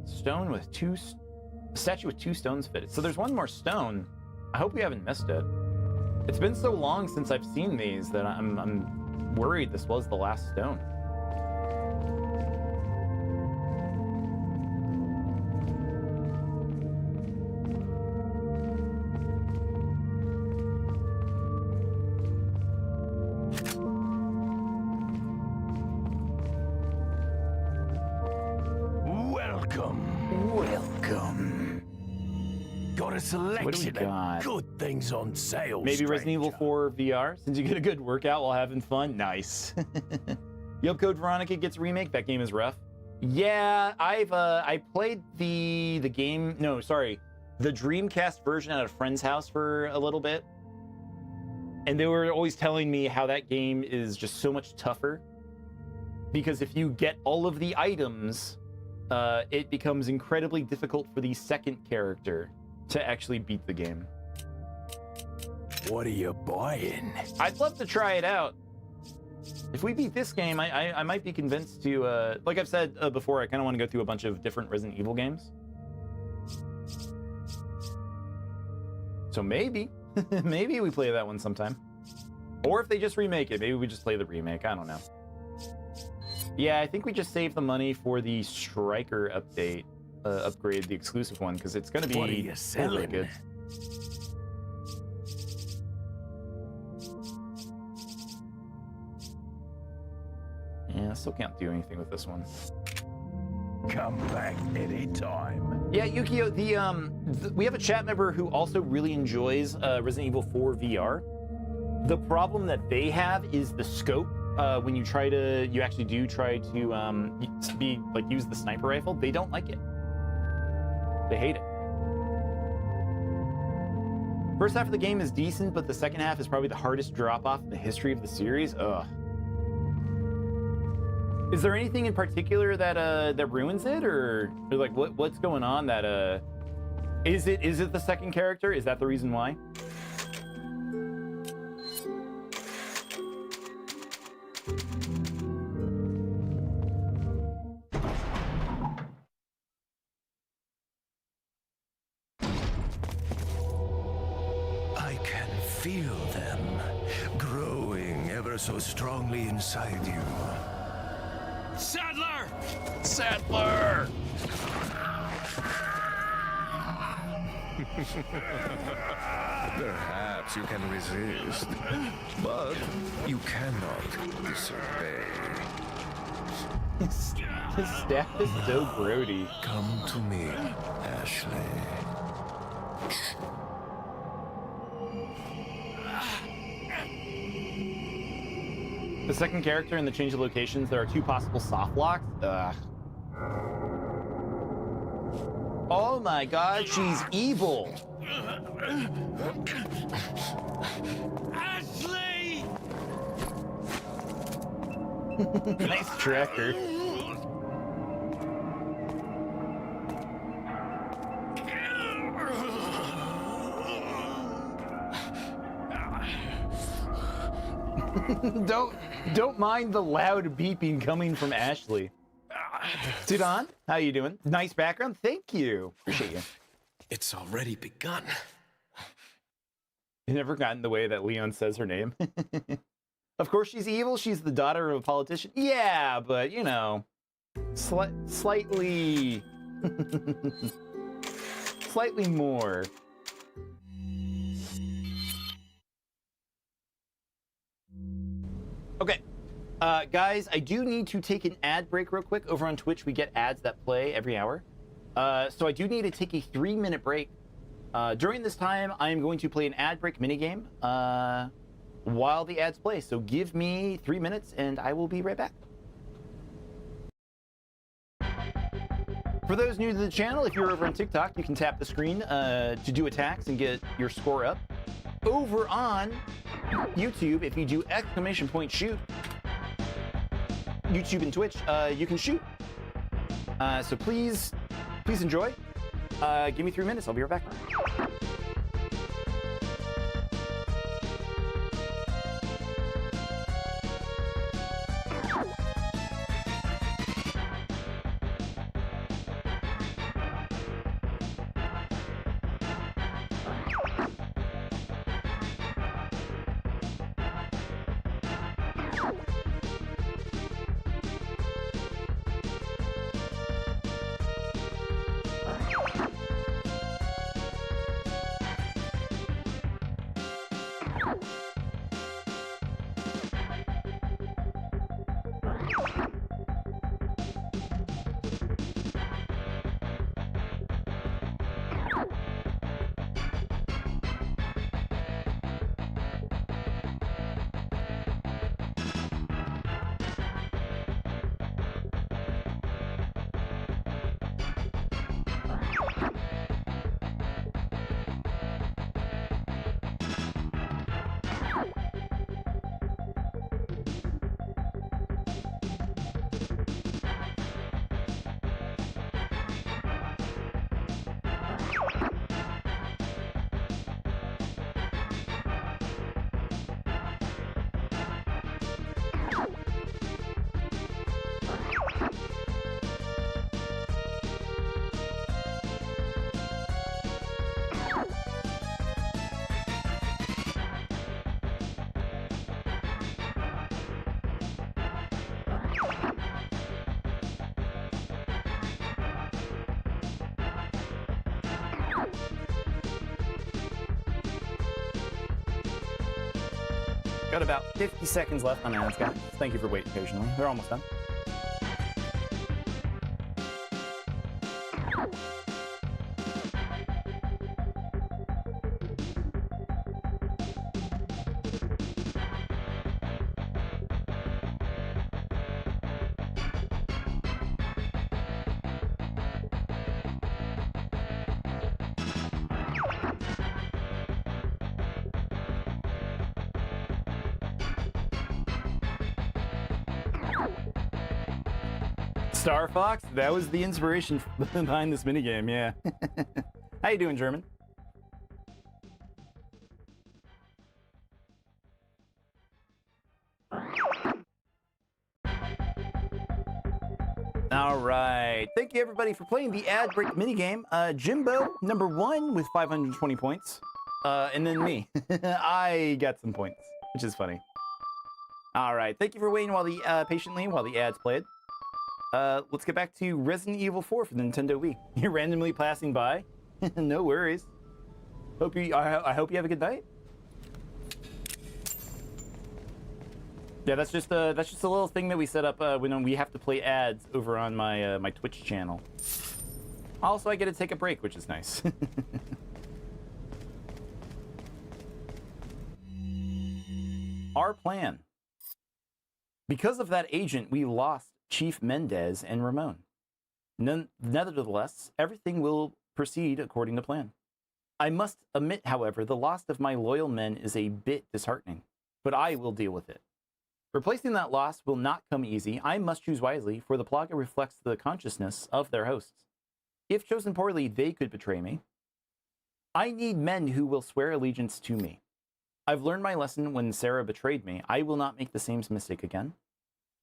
Speaker 1: Stone with statue with 2 stones fitted. So there's one more stone. I hope we haven't missed it. It's been so long since I've seen these that I'm worried this was the last stone.
Speaker 2: Welcome. Got a selection of good things on sale.
Speaker 1: Maybe
Speaker 2: stranger.
Speaker 1: Resident Evil 4 VR, since you get a good workout while having fun. Nice. Yo, Code Veronica gets a remake. That game is rough. Yeah, I played the game. No, sorry, the Dreamcast version at a friend's house for a little bit, and they were always telling me how that game is just so much tougher because if you get all of the items, it becomes incredibly difficult for the second character to actually beat the game.
Speaker 2: What are you buying?
Speaker 1: I'd love to try it out. If we beat this game, I might be convinced to, like I've said before, I kind of want to go through a bunch of different Resident Evil games. So maybe, maybe we play that one sometime. Or if they just remake it, maybe we just play the remake. I don't know. Yeah, I think we just save the money for the Striker update, upgrade, the exclusive one, because it's going to be really good. Yeah, I still can't do anything with this one.
Speaker 2: Come back anytime.
Speaker 1: Yeah, Yukio, we have a chat member who also really enjoys Resident Evil 4 VR. The problem that they have is the scope. When you actually do try to use the sniper rifle, they don't like it. They hate it. First half of the game is decent, but the second half is probably the hardest drop-off in the history of the series. Ugh. Is there anything in particular that ruins it, or like what's going on? That is it the second character? Is that the reason why?
Speaker 2: I can feel them growing ever so strongly inside you. Sadler! Sadler! Perhaps you can resist, but you cannot disobey.
Speaker 1: His staff is so grody.
Speaker 2: Come to me, Ashley.
Speaker 1: The second character and the change of locations, there are 2 possible soft locks. Ugh. Oh my god, she's evil!
Speaker 2: Ashley!
Speaker 1: Nice tracker. Don't mind the loud beeping coming from Ashley. Sudan, how you doing? Nice background, thank you. Appreciate you.
Speaker 2: It's already begun.
Speaker 1: You never got in the way that Leon says her name. Of course she's evil, she's the daughter of a politician. Yeah, but you know, slightly... slightly more. Okay, guys, I do need to take an ad break real quick. Over on Twitch, we get ads that play every hour. So I do need to take a 3-minute break. During this time, I am going to play an ad break minigame while the ads play. So give me 3 minutes and I will be right back. For those new to the channel, if you're over on TikTok, you can tap the screen to do attacks and get your score up. Over on YouTube, if you do !shoot, YouTube and Twitch, you can shoot. So please enjoy. Give me 3 minutes, I'll be right back. Got about 50 seconds left on ads, guys. Thank you for waiting patiently. They're almost done. Star Fox, that was the inspiration behind this minigame, yeah. How you doing, German? All right. Thank you, everybody, for playing the ad break minigame. Jimbo, number 1 with 520 points. And then me. I got some points, which is funny. All right. Thank you for waiting patiently while the ads played. Let's get back to Resident Evil 4 for the Nintendo Wii. You're randomly passing by? No worries. I hope you have a good night. Yeah, that's just a little thing that we set up when we have to play ads over on my my Twitch channel. Also, I get to take a break, which is nice. Our plan. Because of that agent, we lost Chief Mendez and Ramon. Nevertheless, everything will proceed according to plan. I must admit, however, the loss of my loyal men is a bit disheartening, but I will deal with it. Replacing that loss will not come easy. I must choose wisely, for the Plaga reflects the consciousness of their hosts. If chosen poorly, they could betray me. I need men who will swear allegiance to me. I've learned my lesson when Sarah betrayed me. I will not make the same mistake again.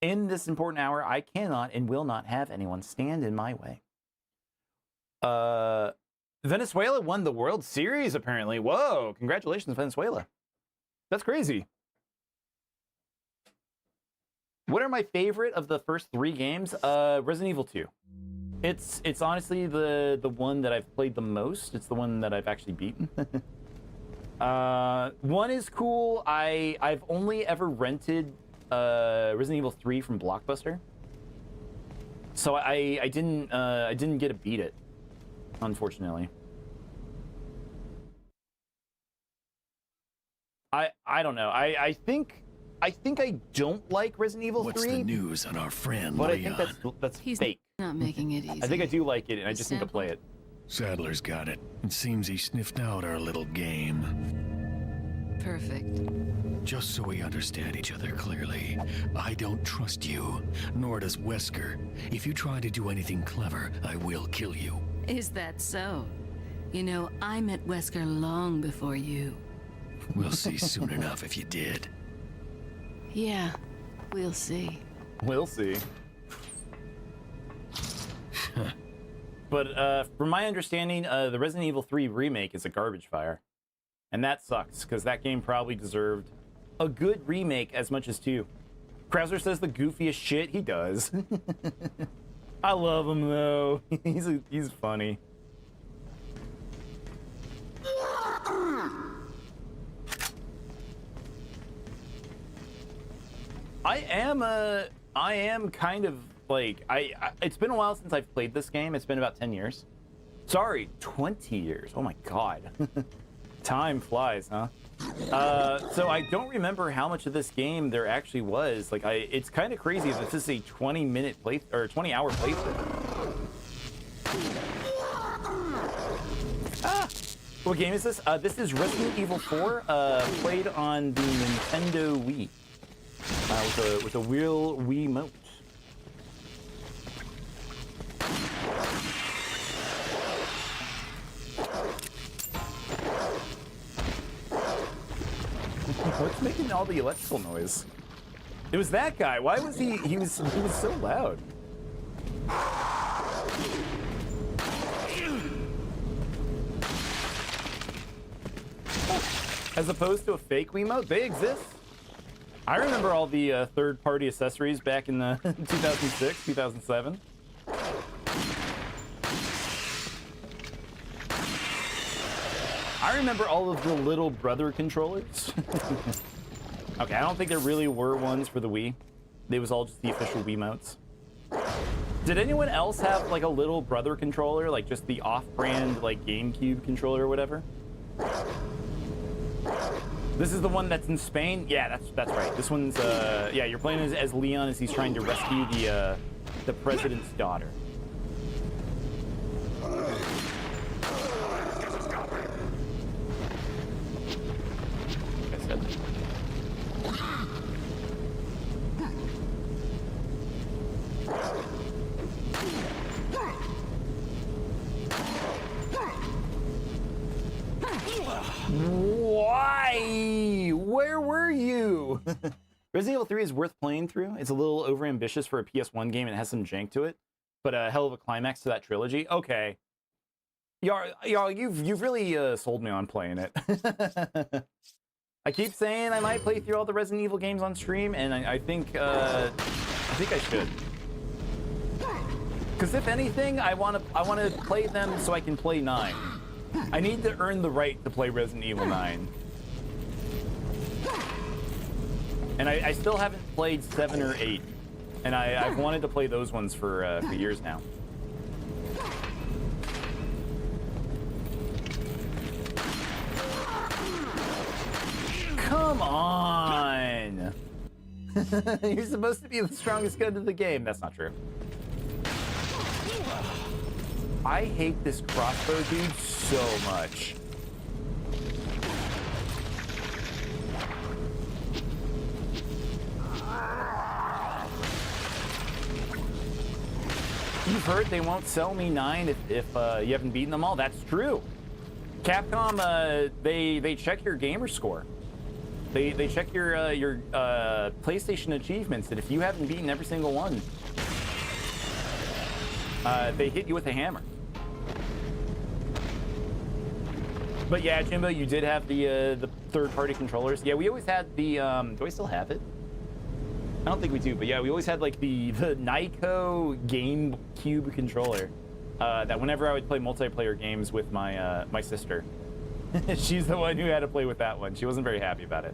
Speaker 1: In this important hour, I cannot and will not have anyone stand in my way. Venezuela won the World Series, apparently. Whoa, congratulations, Venezuela. That's crazy. What are my favorite of the first 3 games? Resident Evil 2. It's honestly the one that I've played the most. It's the one that I've actually beaten. 1 is cool. I've only ever rented Resident Evil 3 from Blockbuster, so I didn't get to beat it, unfortunately. I don't know. I think I don't like Resident Evil 3.
Speaker 2: What's the news on our friend
Speaker 1: But
Speaker 2: Leon?
Speaker 1: I think that's
Speaker 4: He's
Speaker 1: fake.
Speaker 4: not making it easy.
Speaker 1: I think I do like it, and I just need to play it.
Speaker 2: Sadler's got it. It seems he sniffed out our little game.
Speaker 4: Perfect.
Speaker 2: Just so we understand each other clearly, I don't trust you, nor does Wesker. If you try to do anything clever, I will kill you.
Speaker 4: Is that so? You know, I met Wesker long before you.
Speaker 2: We'll see soon enough if you did.
Speaker 4: Yeah, we'll see.
Speaker 1: We'll see. But from my understanding, the Resident Evil 3 remake is a garbage fire. And that sucks, because that game probably deserved a good remake as much as 2. Krauser says the goofiest shit. He does. I love him, though. He's funny. I am kind of like, it's been a while since I've played this game. It's been about 10 years. Sorry, 20 years. Oh my God. Time flies, huh? So I don't remember how much of this game there actually was. Like, it's kind of crazy that this is a 20-minute play or 20-hour playthrough. Ah, what game is this? This is Resident Evil 4, played on the Nintendo Wii, with a real Wiimote. What's making all the electrical noise? It was that guy. Why was he was so loud. As opposed to a fake Wiimote, they exist. I remember all the third-party accessories back in the 2006, 2007. I remember all of the little brother controllers. Okay, I don't think there really were ones for the Wii. They was all just the official Wiimotes. Did anyone else have like a little brother controller, like just the off-brand like GameCube controller or whatever? This is the one that's in Spain. Yeah, that's right. This one's yeah, you're playing as Leon as he's trying to rescue the president's daughter. Like I said. Why? Where were you? Resident Evil 3 is worth playing through. It's a little overambitious for a PS1 game and it has some jank to it, but a hell of a climax to that trilogy. Okay. Y'all, you've really sold me on playing it. I keep saying I might play through all the Resident Evil games on stream, and I think I should. Because if anything, I want to play them so I can play 9. I need to earn the right to play Resident Evil 9. And I still haven't played 7 or 8. And I've wanted to play those ones for years now. Come on! You're supposed to be the strongest gun in the game. That's not true. I hate this crossbow dude so much. You've heard they won't sell me 9 if you haven't beaten them all. That's true. Capcom, they check your gamer score. They check your PlayStation achievements, and if you haven't beaten every single one, they hit you with a hammer. But yeah, Jimbo, you did have the third-party controllers. Yeah, we always had the. Do I still have it? I don't think we do, but yeah, we always had like the Nyko GameCube controller. That whenever I would play multiplayer games with my my sister, she's the one who had to play with that one. She wasn't very happy about it,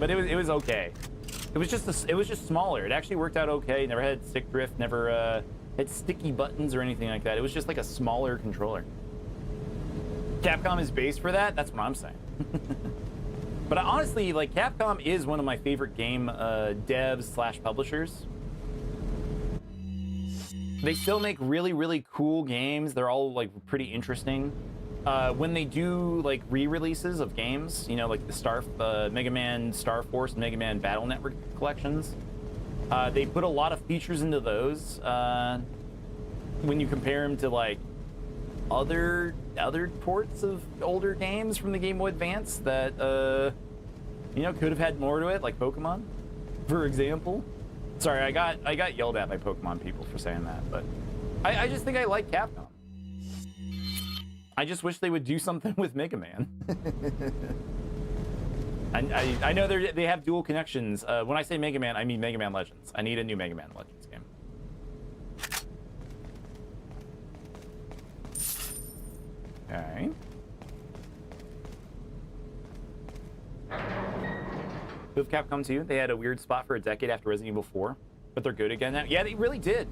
Speaker 1: but it was okay. It was just smaller. It actually worked out okay. Never had stick drift. Never had sticky buttons or anything like that. It was just like a smaller controller. Capcom is based for that. That's what I'm saying. But honestly, like Capcom is one of my favorite game devs / publishers. They still make really, really cool games. They're all like pretty interesting. When they do like re-releases of games, you know, like the Mega Man Star Force, Mega Man Battle Network collections, they put a lot of features into those. When you compare them to like other ports of older games from the Game Boy Advance that you know, could have had more to it, like Pokemon, for example. Sorry, I got yelled at by Pokemon people for saying that, but I just think I like Capcom. I just wish they would do something with Mega Man. I know they have dual connections. When I say Mega Man, I mean Mega Man Legends. I need a new Mega Man Legends game. Okay. With Capcom 2, they had a weird spot for a decade after Resident Evil 4, but they're good again now. Yeah, they really did.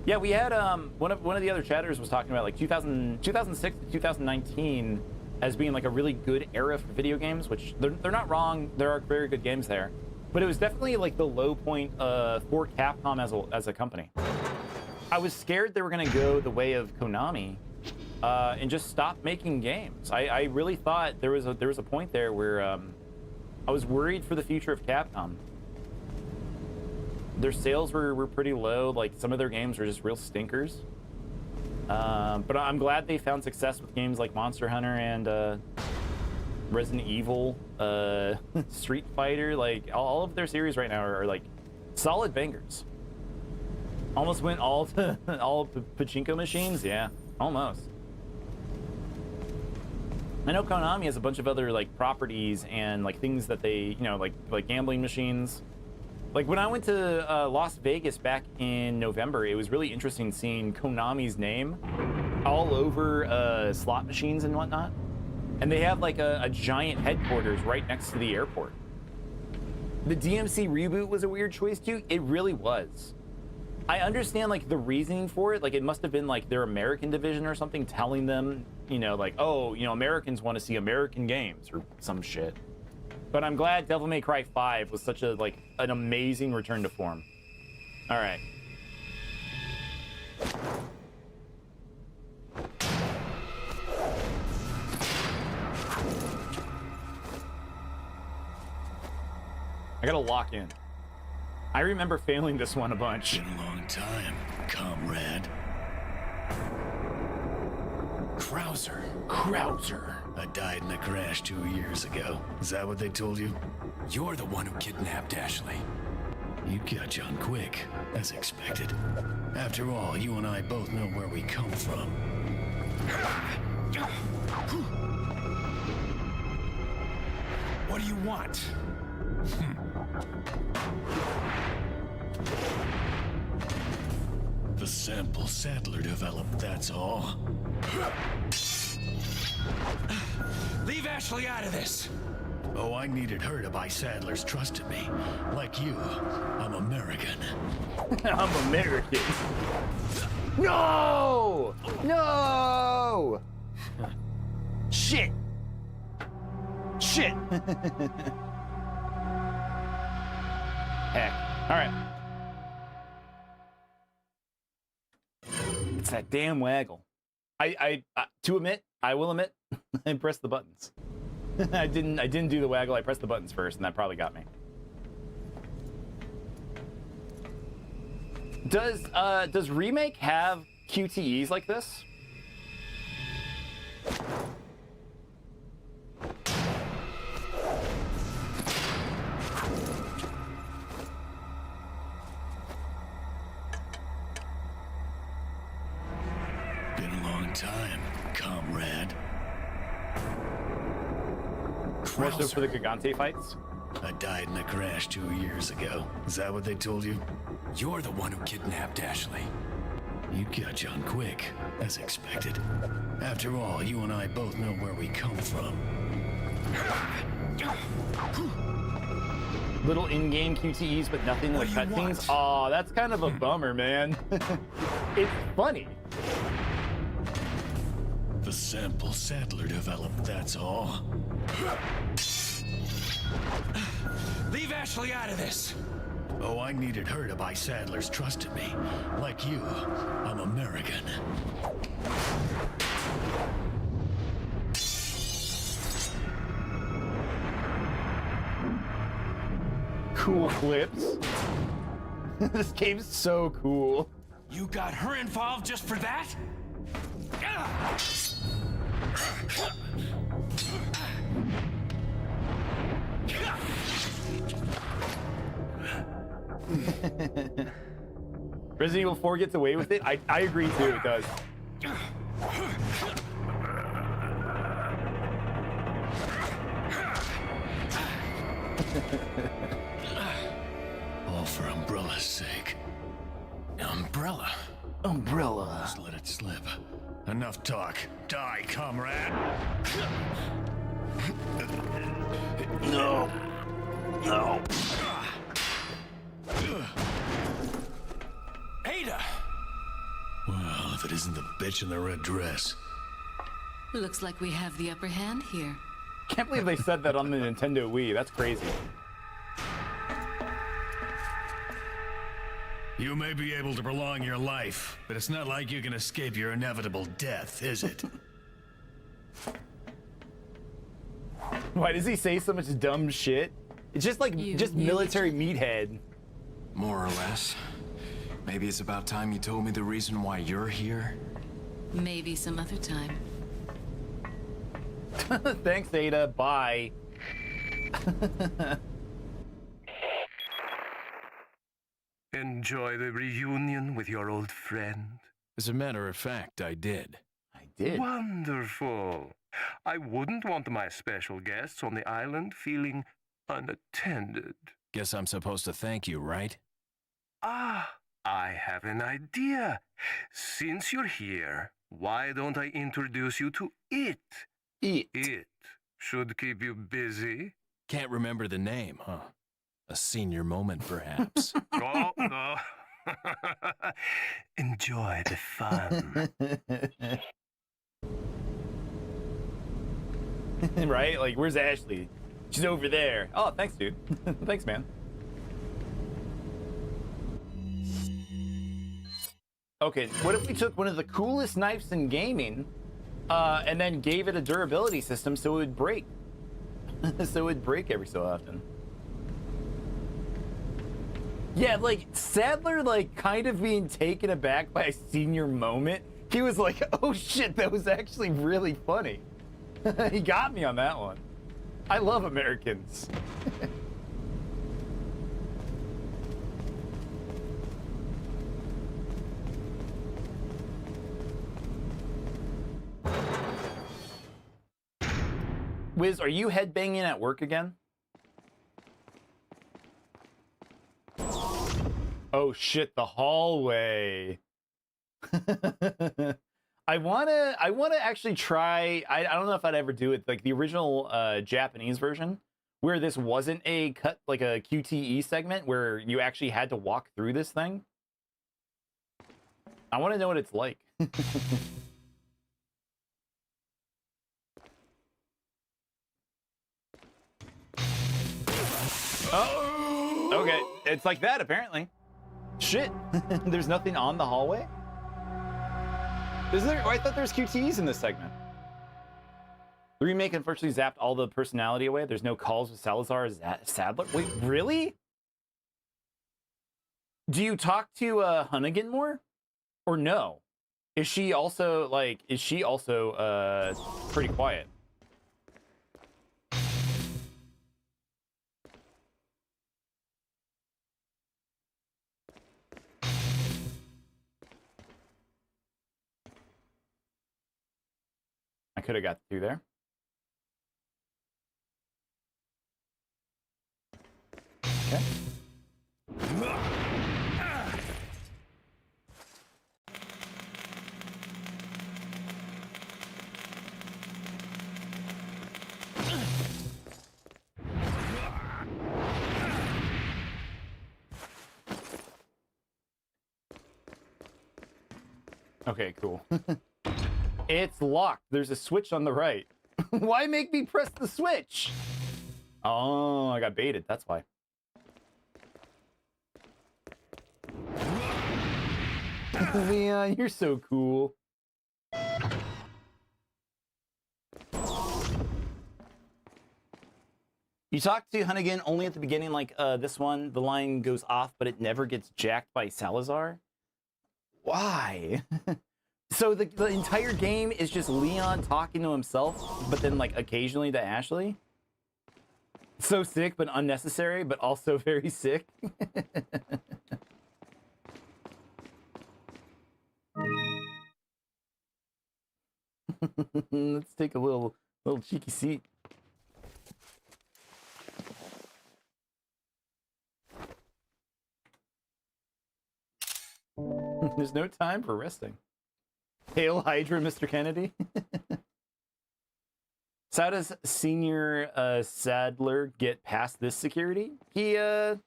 Speaker 1: Yeah, we had one of the other chatters was talking about like 2006 to 2019 as being like a really good era for video games, which they're not wrong. There are very good games there, but it was definitely like the low point for Capcom as a company. I was scared they were gonna go the way of Konami and just stop making games. I really thought there was a point there where I was worried for the future of Capcom. Their sales were pretty low. Like some of their games were just real stinkers. But I'm glad they found success with games like Monster Hunter and Resident Evil, Street Fighter. Like all of their series right now are like solid bangers. Almost went all pachinko machines. Yeah, almost. I know Konami has a bunch of other like properties and like things that they, you know, like gambling machines. Like when I went to Las Vegas back in November, it was really interesting seeing Konami's name all over slot machines and whatnot. And they have like a giant headquarters right next to the airport. The DMC reboot was a weird choice too. It really was. I understand like the reasoning for it. Like it must have been like their American division or something telling them, you know, like, oh, you know, Americans want to see American games or some shit. But I'm glad Devil May Cry 5 was such a like an amazing return to form. All right. I gotta lock in. I remember failing this one a bunch.
Speaker 2: Been a long time, comrade.
Speaker 5: Krauser.
Speaker 2: I died in a crash 2 years ago. Is that what they told you?
Speaker 5: You're the one who kidnapped Ashley.
Speaker 2: You catch on quick, as expected. After all, you and I both know where we come from.
Speaker 5: What do you want?
Speaker 2: The sample Sadler developed, that's all.
Speaker 5: Leave Ashley out of this.
Speaker 2: Oh, I needed her to buy Sadler's trust in me. Like you, I'm American.
Speaker 1: I'm American. No! No! Shit! Shit! Heck. Alright. It's that damn waggle. To admit, I will admit, I pressed the buttons. I didn't do the waggle, I pressed the buttons first, and that probably got me. Does Remake have QTEs like this?
Speaker 2: Been a long time, comrade.
Speaker 1: More so for the Gigante fights?
Speaker 2: I died in a crash 2 years ago. Is that what they told you?
Speaker 5: You're the one who kidnapped Ashley.
Speaker 2: You catch on quick, as expected. After all, you and I both know where we come from.
Speaker 1: Little in-game QTEs, but nothing like cutscenes? Aw, that's kind of a bummer, man. It's funny.
Speaker 2: The sample Sadler developed, that's all.
Speaker 5: Leave Ashley out of this.
Speaker 2: Oh, I needed her to buy Sadler's trust in me. Like you, I'm American.
Speaker 1: Cool clips. This game's so cool.
Speaker 5: You got her involved just for that?
Speaker 1: Resident Evil 4 gets away with it? I agree too, it does.
Speaker 2: All for Umbrella's sake.
Speaker 5: Umbrella.
Speaker 1: Umbrella.
Speaker 2: Just let it slip. Enough talk. Die, comrade.
Speaker 1: No. No.
Speaker 5: Ada!
Speaker 2: Well, if it isn't the bitch in the red dress.
Speaker 4: Looks like we have the upper hand here.
Speaker 1: Can't believe they said that on the Nintendo Wii. That's crazy.
Speaker 2: You may be able to prolong your life, but it's not like you can escape your inevitable death, is it?
Speaker 1: Why does he say so much dumb shit? It's just like, just military meathead.
Speaker 5: More or less. Maybe it's about time you told me the reason why you're here.
Speaker 4: Maybe some other time.
Speaker 1: Thanks, Ada. Bye.
Speaker 6: Enjoy the reunion with your old friend?
Speaker 5: As a matter of fact, I did.
Speaker 1: I did.
Speaker 6: Wonderful. I wouldn't want my special guests on the island feeling unattended.
Speaker 5: Guess I'm supposed to thank you, right?
Speaker 6: Ah, I have an idea. Since you're here, why don't I introduce you to it?
Speaker 1: Eat.
Speaker 6: It should keep you busy.
Speaker 5: Can't remember the name, huh? A senior moment, perhaps.
Speaker 6: Oh, no. Enjoy the fun.
Speaker 1: Right? Like, where's Ashley? She's over there. Oh, thanks, dude. Thanks, man. Okay, what if we took one of the coolest knives in gaming and then gave it a durability system so it would break? So it would break every so often. Yeah, like, Sadler, like, kind of being taken aback by a senior moment. He was like, oh shit, that was actually really funny. He got me on that one. I love Americans. Wiz, are you headbanging at work again? Oh shit, the hallway. I wanna actually try. I don't know if I'd ever do it like the original Japanese version, where this wasn't a cut like a QTE segment where you actually had to walk through this thing. I want to know what it's like. Oh, okay. It's like that apparently. Shit. There's nothing on the hallway. Is there? Oh, I thought there's QTEs in this segment. The remake unfortunately zapped all the personality away. There's no calls with Salazar as Sadler. Wait, really? Do you talk to Hunnigan more, or no? Is she also like? Is she also pretty quiet? I could have got through there. Okay. Okay, cool. It's locked. There's a switch on the right. Why make me press the switch? Oh, I got baited. That's why. Leon, you're so cool. You talk to Hunnigan only at the beginning, like this one. The line goes off, but it never gets jacked by Salazar. Why? So the entire game is just Leon talking to himself, but then like occasionally to Ashley. So sick, but unnecessary, but also very sick. Let's take a little cheeky seat. There's no time for resting. Hail Hydra, Mr. Kennedy. So how does Senior Sadler get past this security? He, like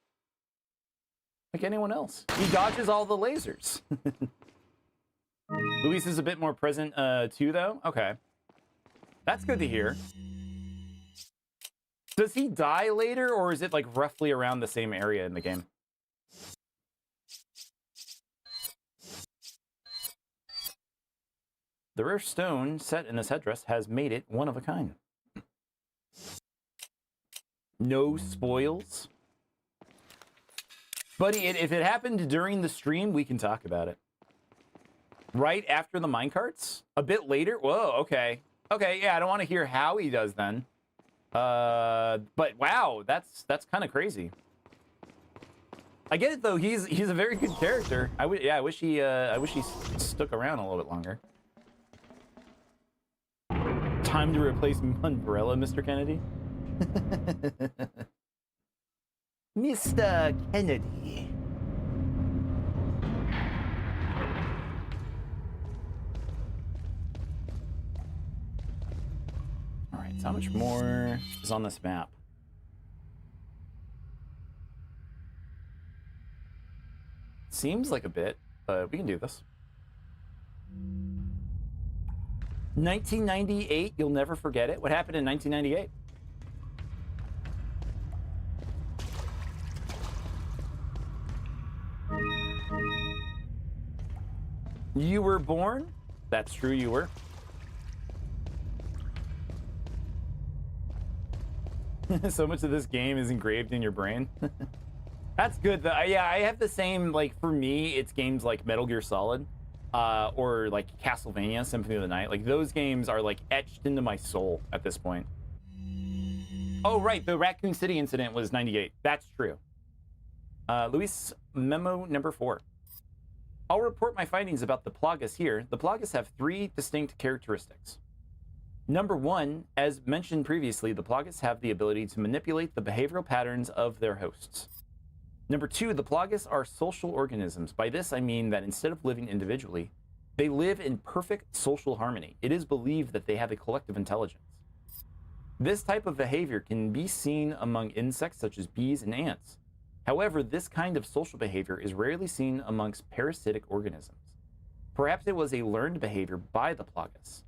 Speaker 1: anyone else, he dodges all the lasers. Luis is a bit more present too, though. Okay. That's good to hear. Does he die later, or is it like roughly around the same area in the game? The rare stone set in this headdress has made it one of a kind. No spoils. Buddy, if it happened during the stream, we can talk about it. Right after the minecarts? A bit later? Whoa, okay. Okay, yeah, I don't want to hear how he does then. But wow, that's kind of crazy. I get it though. He's a very good character. I wish he stuck around a little bit longer. Time to replace Umbrella, Mr. Kennedy. Mr. Kennedy. All right, so how much more is on this map? seems like a bit, but we can do this. 1998, you'll never forget it. What happened in 1998? You were born? That's true, you were. So much of this game is engraved in your brain. That's good. Yeah, I have the same, like, for me, it's games like Metal Gear Solid. Or like Castlevania, Symphony of the Night. Like those games are like etched into my soul at this point. Oh, right, the Raccoon City incident was 98. That's true. Luis, memo number 4. I'll report my findings about the Plagas here. The Plagas have 3 distinct characteristics. Number 1, as mentioned previously, the Plagas have the ability to manipulate the behavioral patterns of their hosts. Number 2, the Plagas are social organisms. By this, I mean that instead of living individually, they live in perfect social harmony. It is believed that they have a collective intelligence. This type of behavior can be seen among insects such as bees and ants. However, this kind of social behavior is rarely seen amongst parasitic organisms. Perhaps it was a learned behavior by the Plagas.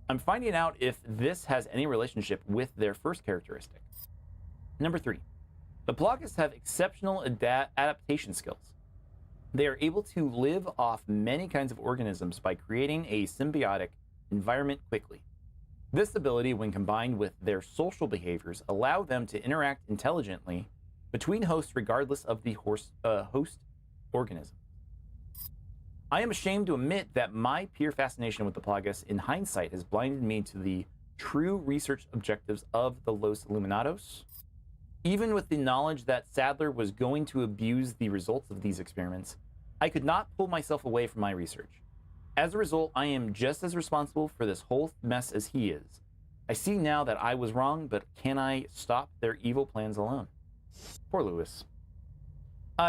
Speaker 1: I'm finding out if this has any relationship with their first characteristic. Number 3. The Plagas have exceptional adaptation skills. They are able to live off many kinds of organisms by creating a symbiotic environment quickly. This ability, when combined with their social behaviors, allow them to interact intelligently between hosts regardless of the host organism. I am ashamed to admit that my pure fascination with the Plagas in hindsight has blinded me to the true research objectives of the Los Illuminados. Even with the knowledge that Sadler was going to abuse the results of these experiments, I could not pull myself away from my research. As a result, I am just as responsible for this whole mess as he is. I see now that I was wrong, but can I stop their evil plans alone? Poor Lewis.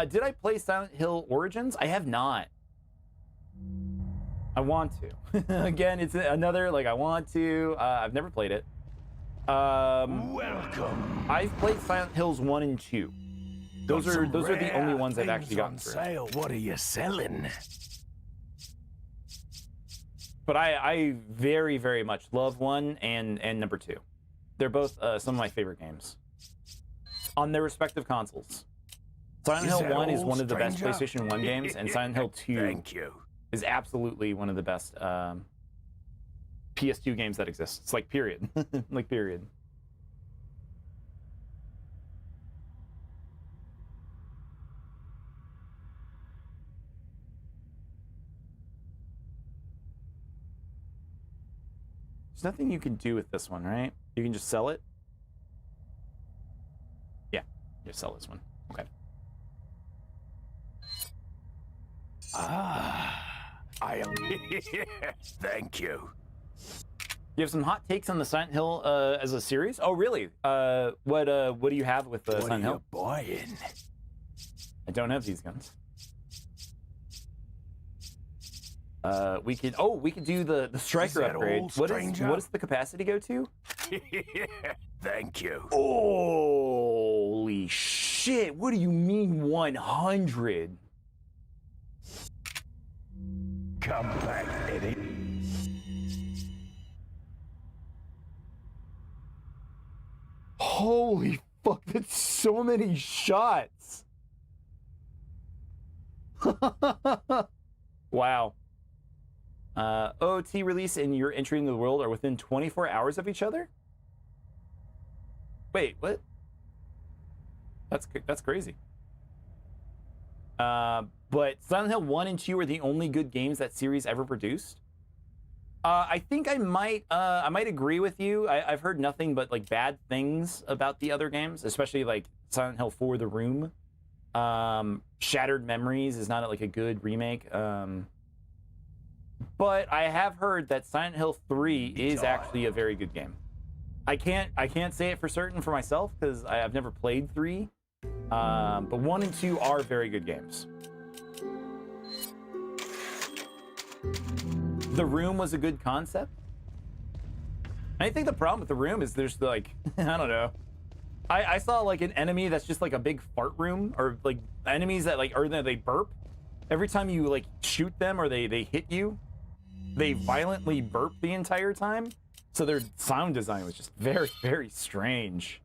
Speaker 1: Did I play Silent Hill Origins? I have not. I want to. Again, it's another, like, I want to. I've never played it.
Speaker 2: Welcome.
Speaker 1: I've played Silent Hills 1 and 2. Those are the only ones I've actually gotten through.
Speaker 2: Sale. What are you selling?
Speaker 1: But I very, very much love 1 and number 2. They're both some of my favorite games on their respective consoles. Silent Hill 1 is one of the best PlayStation 1 games, and Silent Hill 2 is absolutely one of the best PS2 games that exist. It's like period. Like period. There's nothing you can do with this one, right? You can just sell it? Yeah, just sell this one. Okay.
Speaker 2: I am here. Thank you.
Speaker 1: You have some hot takes on the Silent Hill as a series? Oh, really? What do you have with Silent Hill?
Speaker 2: What are you buying?
Speaker 1: I don't have these guns. We could do the striker upgrade. What does the capacity go to?
Speaker 2: Thank you.
Speaker 1: Holy shit! What do you mean 100?
Speaker 2: Come back, Eddie.
Speaker 1: Holy fuck! That's so many shots. Wow. OT release and your entry into the world are within 24 hours of each other? Wait, what? That's crazy. But Silent Hill 1 and 2 are the only good games that series ever produced. I think I might agree with you. I've heard nothing but like bad things about the other games, especially like Silent Hill 4: The Room. Shattered Memories is not like a good remake. But I have heard that Silent Hill 3 is actually a very good game. I can't say it for certain for myself because I've never played 3. But 1 and 2 are very good games. The Room was a good concept. I think the problem with The Room is there's like, I don't know. I saw like an enemy that's just like a big fart room, or like enemies that like, or they burp. Every time you like shoot them or they hit you, they violently burp the entire time. So their sound design was just very, very strange.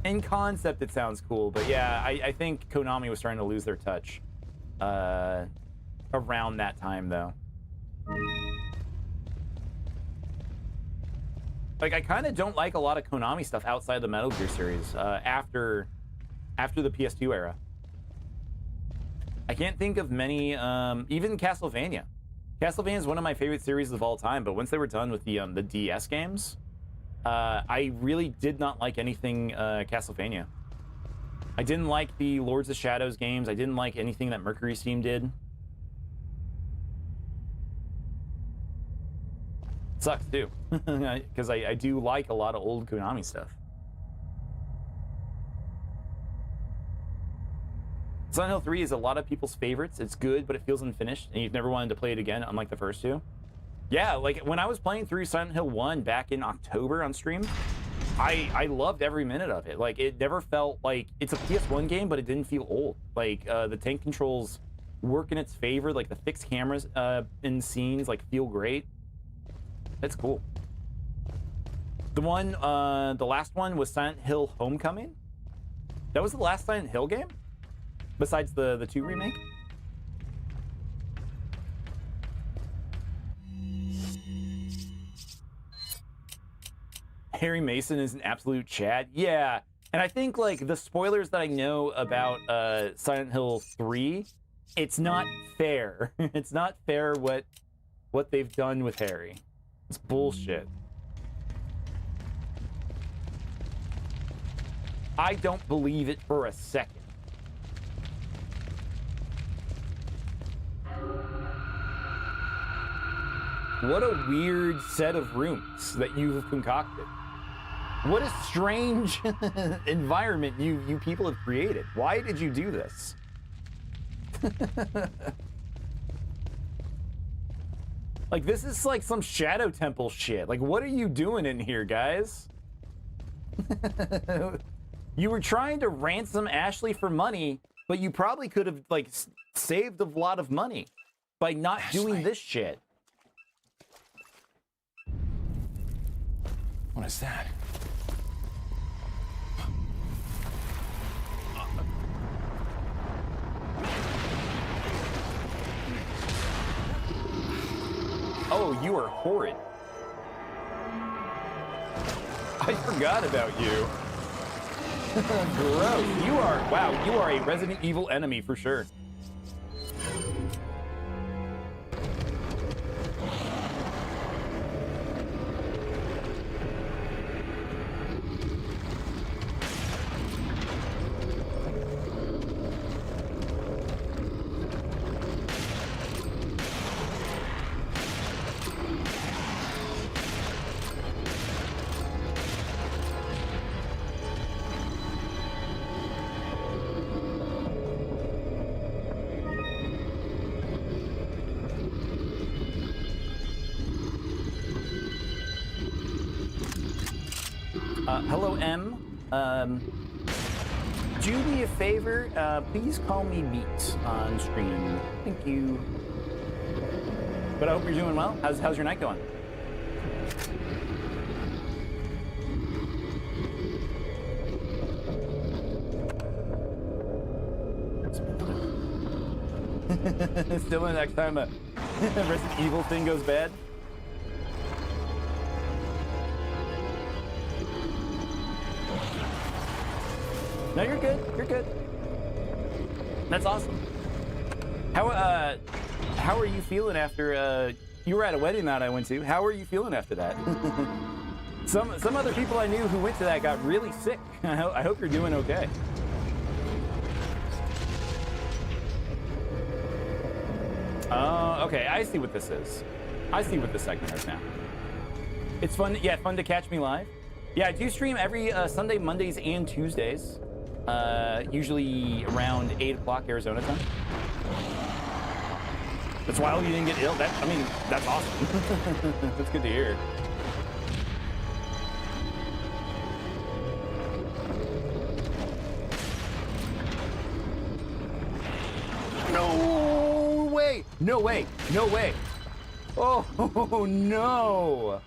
Speaker 1: In concept, it sounds cool, but yeah, I think Konami was starting to lose their touch around that time, though. Like, I kind of don't like a lot of Konami stuff outside the Metal Gear series after the PS2 era. I can't think of many, even Castlevania. Castlevania is one of my favorite series of all time, but once they were done with the DS games, I really did not like anything Castlevania. I didn't like the Lords of Shadows games. I didn't like anything that Mercury Steam did. Sucks too, because I do like a lot of old Konami stuff. Silent Hill 3 is a lot of people's favorites. It's good, but it feels unfinished, and you've never wanted to play it again, unlike the first two. Yeah, like when I was playing through Silent Hill 1 back in October on stream, I loved every minute of it. Like, it never felt like it's a PS1 game, but it didn't feel old. Like, the tank controls work in its favor. Like, the fixed cameras in scenes, like, feel great. That's cool. The last one was Silent Hill Homecoming. That was the last Silent Hill game? Besides the 2 remake? Harry Mason is an absolute Chad. Yeah, and I think like the spoilers that I know about Silent Hill 3, it's not fair. It's not fair what they've done with Harry. It's bullshit. I don't believe it for a second. What a weird set of rooms that you've concocted. What a strange environment you people have created. Why did you do this? Like, this is like some Shadow Temple shit. Like, what are you doing in here, guys? You were trying to ransom Ashley for money, but you probably could have, like, saved a lot of money by not doing this shit.
Speaker 5: What is that?
Speaker 1: Oh, you are horrid. I forgot about you. Gross. You are, wow, you are a Resident Evil enemy for sure. Hello, M. Do me a favor, please call me Beat on stream. Thank you. But I hope you're doing well. How's your night going? Still the next time a Resident Evil thing goes bad? No, you're good. You're good. That's awesome. How are you feeling after you were at a wedding that I went to? How are you feeling after that? Some other people I knew who went to that got really sick. I hope you're doing okay. Oh, okay. I see what this is. I see what this segment is now. It's fun. Yeah, fun to catch me live. Yeah, I do stream every Sunday, Mondays, and Tuesdays. Usually around 8 o'clock Arizona time. That's wild you didn't get ill. I mean, that's awesome. That's good to hear. way! No way! No way! Oh no!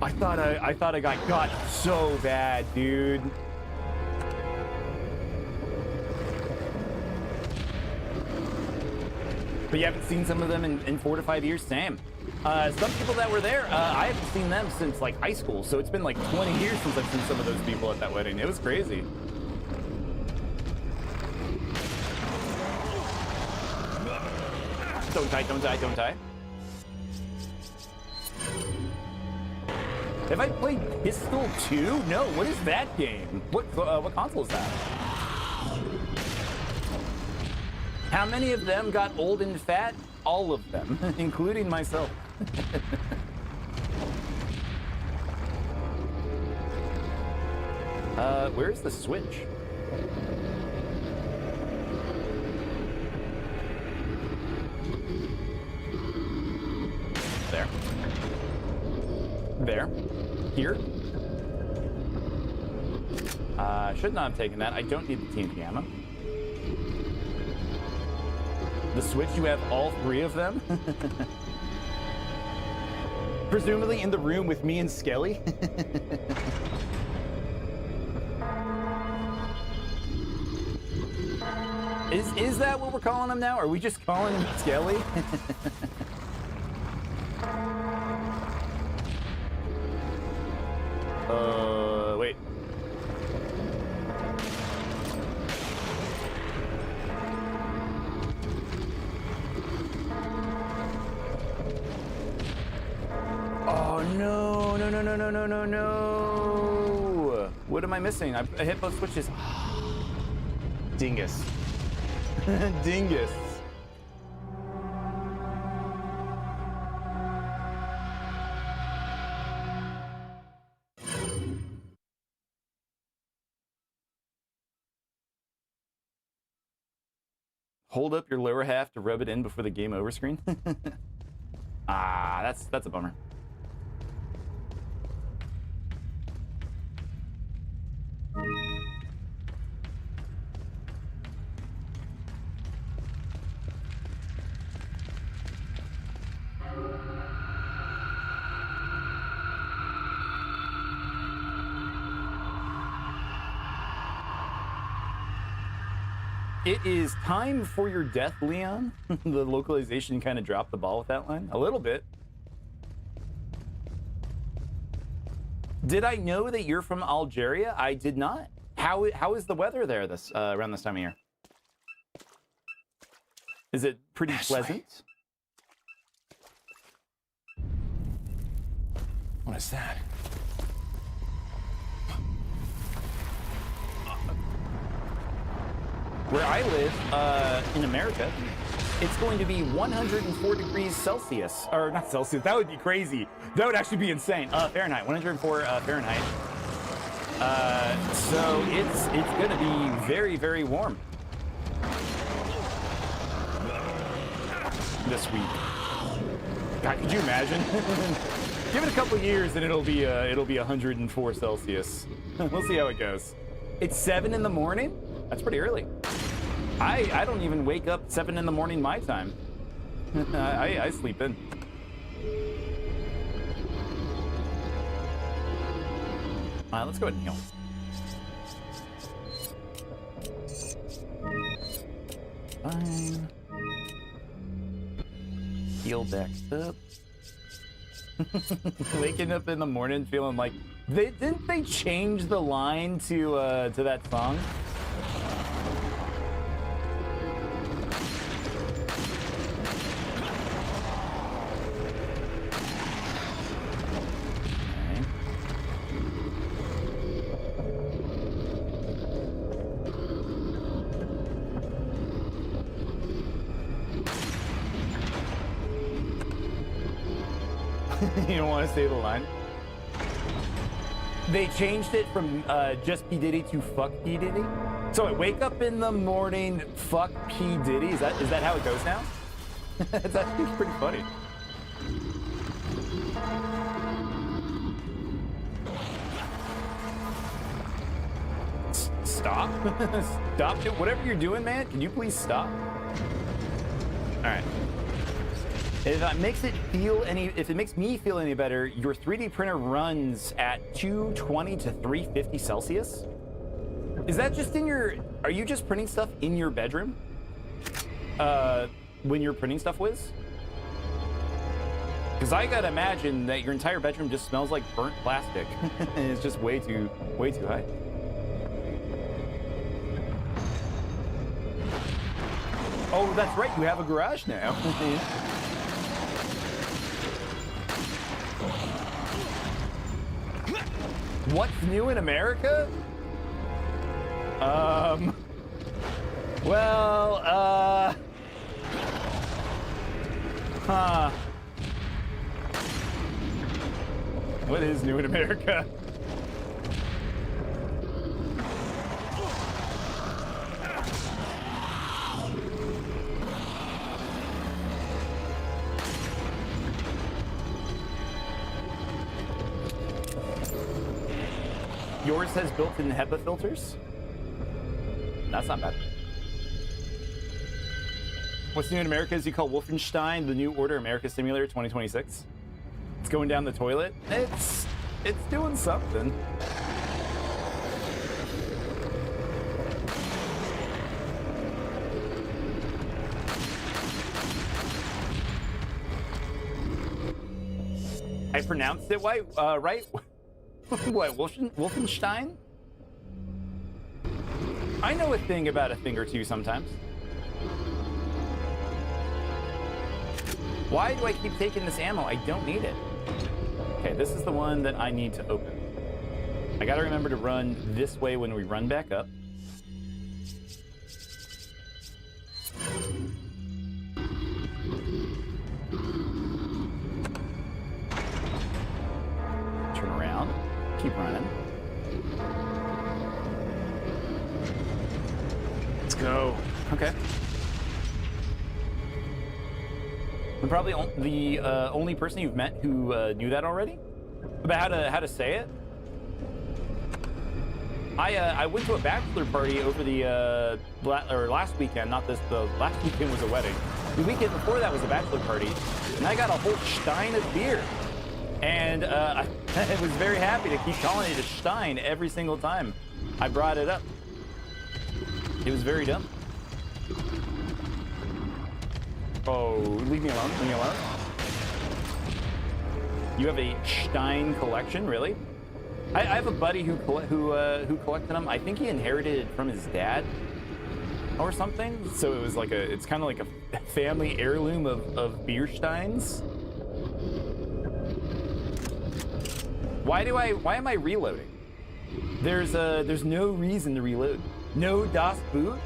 Speaker 1: I thought I got so bad, dude. But you haven't seen some of them in 4 to 5 years? Same. Some people that were there, I haven't seen them since like high school, so it's been like 20 years since I've seen some of those people at that wedding. It was crazy. Don't die, don't die, don't die. Have I played Pistol 2? No, what is that game? What console is that? How many of them got old and fat? All of them, including myself. Where's the switch? There. There. Here. Should not have taken that. I don't need the TNT ammo. The switch, you have all 3 of them? Presumably in the room with me and Skelly? Is that what we're calling him now? Are we just calling him Skelly? Wait. Oh no, no, no, no, no, no, no, no. What am I missing? I hit both switches. Dingus. Dingus. Hold up your lower half to rub it in before the game over screen. That's a bummer. It is time for your death, Leon. The localization kind of dropped the ball with that line a little bit. Did I know that you're from Algeria? I did not. How is the weather there this around this time of year? Is it pretty pleasant?
Speaker 5: What is that?
Speaker 1: Where I live in America, it's going to be 104 degrees Celsius. Or not Celsius, that would be crazy. That would actually be insane. Fahrenheit, 104 Fahrenheit. So it's going to be very, very warm this week. God, could you imagine? Give it a couple years and it'll be 104 Celsius. We'll see how it goes. It's 7 in the morning. That's pretty early. I don't even wake up 7 in the morning my time. I sleep in. Let's go ahead and heal. Fine. Heal back up. Waking up in the morning feeling like didn't they change the line to that song? You don't want to say the line? They changed it from just P. Diddy to fuck P. Diddy? So I wake up in the morning, fuck P. Diddy? Is that how it goes now? It's actually pretty funny. Stop. Stop it. Whatever you're doing, man, can you please stop? right. If it makes me feel any better, your 3D printer runs at 220 to 350 Celsius. Is that just in your? Are you just printing stuff in your bedroom? When you're printing stuff, Wiz? Because I gotta imagine that your entire bedroom just smells like burnt plastic. And it's just way too high. Oh, that's right. You have a garage now. What's new in America? Well, what is new in America? Yours has built-in HEPA filters? That's not bad. What's new in America is you call Wolfenstein the New Order America Simulator 2026. It's going down the toilet. It's doing something. I pronounced it right? What, Wolfenstein? I know a thing about a thing or two sometimes. Why do I keep taking this ammo? I don't need it. Okay, this is the one that I need to open. I gotta remember to run this way when we run back up. Turn around. Keep running. Let's go. Okay. I'm probably the only person you've met who knew that already about how to say it. I went to a bachelor party over the last weekend. Not this. The last weekend was a wedding. The weekend before that was a bachelor party, and I got a whole stein of beer. And I was very happy to keep calling it a stein every single time I brought it up. It was very dumb. Oh, leave me alone, leave me alone. You have a stein collection, really? I have a buddy who collected them. I think he inherited it from his dad or something. So it was like it's kind of like a family heirloom of beer steins. Why am I reloading? There's no reason to reload. No Das Boot?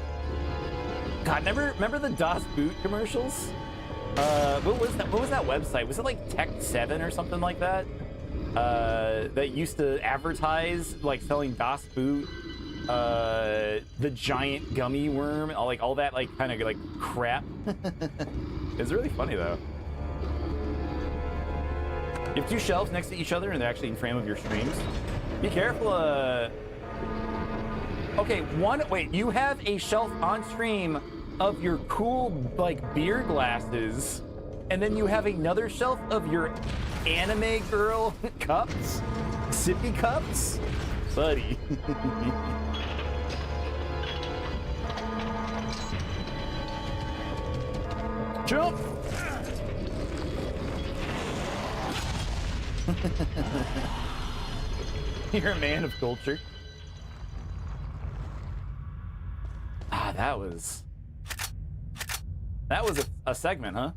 Speaker 1: God, remember the Das Boot commercials? What was that website? Was it like Tech 7 or something like that? That used to advertise like selling Das Boot, the giant gummy worm, all that like kind of like crap. It's really funny though. You have two shelves next to each other and they're actually in frame of your streams. Be careful, okay, wait, you have a shelf on stream of your cool, like, beer glasses, and then you have another shelf of your anime girl cups? Sippy cups? Buddy. Jump! You're a man of culture. Ah, that was a segment, huh?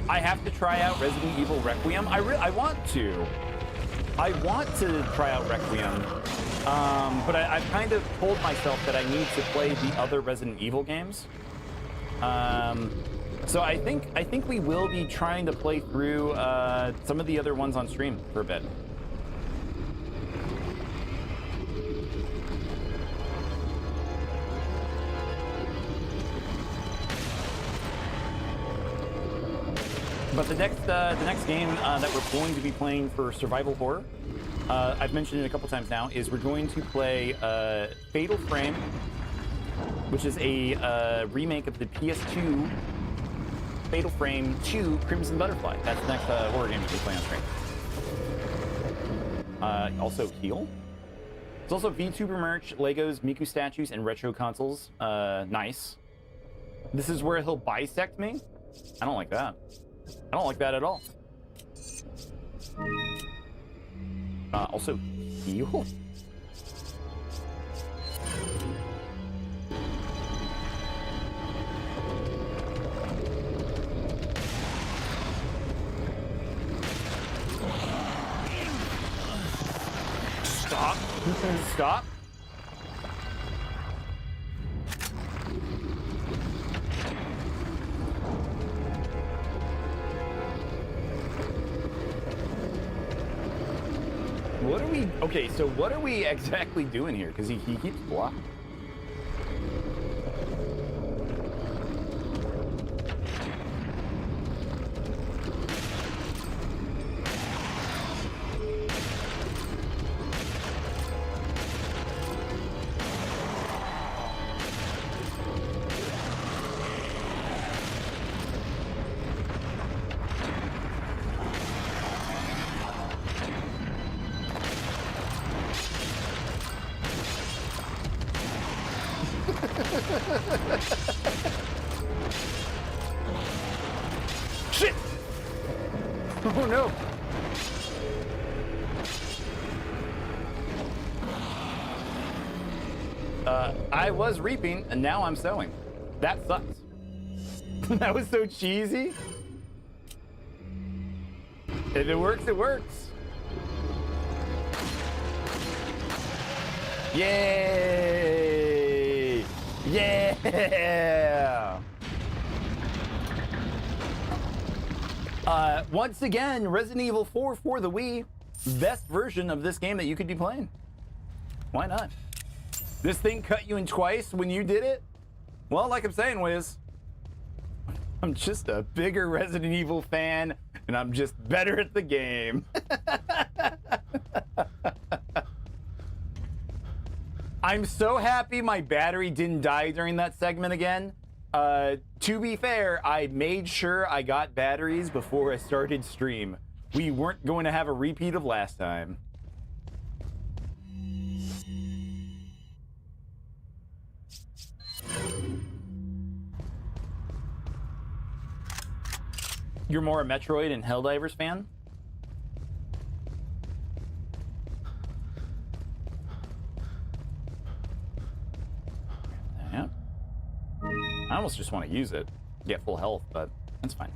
Speaker 1: I have to try out Resident Evil Requiem. I want to try out Requiem, but I've kind of told myself that I need to play the other Resident Evil games. So I think we will be trying to play through some of the other ones on stream for a bit. But the next game that we're going to be playing for survival horror I've mentioned it a couple times now, is we're going to play Fatal Frame, which is a remake of the PS2 Fatal Frame 2 Crimson Butterfly. That's the next horror game that we play on stream. Also Heal. There's also VTuber merch, Legos, Miku statues, and retro consoles. Nice. This is where he'll bisect me? I don't like that. I don't like that at all. Also Heal. Stop. Stop. What are we... Okay, so what are we exactly doing here? Because he keeps blocking. Shit! Oh no! I was reaping and now I'm sowing. That sucks. That was so cheesy. If it works, it works. Yay! Yeah! Once again, Resident Evil 4 for the Wii. Best version of this game that you could be playing. Why not? This thing cut you in twice when you did it? Well, like I'm saying, Wiz, I'm just a bigger Resident Evil fan, and I'm just better at the game. I'm so happy my battery didn't die during that segment again. To be fair, I made sure I got batteries before I started stream. We weren't going to have a repeat of last time. You're more a Metroid and Helldivers fan? Yeah. I almost just want to use it, get full health, but that's fine.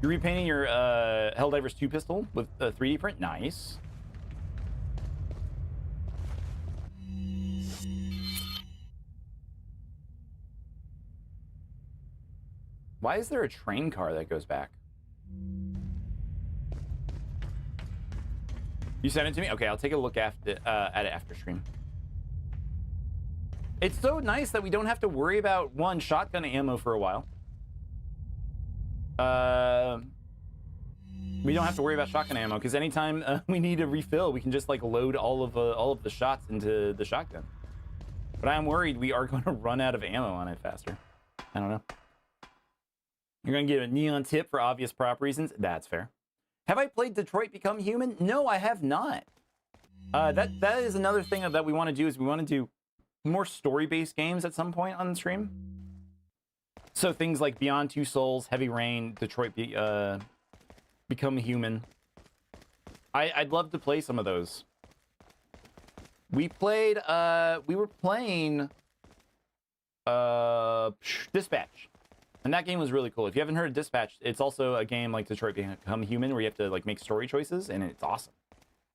Speaker 1: You're repainting your Helldivers 2 pistol with a 3D print? Nice. Why is there a train car that goes back? You sent it to me? Okay, I'll take a look at it after stream. It's so nice that we don't have to worry about, one, shotgun ammo for a while. We don't have to worry about shotgun ammo, because anytime we need a refill, we can just like load all of the shots into the shotgun. But I'm worried we are going to run out of ammo on it faster. I don't know. You're going to get a neon tip for obvious prop reasons. That's fair. Have I played Detroit Become Human? No, I have not. That is another thing that we want to do, is we want to do more story-based games at some point on the stream. So things like Beyond Two Souls, Heavy Rain, Detroit Become Human. I'd love to play some of those. We were playing Dispatch. And that game was really cool. If you haven't heard of Dispatch, it's also a game like Detroit Become Human where you have to like make story choices, and it's awesome.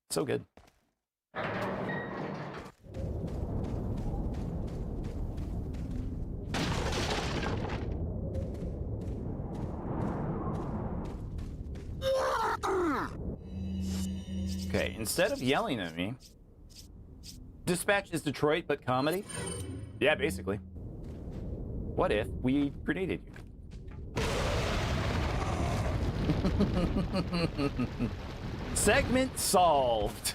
Speaker 1: It's so good. Okay, instead of yelling at me, Dispatch is Detroit but comedy? Yeah, basically. What if we grenaded you? Segment solved.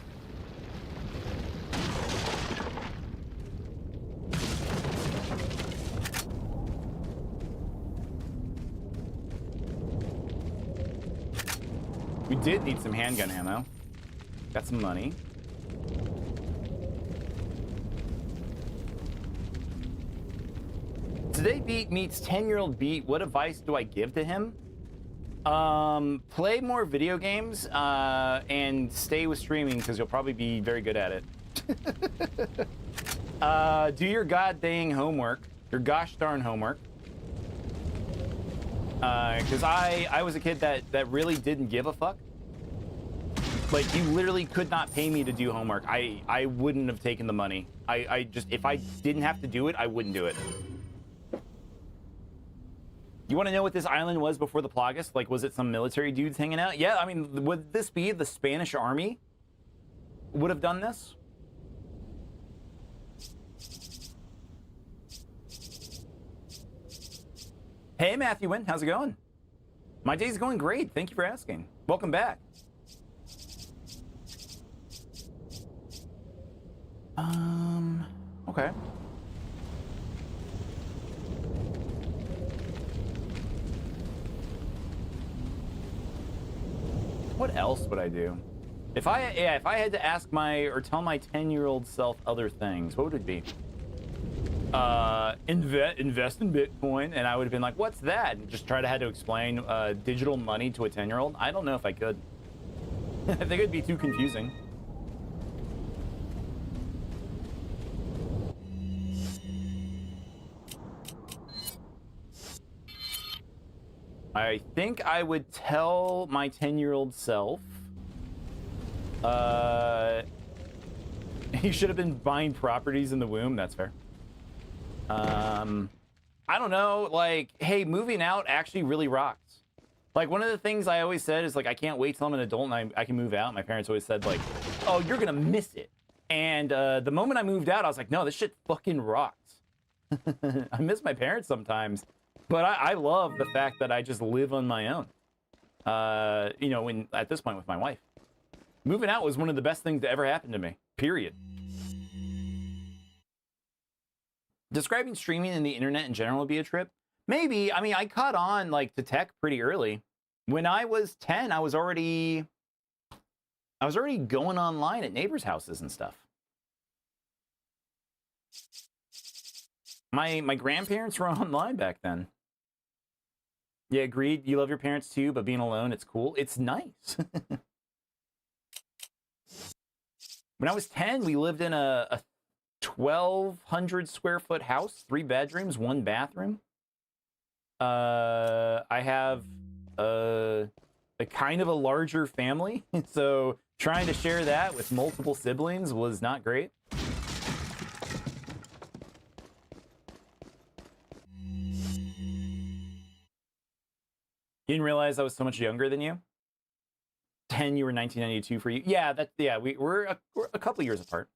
Speaker 1: We did need some handgun ammo. Got some money. Today Beat meets 10-year-old Beat. What advice do I give to him? Play more video games and stay with streaming because you'll probably be very good at it. Do your goddamn homework. Your gosh darn homework. Because I was a kid that really didn't give a fuck. Like, you literally could not pay me to do homework. I wouldn't have taken the money. I just, if I didn't have to do it, I wouldn't do it. You want to know what this island was before the Plagas? Like, was it some military dudes hanging out? Yeah, I mean, would this be the Spanish army would have done this? Hey, Matthew Wynn, how's it going? My day's going great. Thank you for asking. Welcome back. Okay. What else would I do? If I had to ask or tell my 10-year-old self other things, what would it be? Invest in Bitcoin, and I would have been like, what's that? And just had to explain digital money to a 10-year-old. I don't know if I could. I think it'd be too confusing. I think I would tell my 10-year-old self, he should have been buying properties in the womb. That's fair. I don't know, like, hey, moving out actually really rocks. Like, one of the things I always said is, like, I can't wait till I'm an adult and I can move out. My parents always said, like, oh, you're gonna miss it. And the moment I moved out, I was like, no, this shit fucking rocks. I miss my parents sometimes. But I love the fact that I just live on my own. You know, at this point with my wife. Moving out was one of the best things that ever happened to me. Period. Describing streaming and the internet in general would be a trip. Maybe. I mean, I caught on like to tech pretty early. When I was 10, I was already going online at neighbors' houses and stuff. My grandparents were online back then. Yeah, agreed. You love your parents too, but being alone, it's cool. It's nice. When I was 10, we lived in a 1,200 square foot house, 3 bedrooms, 1 bathroom. I have a kind of a larger family, so trying to share that with multiple siblings was not great. You didn't realize I was so much younger than you? 10, you were 1992 for you. Yeah, we're a couple years apart.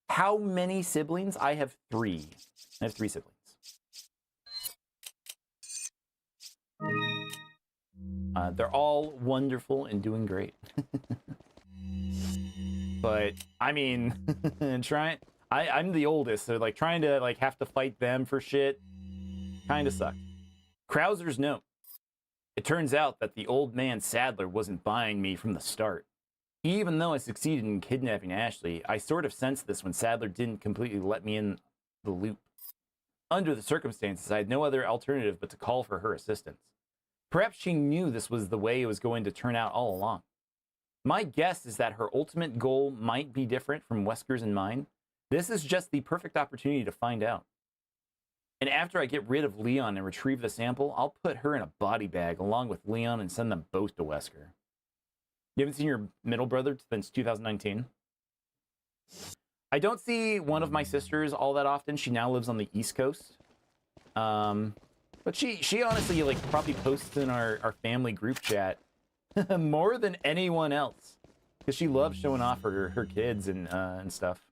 Speaker 1: How many siblings? I have 3. I have 3 siblings. They're all wonderful and doing great. But I mean, I'm the oldest, so like trying to like have to fight them for shit kind of sucked. Krauser's note. It turns out that the old man Sadler wasn't buying me from the start. Even though I succeeded in kidnapping Ashley, I sort of sensed this when Sadler didn't completely let me in the loop. Under the circumstances, I had no other alternative but to call for her assistance. Perhaps she knew this was the way it was going to turn out all along. My guess is that her ultimate goal might be different from Wesker's and mine. This is just the perfect opportunity to find out. And after I get rid of Leon and retrieve the sample, I'll put her in a body bag along with Leon and send them both to Wesker. You haven't seen your middle brother since 2019? I don't see one of my sisters all that often. She now lives on the East Coast. But she honestly like probably posts in our family group chat more than anyone else. Because she loves showing off her kids and stuff.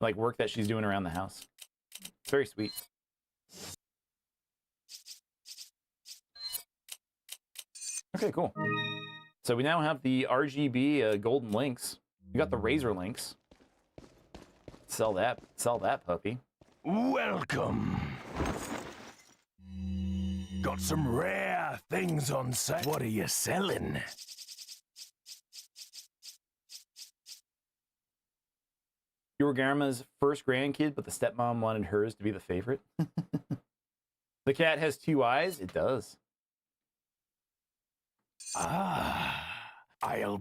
Speaker 1: Like work that she's doing around the house. It's very sweet. Okay, cool. So we now have the RGB golden links. We got the razor links. Sell that puppy.
Speaker 2: Welcome. Got some rare things on sale. What are you selling?
Speaker 1: You were Garma's first grandkid, but the stepmom wanted hers to be the favorite. The cat has 2 eyes. It does.
Speaker 2: Ah, I'll.
Speaker 1: All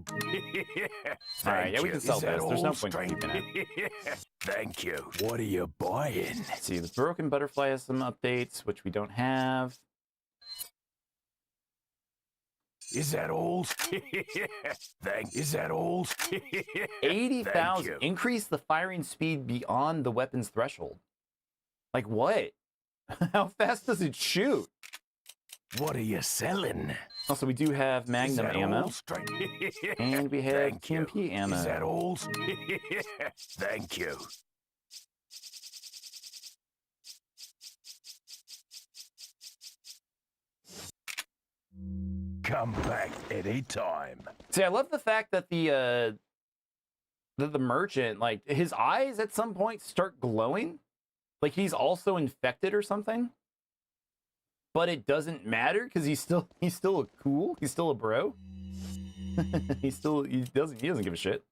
Speaker 1: right, yeah, we can sell this. There's no point in keeping it.
Speaker 2: Thank you. What are you buying?
Speaker 1: Let's see, the broken butterfly has some updates, which we don't have.
Speaker 2: Is that all? Is that all?
Speaker 1: 80,000. Increase the firing speed beyond the weapon's threshold. Like what? How fast does it shoot?
Speaker 2: What are you selling?
Speaker 1: Also, we do have Magnum ammo. And we have
Speaker 2: Thank you.
Speaker 1: TMP ammo.
Speaker 2: Is that all? Thank you. Come back anytime.
Speaker 1: See, I love the fact that the merchant, like, his eyes at some point start glowing. Like he's also infected or something. But it doesn't matter because he's still a cool. He's still a bro. he doesn't give a shit.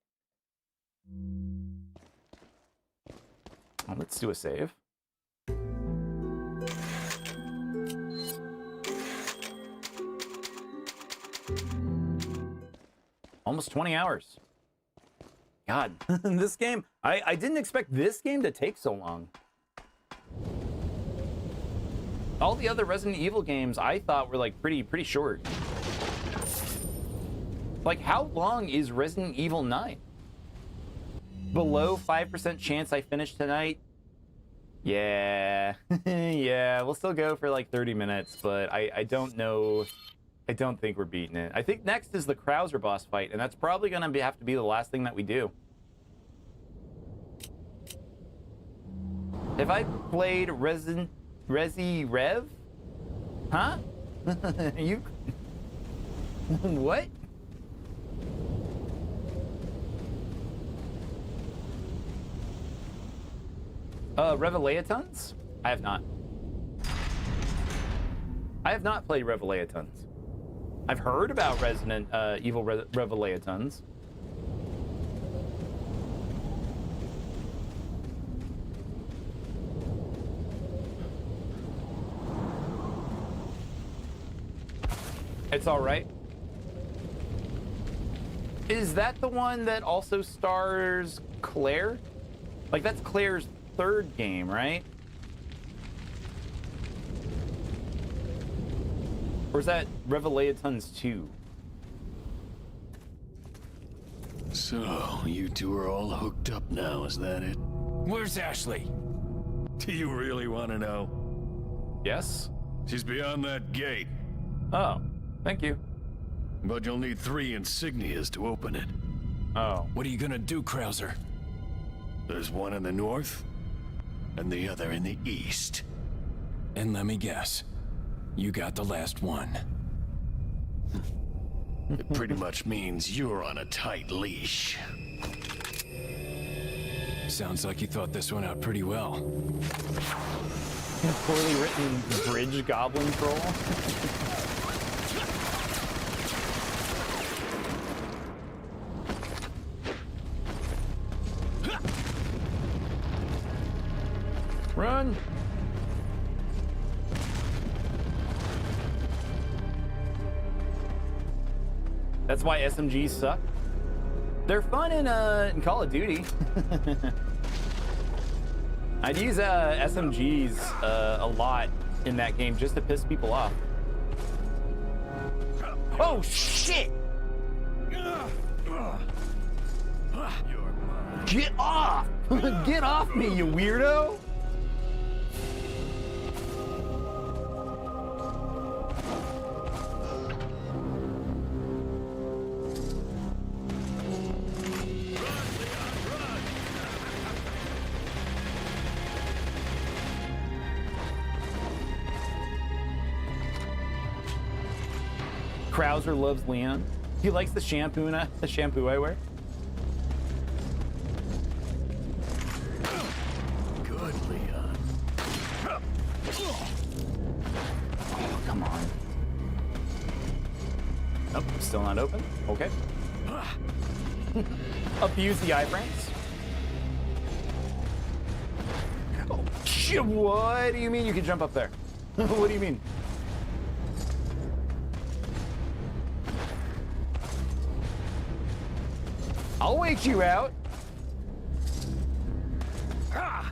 Speaker 1: Oh, let's do a save. Almost 20 hours. God, this game, I didn't expect this game to take so long. All the other Resident Evil games I thought were like pretty short. Like, how long is Resident Evil 9? Below 5% chance I finish tonight? Yeah. Yeah, we'll still go for like 30 minutes, but I don't know. I don't think we're beating it. I think next is the Krauser boss fight, and that's probably going to have to be the last thing that we do. Have I played Resi Rev? Huh? You... What? Revelations? I have not. I have not played Revelations. I've heard about Resident Evil Revelations. It's all right. Is that the one that also stars Claire? Like, that's Claire's third game, right? Or is that Revelations 2?
Speaker 2: So, you two are all hooked up now, is that it?
Speaker 5: Where's Ashley?
Speaker 2: Do you really want to know?
Speaker 1: Yes?
Speaker 2: She's beyond that gate.
Speaker 1: Oh, thank you.
Speaker 2: But you'll need 3 insignias to open it.
Speaker 1: Oh.
Speaker 5: What are you gonna do, Krauser?
Speaker 2: There's one in the north, and the other in the east.
Speaker 5: And let me guess, you got the last one.
Speaker 2: It pretty much means you're on a tight leash.
Speaker 5: Sounds like you thought this one out pretty well.
Speaker 1: Poorly written bridge goblin troll. Run! That's why SMGs suck. They're fun in Call of Duty. I'd use SMGs a lot in that game just to piss people off. Oh shit! Get off! Get off me, you weirdo! Krauser loves Leon. He likes the shampoo I wear.
Speaker 2: Good, Leon.
Speaker 1: Oh, come on. Nope, still not open. Okay. Abuse the iframes. Oh, shit, what do you mean you can jump up there? What do you mean? I'll wait you out. Ah.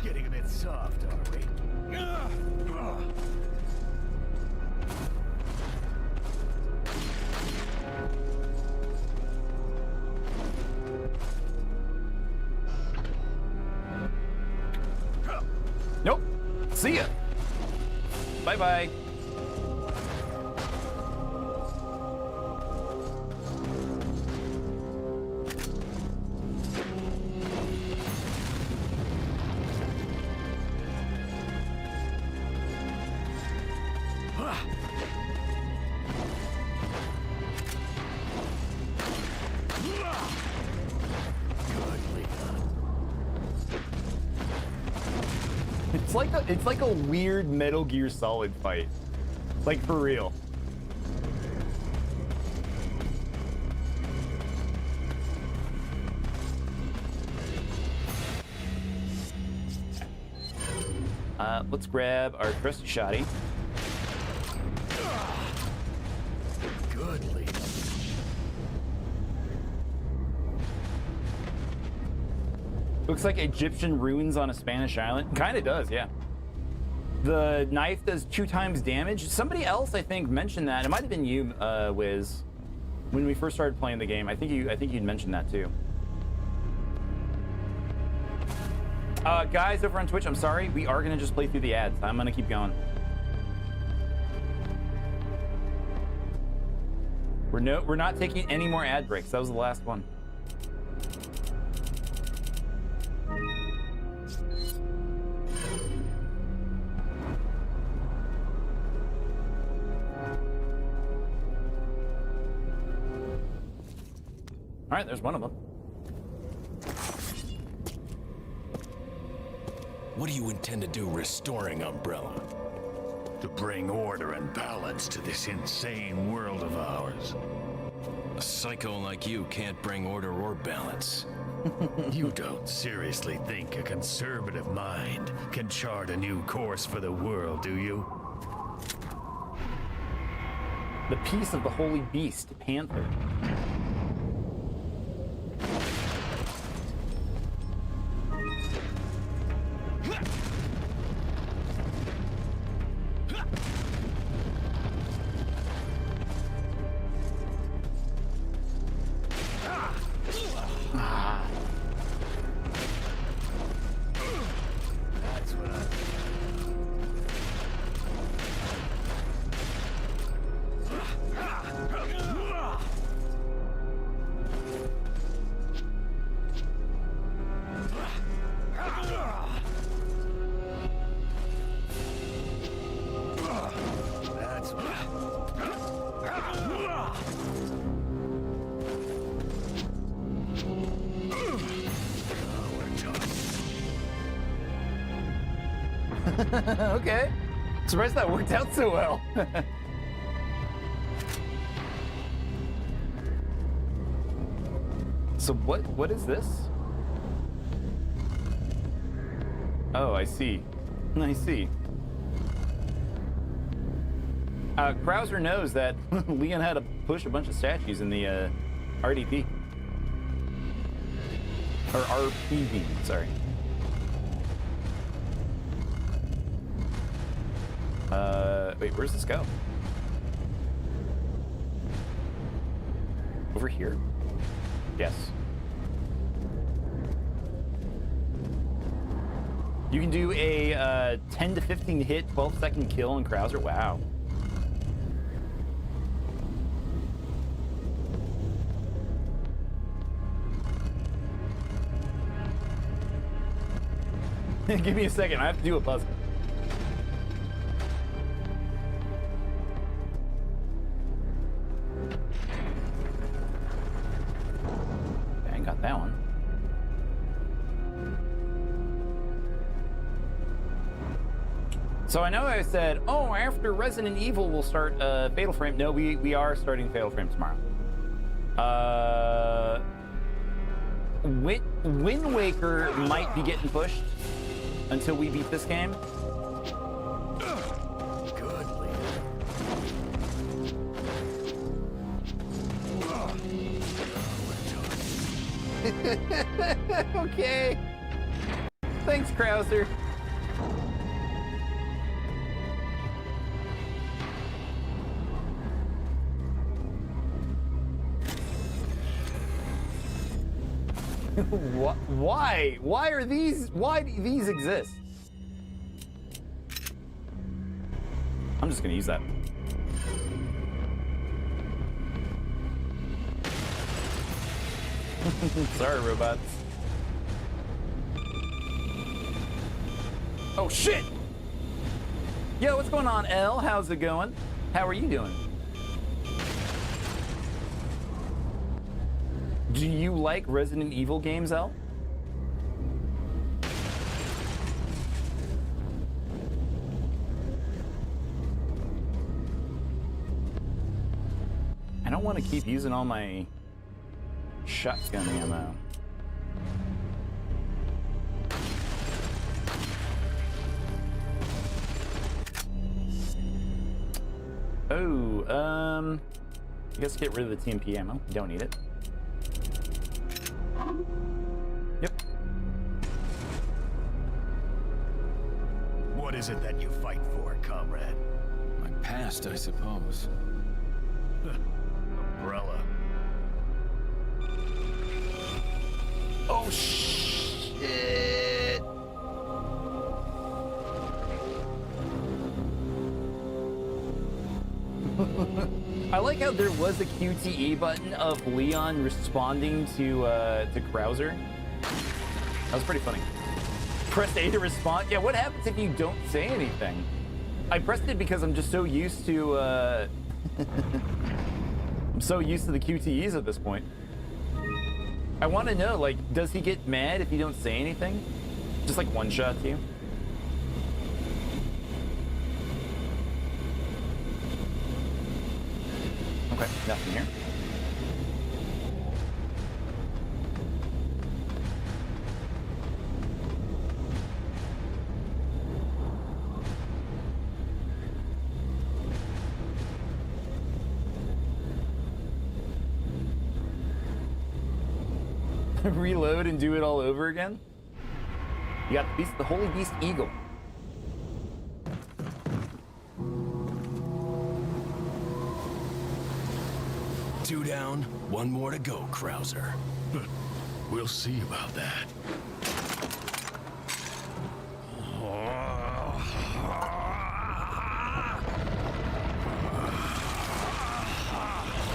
Speaker 2: Getting a bit soft, are we?
Speaker 1: Nope. See ya. Bye-bye. It's like a weird Metal Gear Solid fight. Like, for real. Let's grab our trusty shotty.
Speaker 2: Good, Leon.
Speaker 1: Looks like Egyptian ruins on a Spanish island. Kinda does, yeah. The knife does 2 times damage. Somebody else, I think, mentioned that. It might have been you, Wiz, when we first started playing the game. I think you'd mentioned that too. Guys over on Twitch, I'm sorry. We are gonna just play through the ads. I'm gonna keep going. We're not taking any more ad breaks. That was the last one. All right, there's one of them.
Speaker 2: What do you intend to do restoring Umbrella? To bring order and balance to this insane world of ours.
Speaker 5: A psycho like you can't bring order or balance.
Speaker 2: You don't seriously think a conservative mind can chart a new course for the world, do you?
Speaker 1: The piece of the holy beast, Panther. Okay. Surprised that worked out so well. So what is this? Oh, I see. I see. Krauser knows that Leon had to push a bunch of statues in the RDP. Or RPV, sorry. Wait, where's this go? Over here? Yes. You can do a 10 to 15 hit, 12-second kill in Krauser. Wow. Give me a second. I have to do a puzzle. I got that one. So I know I said, oh, after Resident Evil we'll start Fatal Frame. No, we are starting Fatal Frame tomorrow. Wind Waker might be getting pushed until we beat this game.
Speaker 2: Good, Leon.
Speaker 1: Okay. Thanks, Krauser. Why? Why are these? Why do these exist? I'm just gonna use that. Sorry, robots. Oh shit! Yo, what's going on, L? How's it going? How are you doing? Do you like Resident Evil games, L? I don't want to keep using all my shotgun ammo. Oh, I guess get rid of the TMP ammo. Don't need it. Yep.
Speaker 2: What is it that you fight for, comrade?
Speaker 5: My past, I suppose.
Speaker 2: Umbrella.
Speaker 1: Oh, shit. I like how there was a QTE button of Leon responding to Krauser. That was pretty funny. Press A to respond. Yeah, what happens if you don't say anything? I pressed it because I'm just so used to I'm so used to the QTEs at this point. I want to know, like, does he get mad if you don't say anything? Just like one shot you? Okay, nothing here. Reload and do it all over again? You got the beast, the Holy Beast Eagle.
Speaker 2: Two down, one more to go, Krauser. We'll see about that.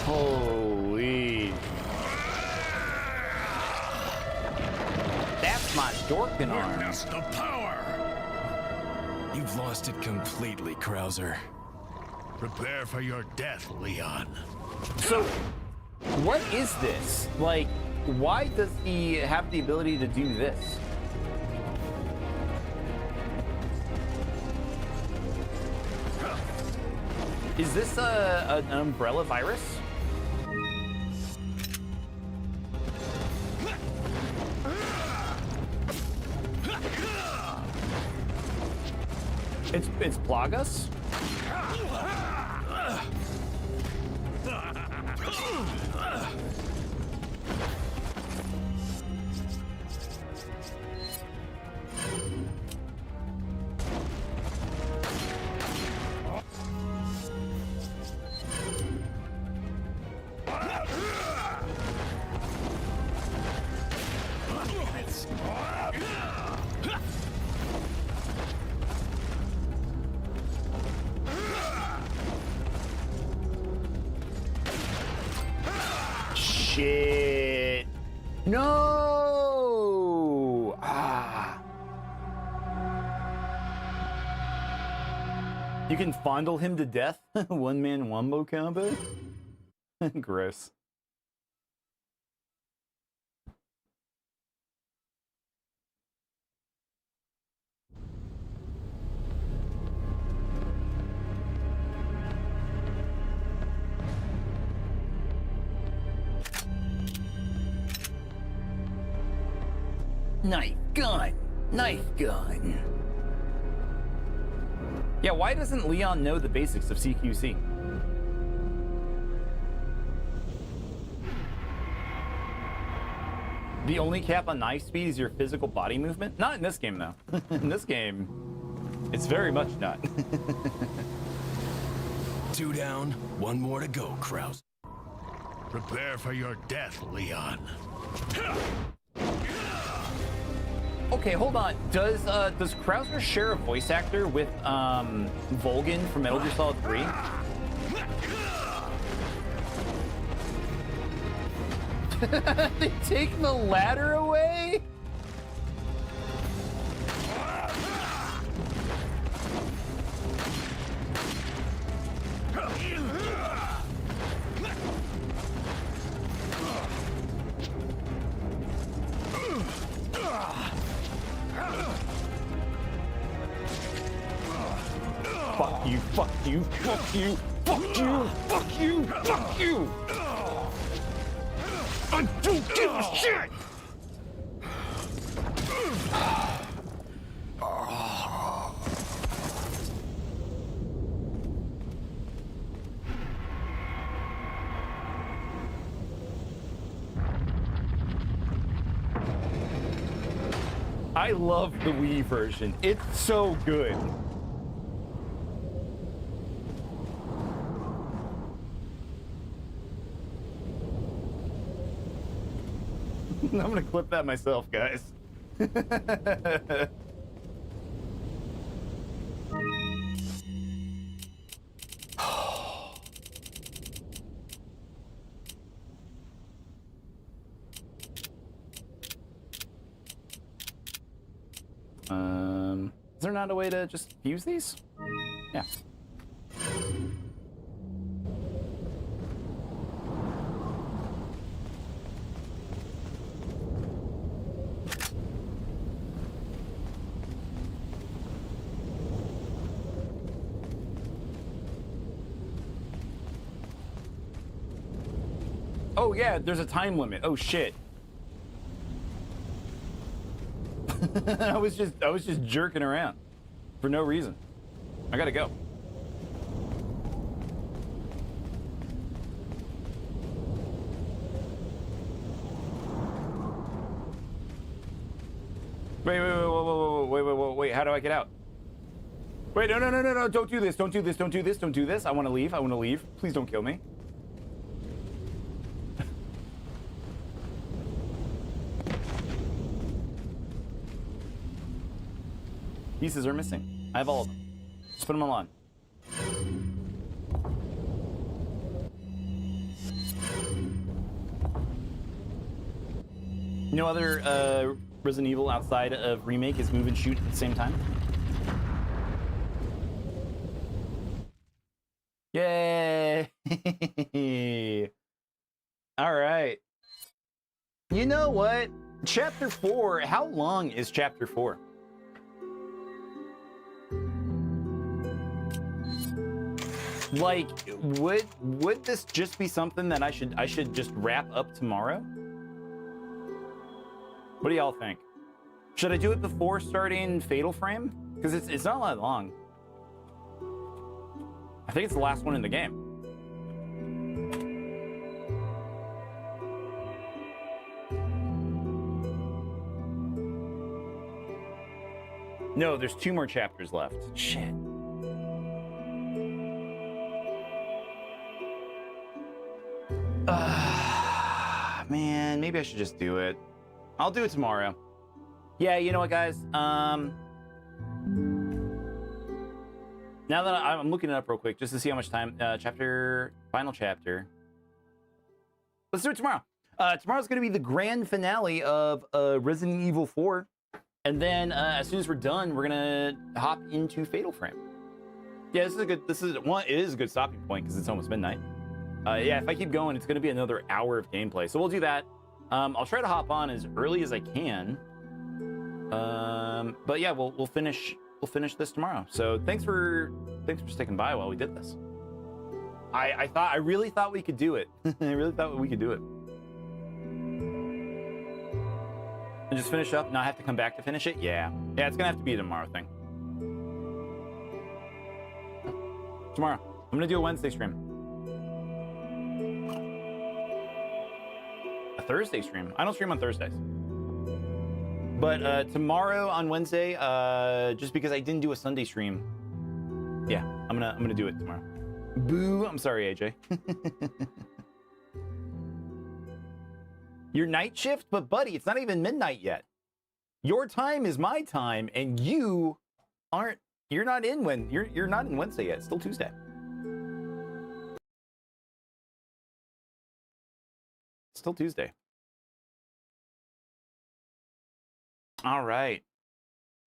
Speaker 1: Holy. That's my Dorkin arm.
Speaker 2: Witness the power!
Speaker 5: You've lost it completely, Krauser.
Speaker 2: Prepare for your death, Leon.
Speaker 1: So, what is this? Like, why does he have the ability to do this? Is this an umbrella virus? It's Plagas? shit. No! Ah. You can fondle him to death? One-man wombo combo? Gross. Knife gun! Knife gun! Yeah, why doesn't Leon know the basics of CQC? The only cap on knife speed is your physical body movement? Not in this game, though. In this game, it's very much not.
Speaker 2: 2 down, 1 more to go, Krause. Prepare for your death, Leon.
Speaker 1: Okay, hold on. Does Krauser share a voice actor with Volgin from Metal Gear Solid 3? They take the ladder away? Fuck you, fuck you, fuck you, fuck you, fuck you, fuck you! I don't give a shit! I love the Wii version. It's so good. I'm gonna clip that myself, guys. Is there not a way to just fuse these? Yeah. Oh yeah, there's a time limit. Oh shit. I was just jerking around for no reason. I gotta go. Wait, how do I get out? Wait, no, don't do this, don't do this, don't do this, don't do this. I wanna leave, Please don't kill me. Pieces are missing. I have all of them. Just put them all on. No other Resident Evil outside of Remake is move and shoot at the same time? Yay! All right. You know what? Chapter 4, how long is Chapter 4? Like, would this just be something that I should just wrap up tomorrow? What do y'all think? Should I do it before starting Fatal Frame? Because it's not that long. I think it's the last one in the game. No, there's 2 more chapters left. Shit. Man, maybe I should just do it. I'll do it tomorrow. Yeah, you know what, guys? Now that I'm looking it up real quick, just to see how much time, final chapter. Let's do it tomorrow. Tomorrow's going to be the grand finale of Resident Evil 4. And then as soon as we're done, we're going to hop into Fatal Frame. Yeah, it is a good stopping point because it's almost midnight. Yeah, if I keep going, it's going to be another hour of gameplay. So we'll do that. I'll try to hop on as early as I can. But yeah, we'll finish this tomorrow. So thanks for sticking by while we did this. I really thought we could do it. I really thought we could do it. And just finish up, not have to come back to finish it? Yeah. Yeah, it's gonna have to be a tomorrow thing. Tomorrow. I'm gonna do a Wednesday stream. A Thursday stream? I don't stream on Thursdays. But tomorrow on Wednesday, just because I didn't do a Sunday stream, yeah, I'm gonna do it tomorrow. Boo! I'm sorry, AJ. Your night shift, but buddy, it's not even midnight yet. Your time is my time, and you aren't. You're not in you're not in Wednesday yet. It's still Tuesday. It's still Tuesday. All right.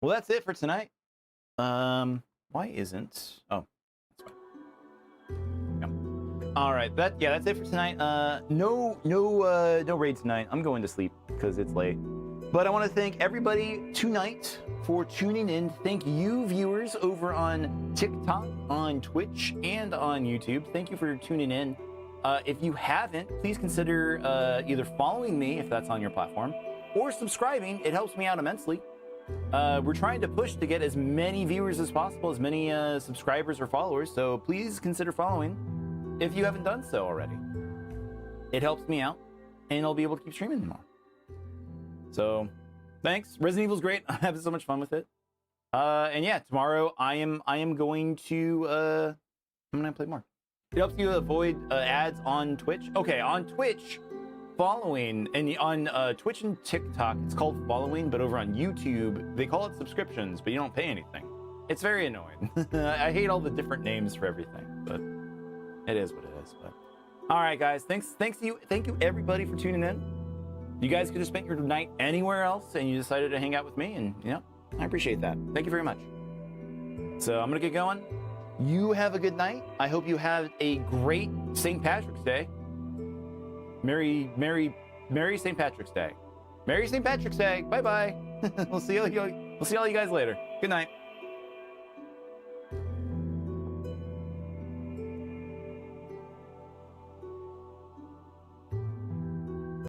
Speaker 1: Well, that's it for tonight. Why isn't? Oh, that's fine. Yeah. All right. That's it for tonight. No raid tonight. I'm going to sleep because it's late. But I want to thank everybody tonight for tuning in. Thank you, viewers, over on TikTok, on Twitch, and on YouTube. Thank you for tuning in. If you haven't, please consider either following me if that's on your platform, or subscribing. It helps me out immensely. We're trying to push to get as many viewers as possible, as many subscribers or followers, so please consider following if you haven't done so already. It helps me out, and I'll be able to keep streaming more. So, thanks. Resident Evil's great. I'm having so much fun with it. And yeah, tomorrow I am going to I'm gonna play more. It helps you avoid ads on Twitch. Okay, on Twitch, following, and on Twitch and TikTok, it's called following, but over on YouTube, they call it subscriptions, but you don't pay anything. It's very annoying. I hate all the different names for everything, but it is what it is. But all right, guys, thank you everybody for tuning in. You guys could have spent your night anywhere else, and you decided to hang out with me, and I appreciate that. Thank you very much. So I'm gonna get going. You have a good night. I hope you have a great St. Patrick's Day. Merry St. Patrick's Day. Merry St. Patrick's Day. Bye bye. We'll see all you guys later. Good night.